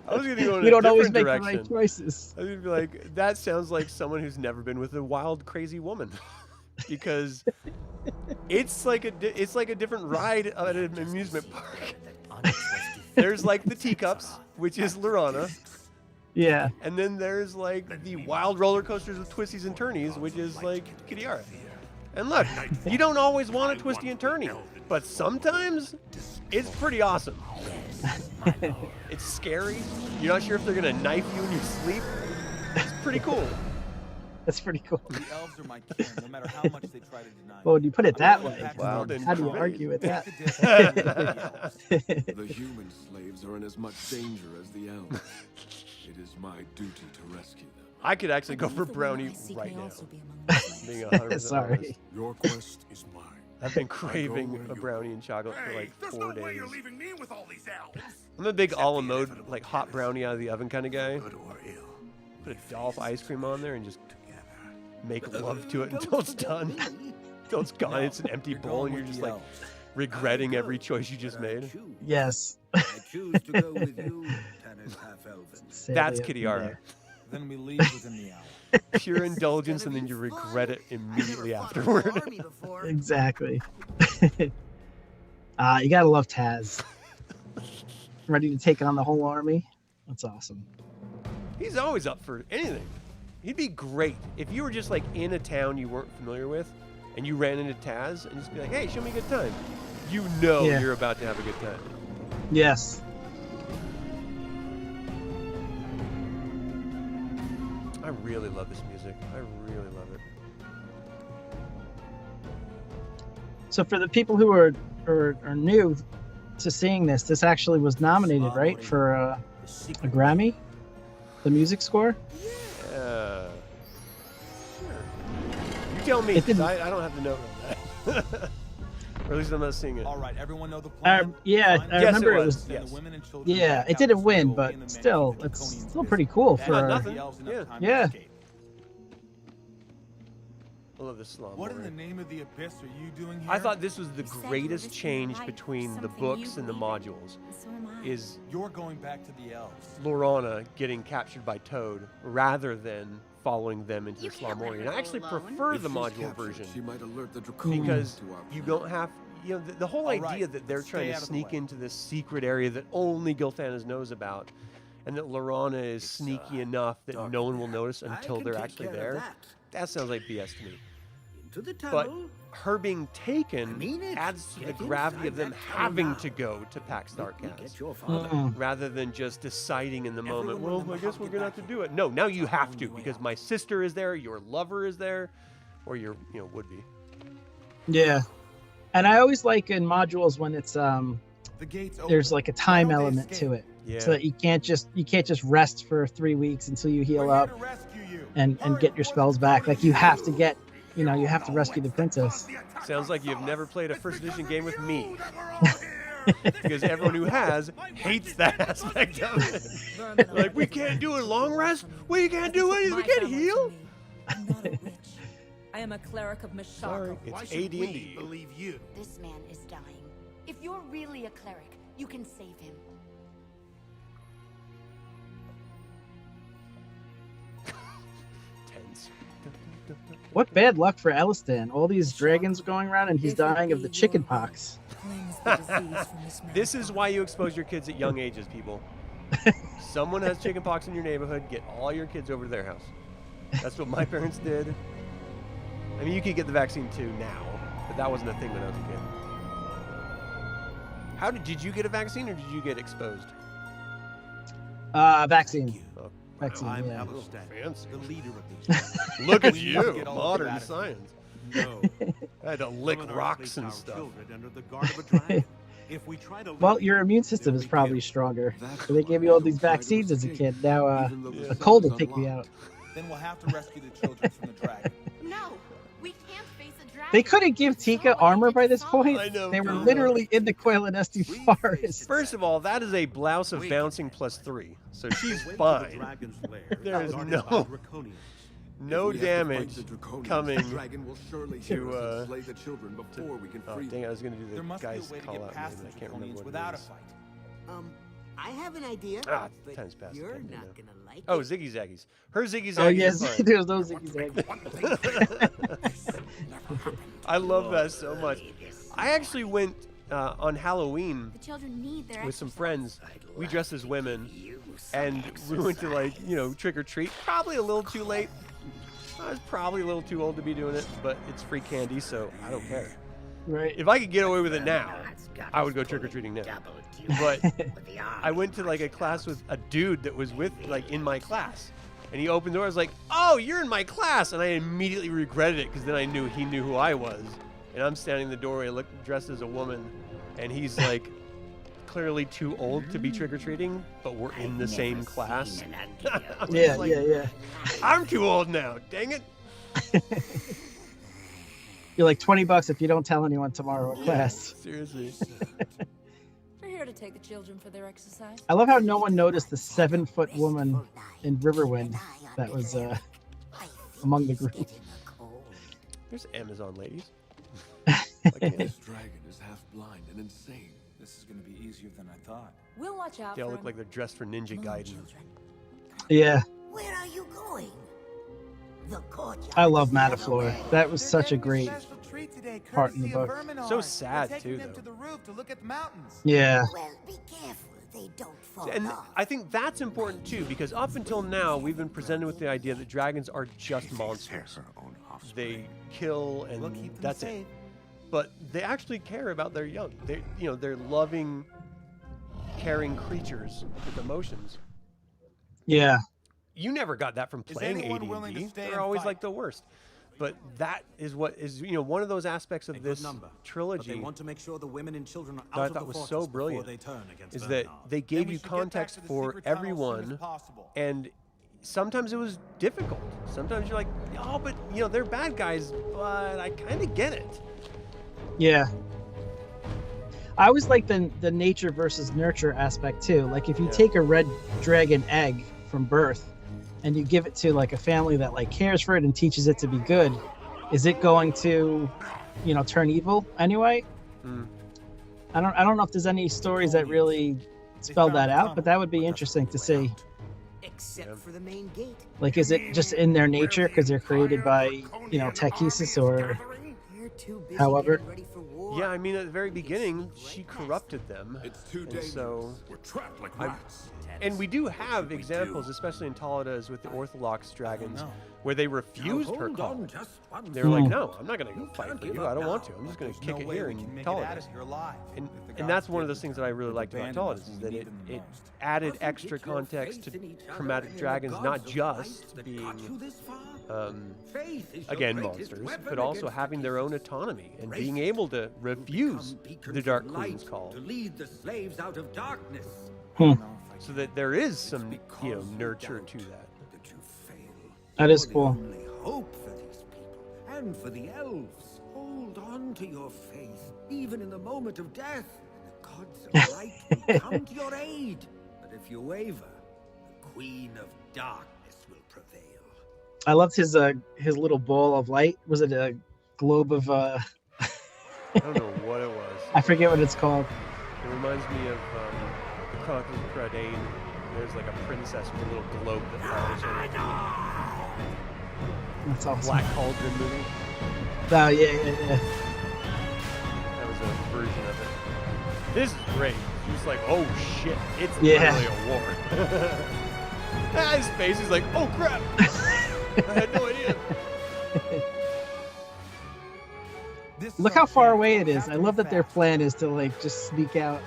[SPEAKER 1] I was going to go in
[SPEAKER 2] you
[SPEAKER 1] a
[SPEAKER 2] don't always
[SPEAKER 1] different
[SPEAKER 2] make
[SPEAKER 1] direction.
[SPEAKER 2] the right choices.
[SPEAKER 1] I was going to be like, that sounds like someone who's never been with a wild, crazy woman, because it's like a different ride at an amusement park. There's like the teacups, which is Lorana.
[SPEAKER 2] Yeah.
[SPEAKER 1] And then there's like the wild roller coasters with twisties and turnies, which is like Kiriara. And look, you don't always want a twisty and turny, but sometimes it's pretty awesome. It's scary. You're not sure if they're gonna knife you in your sleep. It's pretty cool.
[SPEAKER 2] That's pretty cool.
[SPEAKER 6] The elves are my kin, no matter how much they try to deny.
[SPEAKER 2] Well, when you put it that way,
[SPEAKER 1] Wow,
[SPEAKER 2] how do you argue with that?
[SPEAKER 13] The human slaves are in as much danger as the elves. It is my duty to rescue them.
[SPEAKER 1] I could actually go for brownie right now. Being 100%
[SPEAKER 2] Sorry.
[SPEAKER 1] honest.
[SPEAKER 7] Your quest is mine.
[SPEAKER 1] I've been craving a brownie and chocolate for like 4 days.
[SPEAKER 10] You're leaving me with all these elves.
[SPEAKER 1] I'm a big a la mode, like hot brownie out of the oven kind of guy. Put a dollop ice cream on there and just make love to it until it's done. Until it's gone, it's an empty bowl and you're just like regretting every choice you just made.
[SPEAKER 2] Yes.
[SPEAKER 8] I choose to go with you, Tanis half-elven.
[SPEAKER 1] That's Kiriara.
[SPEAKER 6] Then we leave within the hour.
[SPEAKER 1] Pure indulgence and then you regret it immediately afterward.
[SPEAKER 2] Exactly. You gotta love Taz. Ready to take on the whole army? That's awesome.
[SPEAKER 1] He's always up for anything. He'd be great if you were just like in a town you weren't familiar with and you ran into Taz and just be like, hey, show me a good time. You know you're about to have a good time.
[SPEAKER 2] Yes.
[SPEAKER 1] I really love this music. I really love it.
[SPEAKER 2] So for the people who are new to seeing this, this actually was nominated, right, for a Grammy, the music score.
[SPEAKER 1] Yeah. Sure. You tell me, 'cause I don't have the note on that. Or at least I'm not seeing it.
[SPEAKER 6] All right, everyone know the plan?
[SPEAKER 2] Yeah, I remember it was.
[SPEAKER 1] Yes.
[SPEAKER 2] Yeah, it didn't win, but still, it's still pretty cool for.
[SPEAKER 1] Nothing.
[SPEAKER 2] Yeah.
[SPEAKER 1] I love this slum.
[SPEAKER 6] What in the name of the abyss are you doing here?
[SPEAKER 1] I thought this was the greatest change between the books and the modules. Is
[SPEAKER 6] you're going back to the elves.
[SPEAKER 1] Lorana getting captured by Toad rather than following them into the Slumorian. I actually prefer the modular version because you don't have, you know, the whole idea that they're trying to sneak into this secret area that only Gilthanas knows about, and that Lorana is sneaky enough that no one will notice until they're actually there. That sounds like BS to me. But her being taken adds to the gravity of them having to go to Pax Darkaz rather than just deciding in the moment, well, I guess we're going to have to do it. No, now you have to because my sister is there, your lover is there, or your, would-be.
[SPEAKER 2] Yeah. And I always like in modules when it's there's like a time element to it.
[SPEAKER 1] Yeah.
[SPEAKER 2] So that you can't just rest for 3 weeks until you heal up and get your spells back. Like you have to get, you have to rescue the princess.
[SPEAKER 1] Sounds like you've never played a first edition game with me. Because everyone who has hates that aspect of it. Like, we can't do a long rest? We can't do anything? We can't heal?
[SPEAKER 9] I'm not a witch. I am a cleric of Mishaka.
[SPEAKER 1] Sorry, it's AD&D.
[SPEAKER 5] Believe you.
[SPEAKER 3] This man is dying. If you're really a cleric, you can save him.
[SPEAKER 1] Tense.
[SPEAKER 2] What bad luck for Elistan. All these dragons going around and he's dying of the chicken pox.
[SPEAKER 1] This is why you expose your kids at young ages, people. Someone has chicken pox in your neighborhood, get all your kids over to their house. That's what my parents did. I mean, you could get the vaccine too now, but that wasn't a thing when I was a kid. Did you get a vaccine or did you get exposed?
[SPEAKER 2] Vaccine.
[SPEAKER 1] Oh,
[SPEAKER 2] Vaccine,
[SPEAKER 10] I'm
[SPEAKER 2] yeah.
[SPEAKER 1] Fancy.
[SPEAKER 10] the leader of these.
[SPEAKER 1] Look at you, modern
[SPEAKER 6] dramatic.
[SPEAKER 1] science.
[SPEAKER 10] No.
[SPEAKER 1] I had to lick
[SPEAKER 10] Women are
[SPEAKER 1] rocks
[SPEAKER 10] our
[SPEAKER 1] and stuff.
[SPEAKER 10] children under the guard of a dragon. If we try to
[SPEAKER 2] Well, your immune system is probably stronger. So they gave you all these vaccines as a kid. Now a cold will take me out.
[SPEAKER 6] Then we'll have to rescue the children from the dragon.
[SPEAKER 3] No, we can't face a dragon.
[SPEAKER 2] They couldn't give Tika armor by this point.
[SPEAKER 1] I know.
[SPEAKER 2] They were literally in the Quailinesty forest.
[SPEAKER 1] First of all, that is a blouse of bouncing +3, so she's fine. There is no. no damage coming
[SPEAKER 13] the dragon will surely
[SPEAKER 1] to
[SPEAKER 13] slay the children before we can free
[SPEAKER 1] dang, I was gonna do
[SPEAKER 6] There
[SPEAKER 1] the
[SPEAKER 6] must be a
[SPEAKER 1] guy's
[SPEAKER 6] way to
[SPEAKER 1] call
[SPEAKER 6] get
[SPEAKER 1] out
[SPEAKER 6] past
[SPEAKER 1] name.
[SPEAKER 6] the
[SPEAKER 1] I can't remember
[SPEAKER 6] draconians
[SPEAKER 1] what
[SPEAKER 6] without
[SPEAKER 1] it
[SPEAKER 6] a
[SPEAKER 1] is.
[SPEAKER 6] fight.
[SPEAKER 5] I have an idea.
[SPEAKER 1] Ah,
[SPEAKER 5] but
[SPEAKER 1] time's passed.
[SPEAKER 5] You're
[SPEAKER 1] Can't do
[SPEAKER 5] not
[SPEAKER 1] that.
[SPEAKER 5] gonna like
[SPEAKER 1] Oh,
[SPEAKER 5] it.
[SPEAKER 1] Ziggy Zaggies. Her Ziggy Zaggies
[SPEAKER 2] Oh yes,
[SPEAKER 1] are fun.
[SPEAKER 2] there's those Ziggy Zaggies.
[SPEAKER 1] I love that so much. I actually went on Halloween
[SPEAKER 3] The children need their
[SPEAKER 1] with some
[SPEAKER 3] exercise.
[SPEAKER 1] friends. We dressed as women, and we went to, like, you know, trick or treat. Probably a little too late. I was probably a little too old to be doing it, but it's free candy, so I don't care.
[SPEAKER 2] Right.
[SPEAKER 1] If I could get away with it now, I would go trick or treating now. But I went to, like, a class with a dude that was with, like, in my class, and he opened the door. I was like, "Oh, you're in my class," and I immediately regretted it because then I knew he knew who I was, and I'm standing in the doorway, dressed as a woman, and he's like clearly too old to be trick or treating, but we're in the same class.
[SPEAKER 2] Yeah.
[SPEAKER 1] I'm too old now. Dang it.
[SPEAKER 2] You're like $20 if you don't tell anyone tomorrow at class.
[SPEAKER 1] Seriously.
[SPEAKER 9] We're here to take the children for their exercise.
[SPEAKER 2] I love how no one noticed the 7-foot woman in Riverwind that was among the group.
[SPEAKER 1] There's Amazon ladies.
[SPEAKER 13] This dragon is half blind and insane.
[SPEAKER 6] This is going to be easier than I thought.
[SPEAKER 9] We'll watch out
[SPEAKER 1] They all
[SPEAKER 9] for
[SPEAKER 1] look
[SPEAKER 9] him.
[SPEAKER 1] like they're dressed for Ninja Gaiden.
[SPEAKER 2] Yeah,
[SPEAKER 5] Where are you going? The courtyard.
[SPEAKER 2] I love Mataflor. That was such a great
[SPEAKER 6] Special treat today,
[SPEAKER 2] part in the
[SPEAKER 6] courtesy of
[SPEAKER 2] book.
[SPEAKER 6] Verminar.
[SPEAKER 1] So sad,
[SPEAKER 6] We're taking
[SPEAKER 1] too,
[SPEAKER 6] them
[SPEAKER 1] though.
[SPEAKER 6] to the roof to look at the mountains.
[SPEAKER 2] Yeah.
[SPEAKER 5] Well, be careful they don't fall
[SPEAKER 1] And
[SPEAKER 5] off.
[SPEAKER 1] I think that's important too, because up until now we've been presented with the idea that dragons are just monsters. They kill and
[SPEAKER 6] We'll keep them
[SPEAKER 1] that's
[SPEAKER 6] safe.
[SPEAKER 1] it. But they actually care about their young. They, you know, they're loving, caring creatures with emotions.
[SPEAKER 2] Yeah.
[SPEAKER 1] You never got that from
[SPEAKER 6] Is
[SPEAKER 1] playing
[SPEAKER 6] anyone willing to
[SPEAKER 1] AD&D.
[SPEAKER 6] stay
[SPEAKER 1] They're
[SPEAKER 6] and
[SPEAKER 1] always
[SPEAKER 6] fight?
[SPEAKER 1] like the worst. But that is what is, you know, one of those aspects of
[SPEAKER 7] A
[SPEAKER 1] this
[SPEAKER 7] good number, but
[SPEAKER 1] trilogy
[SPEAKER 7] they want to make sure the women and children are
[SPEAKER 1] that I
[SPEAKER 7] out of
[SPEAKER 1] thought
[SPEAKER 7] the
[SPEAKER 1] was
[SPEAKER 7] fortress
[SPEAKER 1] so
[SPEAKER 7] before
[SPEAKER 1] brilliant
[SPEAKER 7] they turn against
[SPEAKER 1] is that
[SPEAKER 7] Verminar.
[SPEAKER 1] they
[SPEAKER 6] Then
[SPEAKER 1] gave
[SPEAKER 6] we
[SPEAKER 1] you
[SPEAKER 6] should get back
[SPEAKER 1] context
[SPEAKER 6] to the
[SPEAKER 1] for
[SPEAKER 6] secret tunnel as soon as
[SPEAKER 1] everyone,
[SPEAKER 6] possible.
[SPEAKER 1] and sometimes it was difficult. Sometimes you're like, oh, but you know they're bad guys, but I kind of get it.
[SPEAKER 2] Yeah. I always like the nature versus nurture aspect too. Like if you take a red dragon egg from birth and you give it to like a family that like cares for it and teaches it to be good, is it going to, you know, turn evil anyway? I don't know if there's any stories that really spell that out, but that would be interesting to see.
[SPEAKER 5] Except for the main gate.
[SPEAKER 2] Like, is it just in their nature because they're created by, you know, Takhisis or however?
[SPEAKER 1] Yeah, I mean at the very beginning she corrupted them.
[SPEAKER 13] It's too
[SPEAKER 1] and
[SPEAKER 13] dangerous.
[SPEAKER 1] so
[SPEAKER 13] We're trapped like
[SPEAKER 1] I-
[SPEAKER 13] rats.
[SPEAKER 1] and we do have examples, especially in Taladas with the Orthodox dragons, where they refused her
[SPEAKER 8] hold
[SPEAKER 1] call.
[SPEAKER 8] on just one
[SPEAKER 1] They were like,
[SPEAKER 8] second.
[SPEAKER 1] "No, I'm not going to go fight for you. I don't want to. I'm just going to kick it here in
[SPEAKER 6] Make it out
[SPEAKER 1] Taladas."
[SPEAKER 6] of here alive.
[SPEAKER 1] And,
[SPEAKER 6] If the
[SPEAKER 1] and
[SPEAKER 6] gods
[SPEAKER 1] that's one of
[SPEAKER 6] did
[SPEAKER 1] those things that I really liked about
[SPEAKER 6] abandon us
[SPEAKER 1] Taladas, is
[SPEAKER 6] when
[SPEAKER 1] that
[SPEAKER 6] we
[SPEAKER 1] it,
[SPEAKER 6] need them the
[SPEAKER 1] it
[SPEAKER 6] most.
[SPEAKER 1] added
[SPEAKER 8] Wasn't
[SPEAKER 1] extra
[SPEAKER 8] it your
[SPEAKER 1] context to
[SPEAKER 8] faith in each other
[SPEAKER 1] chromatic
[SPEAKER 8] and the
[SPEAKER 1] dragons,
[SPEAKER 8] gods
[SPEAKER 1] not
[SPEAKER 8] of
[SPEAKER 1] just
[SPEAKER 8] light that
[SPEAKER 1] being
[SPEAKER 8] got you this far? Faith is your
[SPEAKER 1] again
[SPEAKER 8] greatest
[SPEAKER 1] monsters,
[SPEAKER 8] weapon
[SPEAKER 1] but also
[SPEAKER 8] against
[SPEAKER 1] having their own autonomy and being able to refuse the Dark Queen's call,
[SPEAKER 8] to lead the slaves out of darkness.
[SPEAKER 1] so that there is some, you know, nurture to that.
[SPEAKER 2] That is
[SPEAKER 8] You're the
[SPEAKER 2] cool.
[SPEAKER 8] only hope for these people and for the elves. Hold on to your faith, even in the moment of death. The gods of light will come to your aid. But if you waver, the Queen of Darkness will prevail.
[SPEAKER 2] I loved his little ball of light. Was it a globe of
[SPEAKER 1] I don't know what it was.
[SPEAKER 2] I forget what it's called.
[SPEAKER 1] It reminds me of the Chronicles of Prydain. There's like a princess with a little globe that follows her.
[SPEAKER 2] That's awesome.
[SPEAKER 1] Black Cauldron movie.
[SPEAKER 2] Oh yeah.
[SPEAKER 1] That was a version of it. This is great. It's just like, oh shit, it's
[SPEAKER 2] Yeah.
[SPEAKER 1] literally a war. His face is like, oh crap. I had no idea.
[SPEAKER 2] Look how far away it is. I love that their plan is to like just sneak out.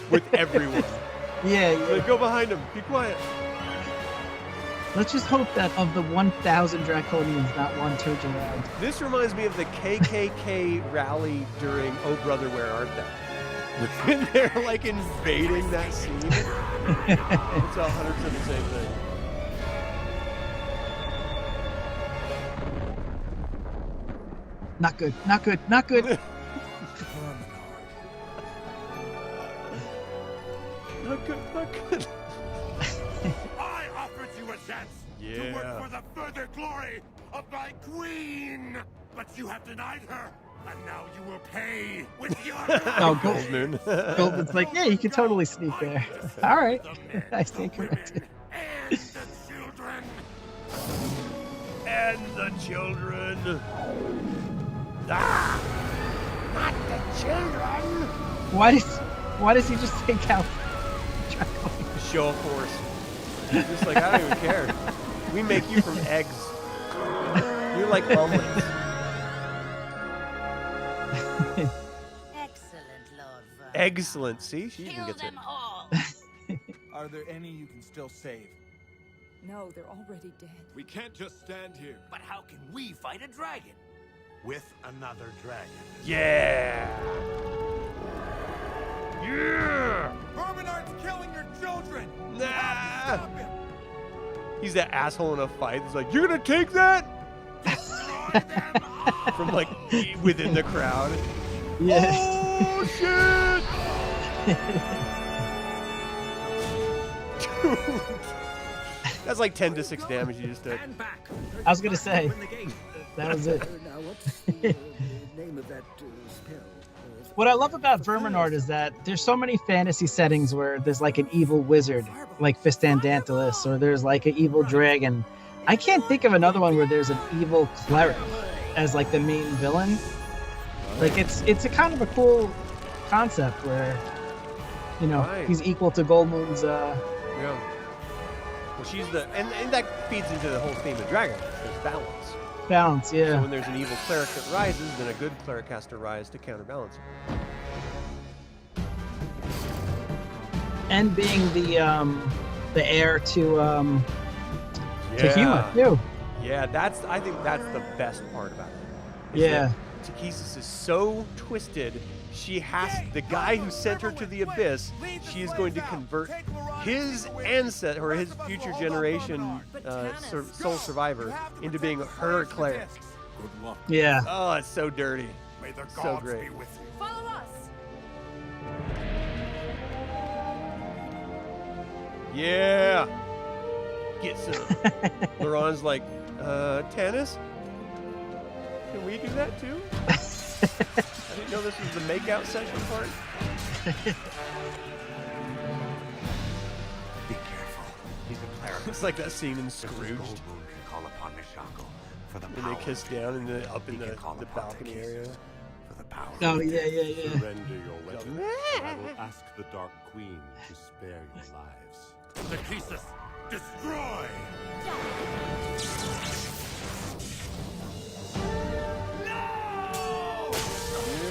[SPEAKER 1] With everyone.
[SPEAKER 2] Yeah.
[SPEAKER 1] Like, go behind him. Be quiet.
[SPEAKER 2] Let's just hope that of the 1,000 Draconians, not one turns around.
[SPEAKER 1] This reminds me of the KKK rally during Oh Brother, Where Art Thou? When they're like invading that scene. It's 100% the same thing.
[SPEAKER 2] Not good. Not good. Not good.
[SPEAKER 1] Not good. Not good.
[SPEAKER 4] I offered you a chance. to work for the further glory of my queen. But you have denied her, and now you will pay with your
[SPEAKER 2] Oh, Goldmoon. Goldmoon's like, yeah, you can totally sneak there. All right. I stand corrected.
[SPEAKER 4] and the children.
[SPEAKER 1] And the children. Ah! Not the children.
[SPEAKER 2] Why does he just take out
[SPEAKER 1] Show of force. He's just like, I don't even care. We make you from eggs. You're like omelets.
[SPEAKER 3] Excellent, Lord Vernon.
[SPEAKER 1] Excellent. See, she even gets it.
[SPEAKER 3] All.
[SPEAKER 6] Are there any you can still save?
[SPEAKER 9] No, they're already dead.
[SPEAKER 13] We can't just stand here.
[SPEAKER 11] But how can we fight a dragon?
[SPEAKER 10] With another dragon.
[SPEAKER 1] Yeah. Yeah.
[SPEAKER 6] Verminard's killing your children.
[SPEAKER 1] Nah. He's that asshole in a fight. He's like, you're gonna take that? From like within the crowd.
[SPEAKER 2] Yes.
[SPEAKER 1] Oh shit! Dude. That's like 10 to 6 damage you just took.
[SPEAKER 2] I was gonna say that was it.
[SPEAKER 8] Now, what's the name of that spell?
[SPEAKER 2] What I love about Verminard is that there's so many fantasy settings where there's like an evil wizard, like Fistandantilus, or there's like an evil dragon. I can't think of another one where there's an evil cleric as like the main villain. Like it's a kind of a cool concept where, you know, he's equal to Goldmoon's.
[SPEAKER 1] Yeah. Well, she's the and that feeds into the whole theme of Dragon. There's balance.
[SPEAKER 2] Balance, yeah.
[SPEAKER 1] So when there's an evil cleric that rises, then a good cleric has to rise to counterbalance it.
[SPEAKER 2] And being the heir to humor too.
[SPEAKER 1] Yeah, I think that's the best part about it.
[SPEAKER 2] Yeah.
[SPEAKER 1] Takhisis is so twisted. She has the guy who sent her to the abyss. She is going to convert his ancestor or his future generation soul survivor into being her cleric.
[SPEAKER 13] Good luck.
[SPEAKER 2] Yeah.
[SPEAKER 1] Oh, it's so dirty.
[SPEAKER 10] May the
[SPEAKER 1] So
[SPEAKER 10] gods
[SPEAKER 1] great.
[SPEAKER 10] be with you.
[SPEAKER 3] Follow us.
[SPEAKER 1] Yeah. Get some. Laron's like, Tanis? Can we do that too? I didn't know this was the makeout session part.
[SPEAKER 10] Be careful. He's a cleric.
[SPEAKER 1] It's like that scene in Scrooge.
[SPEAKER 10] Goldmoon can call upon Mishako for the
[SPEAKER 1] And
[SPEAKER 10] power.
[SPEAKER 1] they kiss down in the up in
[SPEAKER 10] He
[SPEAKER 1] the
[SPEAKER 10] can call upon
[SPEAKER 1] balcony
[SPEAKER 10] Takhisis
[SPEAKER 1] area.
[SPEAKER 10] For the power.
[SPEAKER 2] Oh yeah.
[SPEAKER 4] Surrender your weapons, or I will ask the Dark Queen to spare your lives. Takhisis, destroy!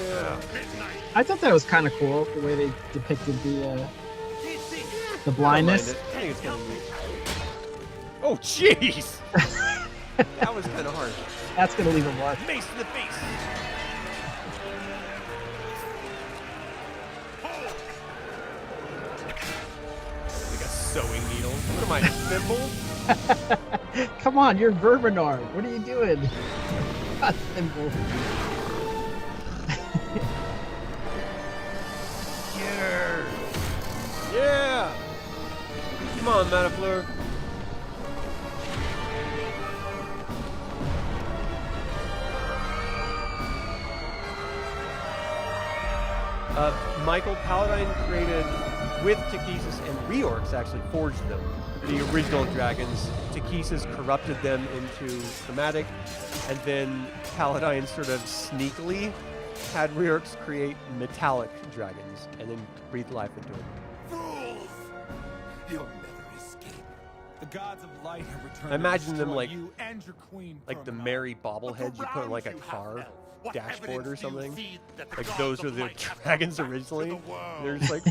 [SPEAKER 1] Yeah.
[SPEAKER 2] I thought that was kind of cool the way they depicted the blindness.
[SPEAKER 1] I think it's gonna be. Oh jeez! That was kind of hard.
[SPEAKER 2] That's gonna leave a mark.
[SPEAKER 1] Mace to the face. Like a sewing needle. What am I, thimble?
[SPEAKER 2] Come on, you're Verminard. What are you doing? Not thimble.
[SPEAKER 1] Yeah. Yeah. Come on, Manafleur. Michael Paladine created with Takhisis and reorcs actually forged them. The original dragons. Takhisis corrupted them into chromatic, and then Paladine sort of sneakily had reorcs create metallic dragons and then breathe life into them.
[SPEAKER 4] Fools! You'll never escape.
[SPEAKER 6] The gods of light have returned.
[SPEAKER 1] I imagine
[SPEAKER 6] to
[SPEAKER 1] them
[SPEAKER 6] destroy
[SPEAKER 1] like
[SPEAKER 6] you and your queen,
[SPEAKER 1] like the
[SPEAKER 6] Verminard.
[SPEAKER 1] merry bobbleheads you put on like a car dashboard or something. Like those are the dragons originally. They're just like, I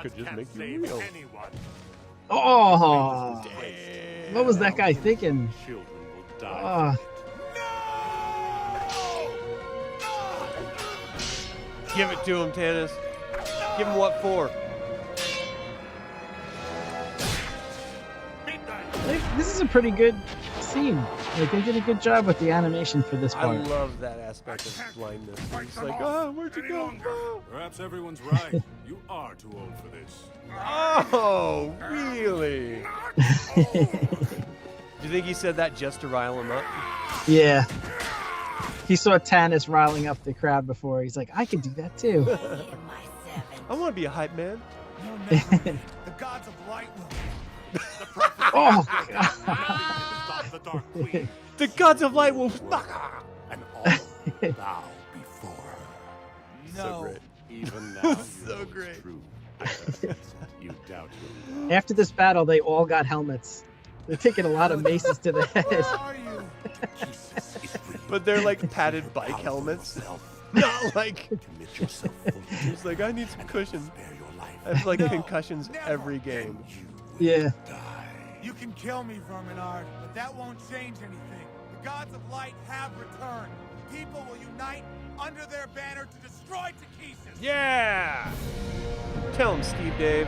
[SPEAKER 1] could just make you real.
[SPEAKER 2] Oh,
[SPEAKER 1] Damn.
[SPEAKER 2] what was that guy thinking?
[SPEAKER 4] Children will die.
[SPEAKER 1] Give it to him, Tanis. Give him what for?
[SPEAKER 2] This is a pretty good scene. Like they did a good job with the animation for this
[SPEAKER 1] I
[SPEAKER 2] part.
[SPEAKER 1] love that aspect of blindness. It's like, oh, where'd you go? Oh.
[SPEAKER 13] Perhaps everyone's right. You are too old for this.
[SPEAKER 1] Oh, really? Do you think he said that just to rile him up?
[SPEAKER 2] Yeah. He saw Tanis riling up the crowd before. He's like, I could do that too.
[SPEAKER 1] I want to be a hype man.
[SPEAKER 6] The gods of light will.
[SPEAKER 2] Oh,
[SPEAKER 4] Stop the Dark Queen.
[SPEAKER 1] The gods of light will.
[SPEAKER 4] And all bow before her.
[SPEAKER 1] So great.
[SPEAKER 4] Even now,
[SPEAKER 1] So great.
[SPEAKER 4] True. You doubt your
[SPEAKER 2] After this battle, they all got helmets. They're taking a lot of maces to the head.
[SPEAKER 6] Where are you?
[SPEAKER 1] But they're like padded bike helmets. Not like. He's like, I need some cushion. I have like concussions every game.
[SPEAKER 2] Yeah.
[SPEAKER 6] You can kill me, Verminard, but that won't change anything. The gods of light have returned. People will unite under their banner to destroy Takhisis.
[SPEAKER 1] Yeah! Tell him, Steve Dave.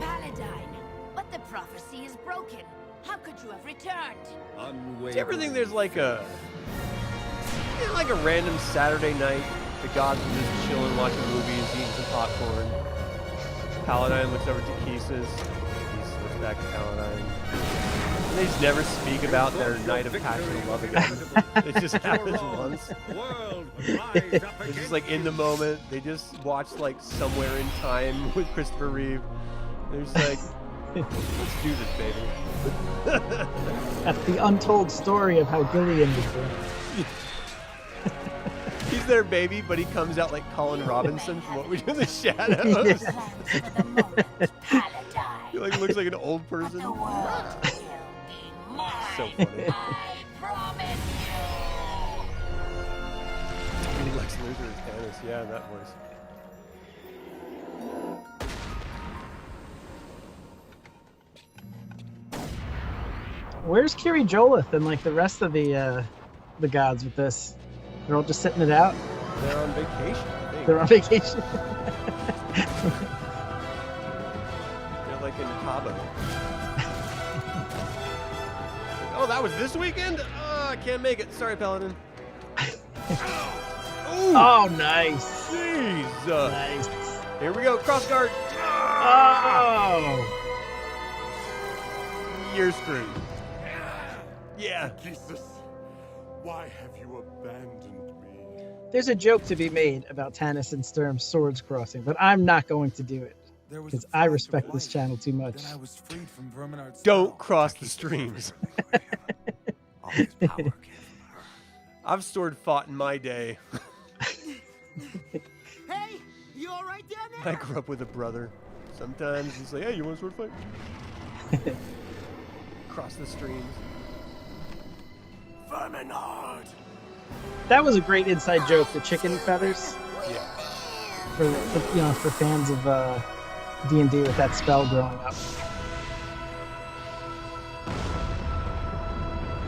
[SPEAKER 3] Paladine, but the prophecy is broken. How could you have returned?
[SPEAKER 1] Do you ever think there's like a random Saturday night, the gods are just chilling, watching movies, eating some popcorn. Paladine looks over to Takhisis. Takhisis looks back at Paladine. And they just never speak about their night of passion and love again. It just happens once. It's just like in the moment. They just watch like Somewhere in Time with Christopher Reeve. They're just like, let's do this, baby.
[SPEAKER 2] That's the untold story of how Gillian was born.
[SPEAKER 1] He's their baby, but he comes out like Colin Robinson from What We Do in the Shadows. He like looks like an old person. So funny. He likes Luther as Tanis. Yeah, that voice.
[SPEAKER 2] Where's Kiri Jolith and like the rest of the gods with this? They're all just sitting it out.
[SPEAKER 1] They're on vacation. I think.
[SPEAKER 2] They're on vacation.
[SPEAKER 1] They're like in Cabo. Oh, that was this weekend? Oh, I can't make it. Sorry, Paladin.
[SPEAKER 2] Oh, nice.
[SPEAKER 1] Jeez.
[SPEAKER 2] Nice.
[SPEAKER 1] Here we go. Cross guard.
[SPEAKER 2] Oh.
[SPEAKER 1] You're screwed. Yeah.
[SPEAKER 4] Jesus, why have you abandoned me?
[SPEAKER 2] There's a joke to be made about Tanis and Sturm's swords crossing, but I'm not going to do it because I respect this channel too much.
[SPEAKER 6] Then I was freed from Verminard's
[SPEAKER 1] Don't cross the streams. I've sword fought in my day.
[SPEAKER 5] Hey, you all right down there?
[SPEAKER 1] I grew up with a brother. Sometimes he's like, hey, you want a sword fight? Cross the streams.
[SPEAKER 4] Verminard!
[SPEAKER 2] That was a great inside joke, the chicken feathers.
[SPEAKER 1] Yeah.
[SPEAKER 2] For fans of D&D with that spell growing up.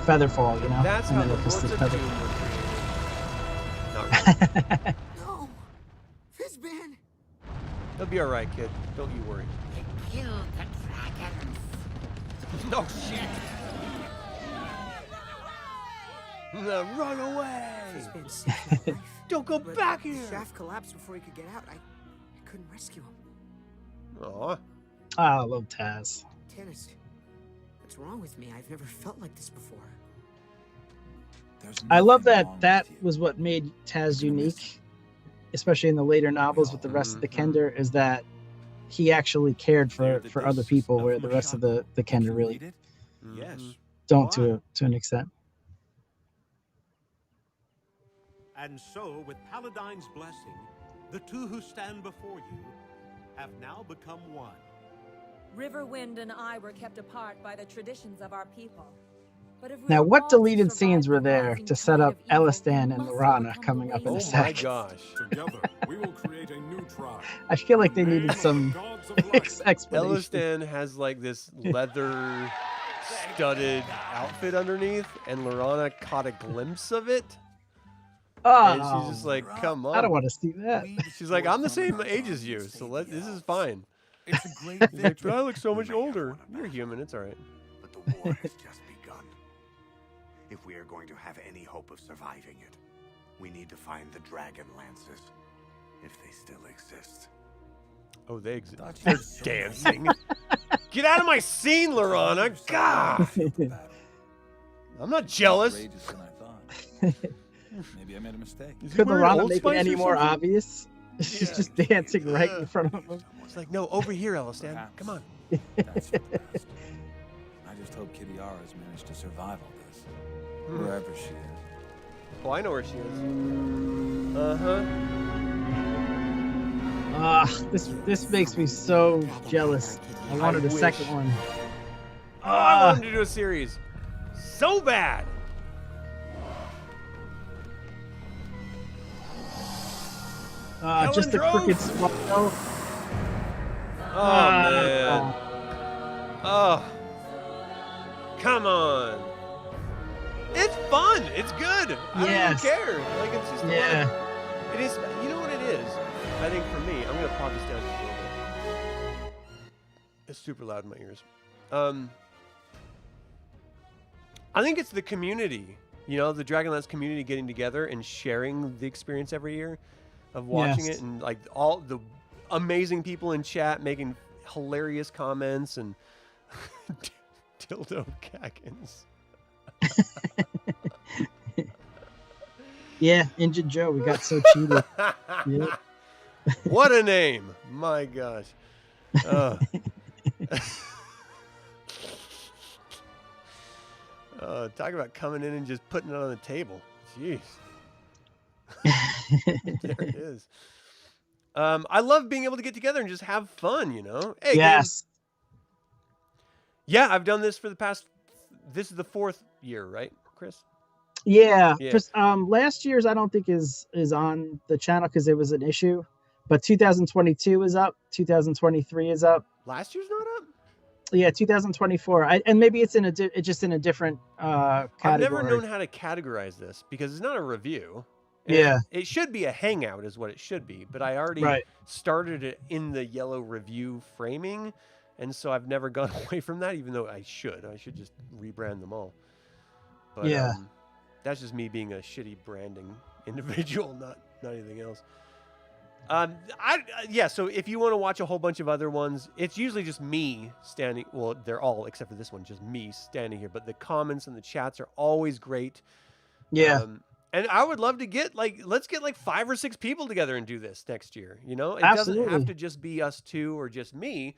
[SPEAKER 2] Featherfall, you know?
[SPEAKER 1] That's
[SPEAKER 2] and
[SPEAKER 1] how
[SPEAKER 2] then
[SPEAKER 1] the
[SPEAKER 2] it was
[SPEAKER 1] Lords
[SPEAKER 2] the
[SPEAKER 1] of
[SPEAKER 2] feather.
[SPEAKER 1] Doom were created. Not really.
[SPEAKER 5] No, Fizzman.
[SPEAKER 1] They'll be alright, kid. Don't you worry.
[SPEAKER 3] Kill the dragons.
[SPEAKER 1] No shit. No, run away.
[SPEAKER 5] Fizzman saved my life.
[SPEAKER 1] Don't go
[SPEAKER 5] But
[SPEAKER 1] back here.
[SPEAKER 5] The shaft collapsed before he could get out. I couldn't rescue him.
[SPEAKER 1] Aw.
[SPEAKER 2] I love Taz.
[SPEAKER 5] Tanis, what's wrong with me? I've never felt like this before.
[SPEAKER 2] I love that was what made Taz unique, especially in the later novels with the rest of the Kender, is that he actually cared for other people, where the rest of the Kender really don't to an extent.
[SPEAKER 14] And so, with Paladine's blessing, the two who stand before you have now become one.
[SPEAKER 9] Riverwind and I were kept apart by the traditions of our people. But if we
[SPEAKER 2] Now,
[SPEAKER 9] were
[SPEAKER 2] what
[SPEAKER 9] all to
[SPEAKER 2] deleted
[SPEAKER 9] survive
[SPEAKER 2] scenes were
[SPEAKER 9] the
[SPEAKER 2] there
[SPEAKER 9] rising
[SPEAKER 2] to set
[SPEAKER 9] tide
[SPEAKER 2] up
[SPEAKER 9] of evil,
[SPEAKER 2] Elistan and
[SPEAKER 9] must
[SPEAKER 2] Lorana
[SPEAKER 9] overcome
[SPEAKER 2] coming
[SPEAKER 9] the
[SPEAKER 2] up in a
[SPEAKER 9] waves.
[SPEAKER 1] Oh my
[SPEAKER 2] sec?
[SPEAKER 1] gosh.
[SPEAKER 13] Together, we will create a new tribe.
[SPEAKER 2] I feel like they needed some explanation.
[SPEAKER 1] Elistan has like this leather studded outfit underneath, and Lorana caught a glimpse of it.
[SPEAKER 2] Oh,
[SPEAKER 1] And she's just like, come on.
[SPEAKER 2] I don't want to see that.
[SPEAKER 1] She's like, I'm the same age as you, so this is fine.
[SPEAKER 6] It's a great
[SPEAKER 1] Like,
[SPEAKER 6] victory.
[SPEAKER 1] but I look so much older. You're human, it's alright.
[SPEAKER 10] But the war has just begun. If we are going to have any hope of surviving it, We need to find the dragon lances, if they still exist.
[SPEAKER 1] Oh, they exist. They're dancing. Get out of my scene, Lorana. God. I'm not jealous.
[SPEAKER 15] Outrageous than I thought. Maybe I made a mistake.
[SPEAKER 2] Could Lorana make it any more obvious? She's just dancing right in front of him.
[SPEAKER 1] It's like, no, over here, Elistan. Come on.
[SPEAKER 15] That's for the best. I just hope Kitty Yara has managed to survive all this, wherever she is.
[SPEAKER 1] Oh, I know where she is. Uh-huh.
[SPEAKER 2] This makes me so jealous. I wanted a second one.
[SPEAKER 1] I wanted to do a series. So bad.
[SPEAKER 2] Just a crooked swallow.
[SPEAKER 1] Oh, man. Oh. Come on. It's fun. It's good. I don't even care. Like, it's just it is. You know what it is? I think for me, I'm going to pop this down just a little bit. It's super loud in my ears. I think it's the community. You know, the Dragonlance community getting together and sharing the experience every year of watching it, and like all the amazing people in chat making hilarious comments and dildo cackins.
[SPEAKER 2] Yeah, Injured Joe, we got so cheated. Yeah.
[SPEAKER 1] What a name! My gosh. Talk about coming in and just putting it on the table. Jeez. There it is. I love being able to get together and just have fun, you know? Hey,
[SPEAKER 2] yes.
[SPEAKER 1] Yeah, I've done this for the past... This is the 4th year, right, Chris?
[SPEAKER 2] Yeah. Last year's I don't think is on the channel because there was an issue. But 2022 is up. 2023 is up.
[SPEAKER 1] Last year's not up?
[SPEAKER 2] Yeah, 2024. And maybe it's just in a different category.
[SPEAKER 1] I've never known how to categorize this because it's not a review.
[SPEAKER 2] Yeah.
[SPEAKER 1] It should be a hangout is what it should be. But I already started it in the yellow review framing. And so I've never gone away from that, even though I should. I should just rebrand them all. But that's just me being a shitty branding individual, not anything else. So if you want to watch a whole bunch of other ones, it's usually just me standing. Well, they're all except for this one, just me standing here. But the comments and the chats are always great.
[SPEAKER 2] Yeah.
[SPEAKER 1] And I would love to get let's get 5 or 6 people together and do this next year. You know, it
[SPEAKER 2] Absolutely.
[SPEAKER 1] doesn't have to just be us two or just me.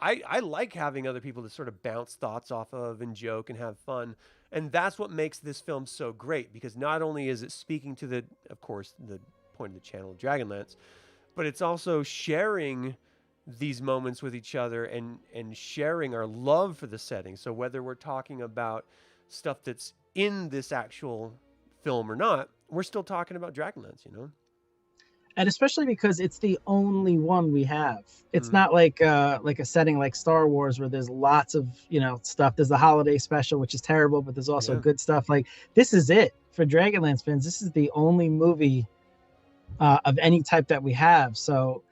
[SPEAKER 1] I like having other people to sort of bounce thoughts off of and joke and have fun. And that's what makes this film so great, because not only is it speaking to of course, the point of the channel of Dragonlance, but it's also sharing these moments with each other and sharing our love for the setting. So whether we're talking about stuff that's in this actual film or not, we're still talking about Dragonlance, you know?
[SPEAKER 2] And especially because it's the only one we have. It's not like a setting like Star Wars where there's lots of, stuff. There's the holiday special, which is terrible, but there's also good stuff. Like, this is it for Dragonlance fans. This is the only movie of any type that we have. So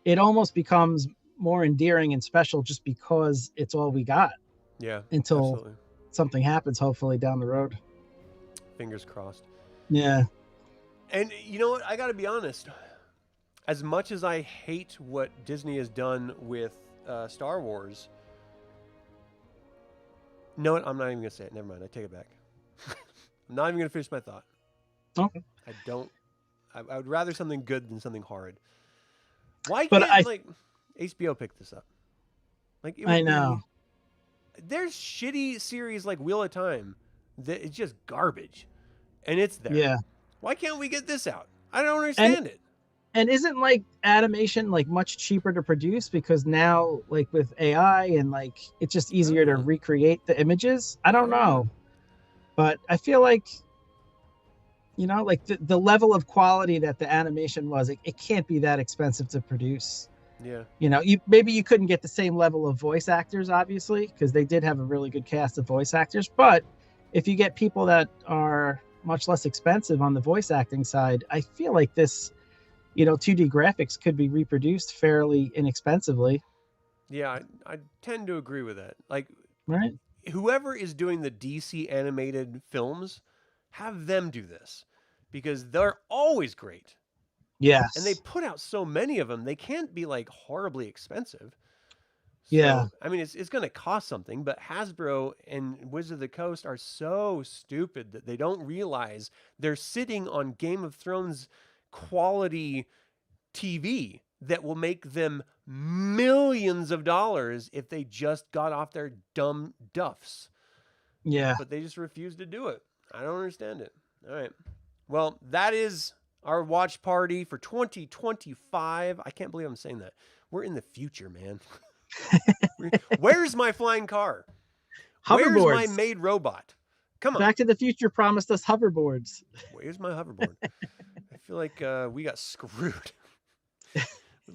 [SPEAKER 2] it almost becomes more endearing and special just because it's all we got.
[SPEAKER 1] Yeah.
[SPEAKER 2] Until something happens, hopefully down the road.
[SPEAKER 1] Fingers crossed.
[SPEAKER 2] Yeah.
[SPEAKER 1] And you know what? I got to be honest. As much as I hate what Disney has done with Star Wars, no, I'm not even going to say it. Never mind. I take it back. I'm not even going to finish my thought.
[SPEAKER 2] Okay.
[SPEAKER 1] I would rather something good than something horrid. Why can't HBO pick this up?
[SPEAKER 2] I know.
[SPEAKER 1] There's shitty series like Wheel of Time that it's just garbage, and it's there.
[SPEAKER 2] Yeah.
[SPEAKER 1] Why can't we get this out? I don't understand it.
[SPEAKER 2] And isn't animation much cheaper to produce because now with AI and it's just easier to recreate the images? I don't know, but I feel the level of quality that the animation was, it can't be that expensive to produce.
[SPEAKER 1] Yeah.
[SPEAKER 2] Maybe you couldn't get the same level of voice actors, obviously, because they did have a really good cast of voice actors. But if you get people that are much less expensive on the voice acting side, I feel like this, 2D graphics could be reproduced fairly inexpensively.
[SPEAKER 1] Yeah, I tend to agree with that.
[SPEAKER 2] Right.
[SPEAKER 1] Whoever is doing the DC animated films, have them do this. because they're always great.
[SPEAKER 2] Yes.
[SPEAKER 1] And they put out so many of them, they can't be like horribly expensive.
[SPEAKER 2] Yeah.
[SPEAKER 1] So, I mean, it's going to cost something, but Hasbro and Wizard of the Coast are so stupid that they don't realize they're sitting on Game of Thrones quality TV that will make them millions of dollars if they just got off their dumb duffs.
[SPEAKER 2] Yeah.
[SPEAKER 1] But they just refuse to do it. I don't understand it. All right. Well, that is our watch party for 2025. I can't believe I'm saying that. We're in the future, man. Where's my flying car? Where's my maid robot? Come on.
[SPEAKER 2] Back to the Future promised us hoverboards.
[SPEAKER 1] Where's my hoverboard? I feel like we got screwed. We're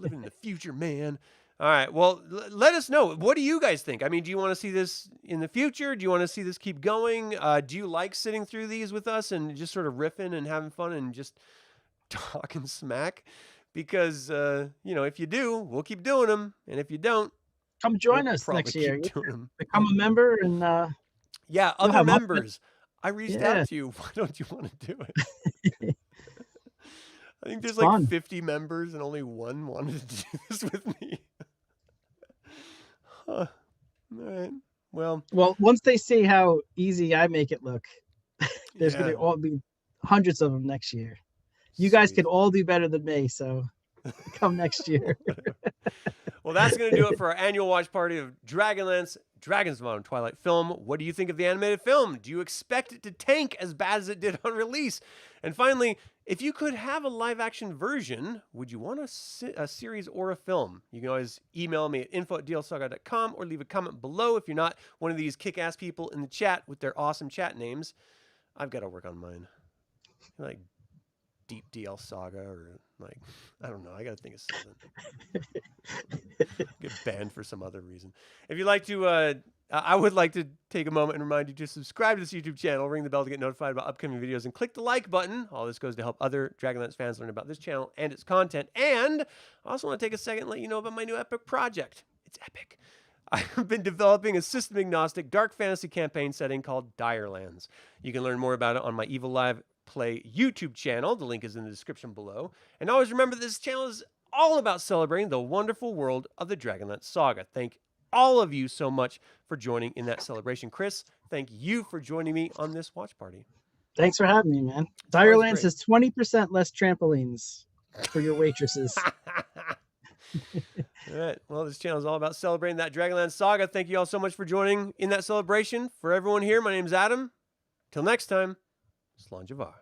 [SPEAKER 1] living in the future, man. All right. Well, let us know. What do you guys think? I mean, do you want to see this in the future? Do you want to see this keep going? Do you like sitting through these with us and just sort of riffing and having fun and just talking smack? Because, if you do, we'll keep doing them. And if you don't,
[SPEAKER 2] come join us next year. Become a member and
[SPEAKER 1] other members. I reached out to you. Why don't you want to do it? I think there's like 50 members and only one wanted to do this with me. Huh. All right. Well,
[SPEAKER 2] once they see how easy I make it look, there's going to all be hundreds of them next year. You guys could all do better than me, so come next year.
[SPEAKER 1] Well, that's going to do it for our annual watch party of Dragonlance, Dragons of Autumn Twilight film. What do you think of the animated film? Do you expect it to tank as bad as it did on release? And finally, if you could have a live-action version, would you want a series or a film? You can always email me at info@dlsaga.com or leave a comment below if you're not one of these kick-ass people in the chat with their awesome chat names. I've got to work on mine. Like Deep DL Saga or like, I don't know. I got to think of something. Get banned for some other reason. If you'd like to, I would like to take a moment and remind you to subscribe to this YouTube channel, ring the bell to get notified about upcoming videos, and click the like button. All this goes to help other Dragonlance fans learn about this channel and its content. And I also want to take a second and let you know about my new epic project. It's epic. I've been developing a system-agnostic dark fantasy campaign setting called Direlands. You can learn more about it on my Evil Live Play YouTube channel. The link is in the description below. And always remember, this channel is all about celebrating the wonderful world of the Dragonlance Saga. Thank all of you so much for joining in that celebration. Chris, thank you for joining me on this watch party.
[SPEAKER 2] Thanks for having me, man. Direlands has 20% less trampolines for your waitresses.
[SPEAKER 1] All right. Well, this channel is all about celebrating that Dragonlance Saga. Thank you all so much for joining in that celebration. For everyone here, my name's Adam. Till next time, Slanjavar.